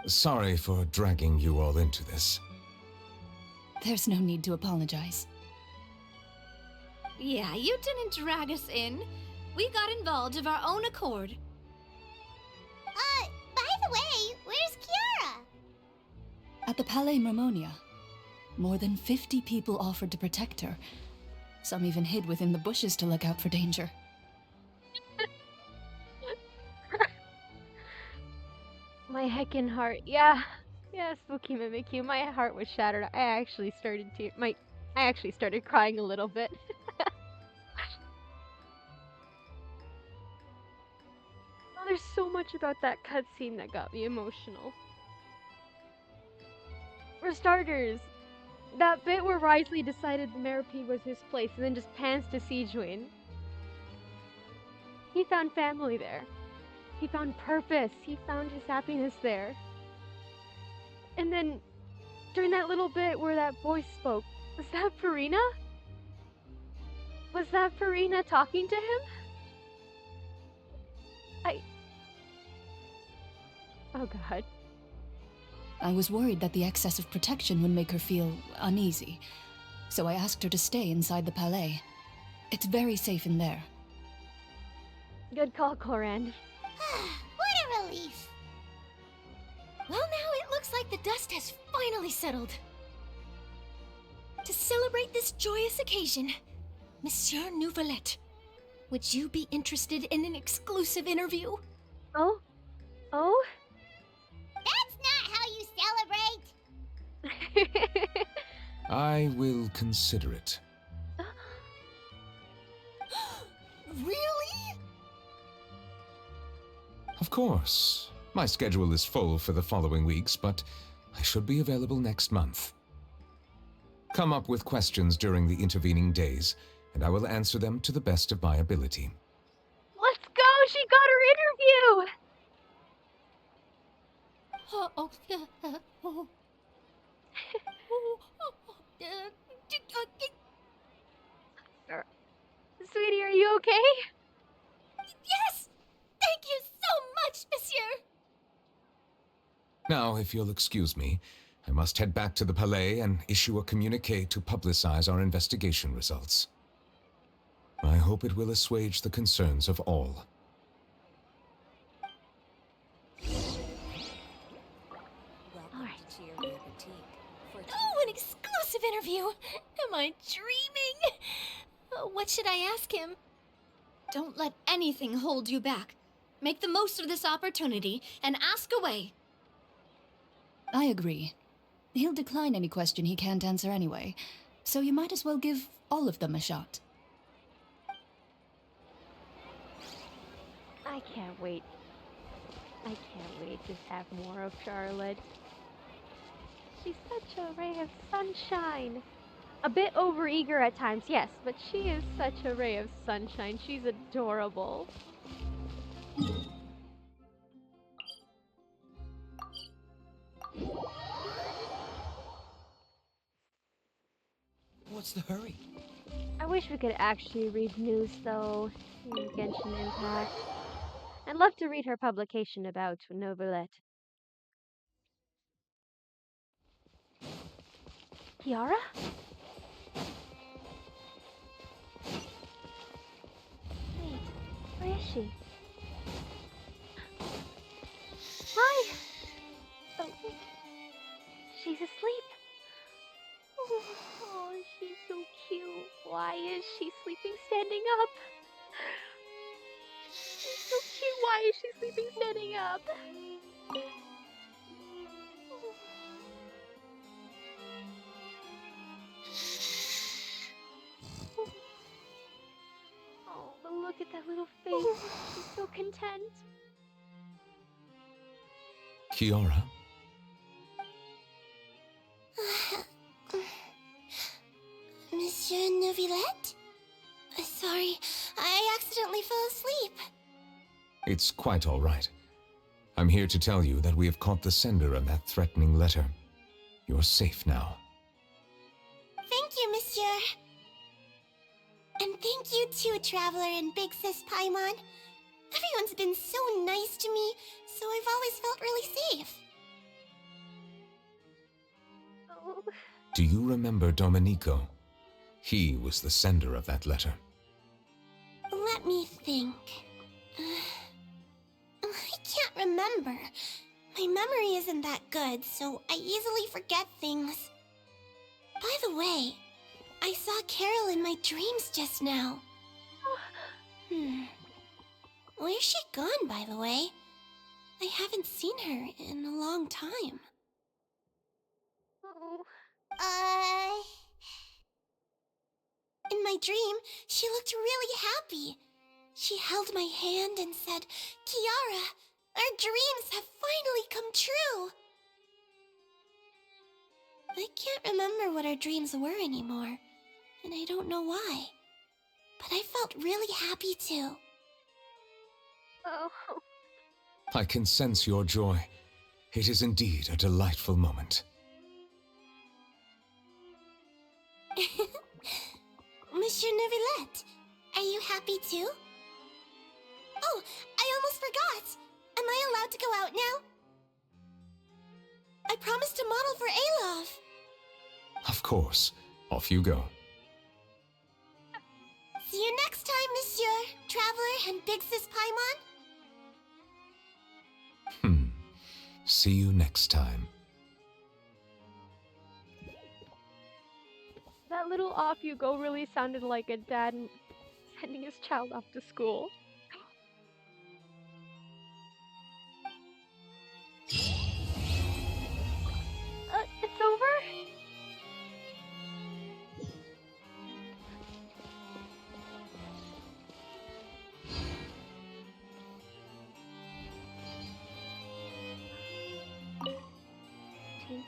Sorry for dragging you all into this. There's no need to apologize. Yeah, you didn't drag us in. We got involved of our own accord. By the way, where's Kiara? At the Palais Mermonia, more than 50 people offered to protect her. Some even hid within the bushes to look out for danger. My heckin' heart. Yeah. Yeah, Spooky Mimikyu. My heart was shattered. I actually started crying a little bit. Oh, there's so much about that cutscene that got me emotional. For starters, that bit where Wriothesley decided the Meropide was his place and then just pans to Sijuin. He found family there. He found purpose. He found his happiness there. And then, during that little bit where that voice spoke, was that Farina? Was that Farina talking to him? Oh god. I was worried that the excess of protection would make her feel uneasy, so I asked her to stay inside the Palais. It's very safe in there. Good call, Corand. What a relief. Well, now it looks like the dust has finally settled. To celebrate this joyous occasion, Monsieur Neuvillette, would you be interested in an exclusive interview? Oh? Oh? That's not how you celebrate! I will consider it. Really? Of course. My schedule is full for the following weeks, but I should be available next month. Come up with questions during the intervening days, and I will answer them to the best of my ability. Let's go! She got her interview! Sweetie, are you okay? Yes! Thank you so much, Monsieur! Now, if you'll excuse me, I must head back to the Palais and issue a communiqué to publicize our investigation results. I hope it will assuage the concerns of all. Oh, an exclusive interview! Am I dreaming? What should I ask him? Don't let anything hold you back. Make the most of this opportunity and ask away. I agree. He'll decline any question he can't answer anyway, so you might as well give all of them a shot. I can't wait. I can't wait to have more of Charlotte. She's such a ray of sunshine. A bit overeager at times, yes, but she is such a ray of sunshine. She's adorable. What's the hurry? I wish we could actually read news, though, in Genshin Impact. I'd love to read her publication about Neuvillette. Kiara? Wait, where is she? Hi! Oh, she's asleep. Oh, she's so cute. Why is she sleeping standing up? She's so cute. Why is she sleeping standing up? Oh, but look at that little face. She's so content. Kiara? Monsieur Neuvillette? Sorry, I accidentally fell asleep. It's quite all right. I'm here to tell you that we have caught the sender of that threatening letter. You're safe now. Thank you, Monsieur. And thank you too, Traveler and Big Sis Paimon. Everyone's been so nice to me, so I've always felt really safe. Oh. Do you remember Domenico? He was the sender of that letter. Let me think. I can't remember. My memory isn't that good, so I easily forget things. By the way, I saw Carol in my dreams just now. Where's she gone, by the way? I haven't seen her in a long time. In my dream, she looked really happy. She held my hand and said, "Kiara, our dreams have finally come true." I can't remember what our dreams were anymore, and I don't know why. But I felt really happy too. Oh. I can sense your joy. It is indeed a delightful moment. Monsieur Neuvillette, are you happy too? Oh, I almost forgot! Am I allowed to go out now? I promised to model for Alov. Of course. Off you go. See you next time, Monsieur, Traveler, and Big Sis Paimon. See you next time. That little off you go really sounded like a dad sending his child off to school. It's over?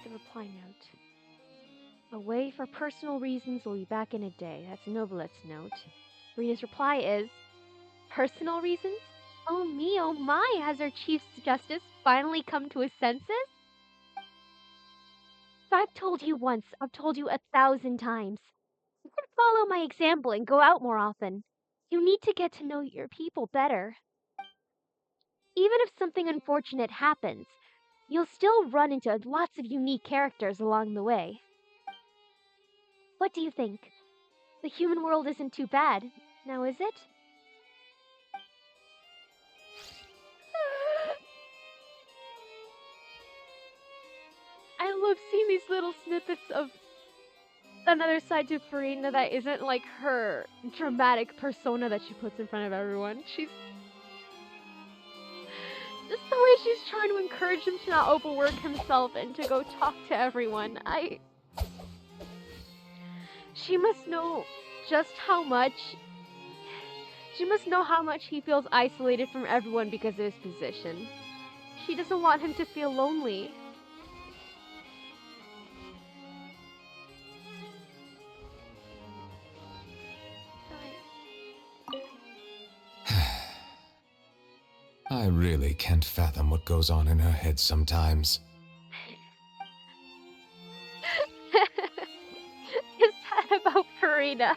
The reply note. Away for personal reasons, will be back in a day. That's Neuvillette's note. Rita's reply is, personal reasons? Oh me, oh my, has our Chief Justice finally come to his senses? If I've told you once, I've told you 1,000 times. You can follow my example and go out more often. You need to get to know your people better. Even if something unfortunate happens, you'll still run into lots of unique characters along the way. What do you think? The human world isn't too bad, now is it? I love seeing these little snippets of another side to Farina that isn't like her dramatic persona that she puts in front of everyone. She's just the way she's trying to encourage him to not overwork himself and to go talk to everyone. She must know just how much. She must know how much he feels isolated from everyone because of his position. She doesn't want him to feel lonely. I really can't fathom what goes on in her head sometimes. Is that about Farina?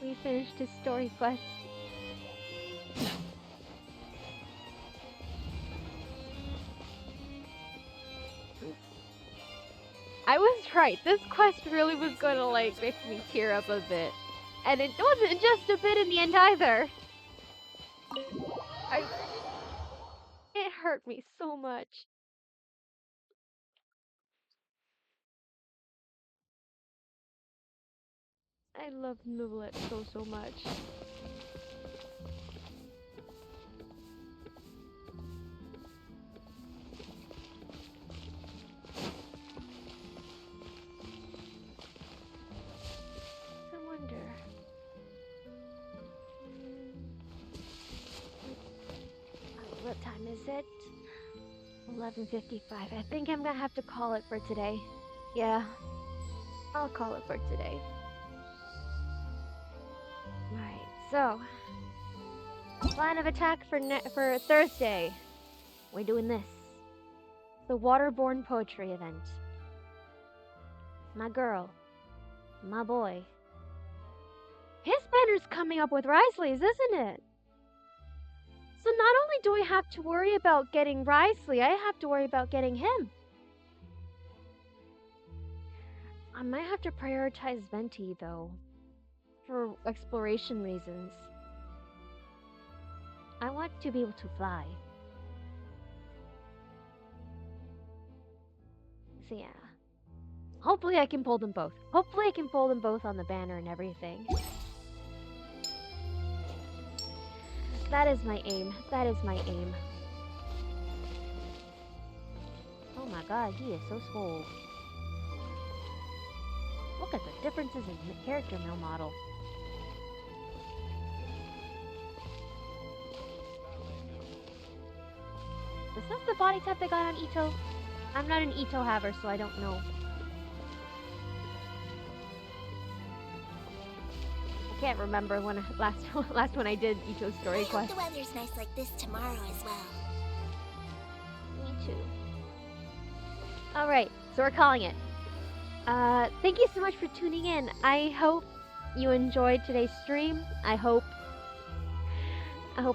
We finished his story quest. I was right. This quest really was gonna like make me tear up a bit. And it wasn't just a bit in the end either. It hurt me so much. I love Neuvillette so much. I wonder. What time is it? 11:55. I think I'm gonna have to call it for today. Yeah, I'll call it for today. Right, so plan of attack for Thursday. We're doing this. The Waterborne Poetry event. My girl. My boy. His banner's coming up with Risley's, isn't it? So not only do I have to worry about getting Risley, I have to worry about getting him. I might have to prioritize Venti, though, for exploration reasons. I want to be able to fly. So yeah. Hopefully I can pull them both. Hopefully I can pull them both on the banner and everything. That is my aim. That is my aim. Oh my god, he is so swole. Look at the differences in the character mill model. Is this the body type they got on Itto? I'm not an Itto haver, so I don't know. I can't remember when last when I did Itto's story quest. I hope the weather's nice like this tomorrow as well. Me too. Alright, so we're calling it. Thank you so much for tuning in. I hope you enjoyed today's stream. I hope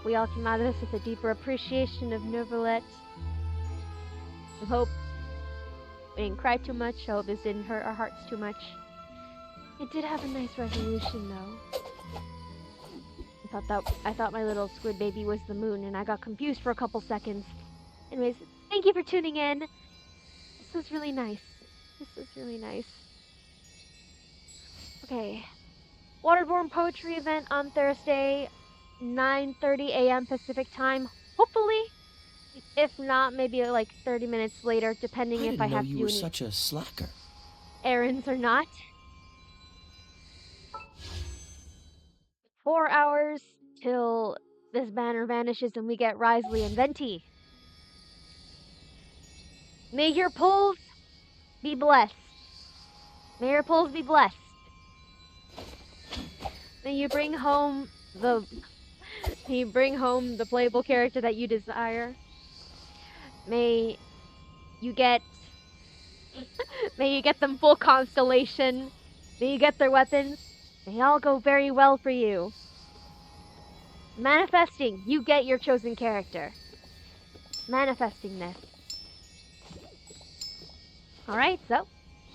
we all came out of this with a deeper appreciation of Neuvillette. I hope we didn't cry too much. I hope this didn't hurt our hearts too much. It did have a nice resolution, though. I thought my little squid baby was the moon, and I got confused for a couple seconds. Anyways, thank you for tuning in. This was really nice. This was really nice. Okay. Waterborne Poetry event on Thursday, 9:30 a.m. Pacific time. Hopefully. If not, maybe like 30 minutes later, depending if I have to do you were any such a slacker. errands or not. 4 hours till this banner vanishes and we get Risley and Venti. May your pulls be blessed. May your pulls be blessed. May you bring home the playable character that you desire. May you get them full constellation. May you get their weapons. May all go very well for you. Manifesting, you get your chosen character. Manifesting this. Alright, so,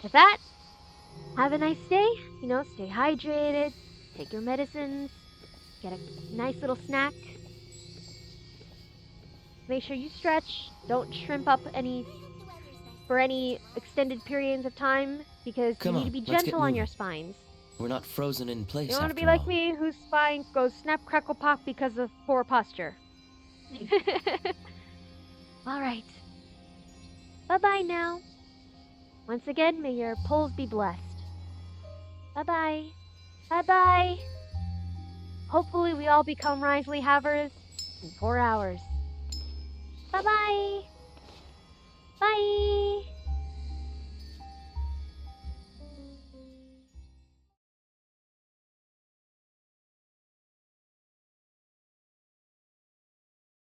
with that, have a nice day. You know, stay hydrated, take your medicines, get a nice little snack. Make sure you stretch. Don't shrimp up for any extended periods of time, because you need to be gentle on your spines. We're not frozen in place. You don't want to be like me, whose spine goes snap, crackle, pop because of poor posture. Alright. Bye-bye now. Once again, may your pulls be blessed. Bye-bye. Bye-bye. Hopefully we all become Risley Havers in 4 hours. Bye-bye. Bye.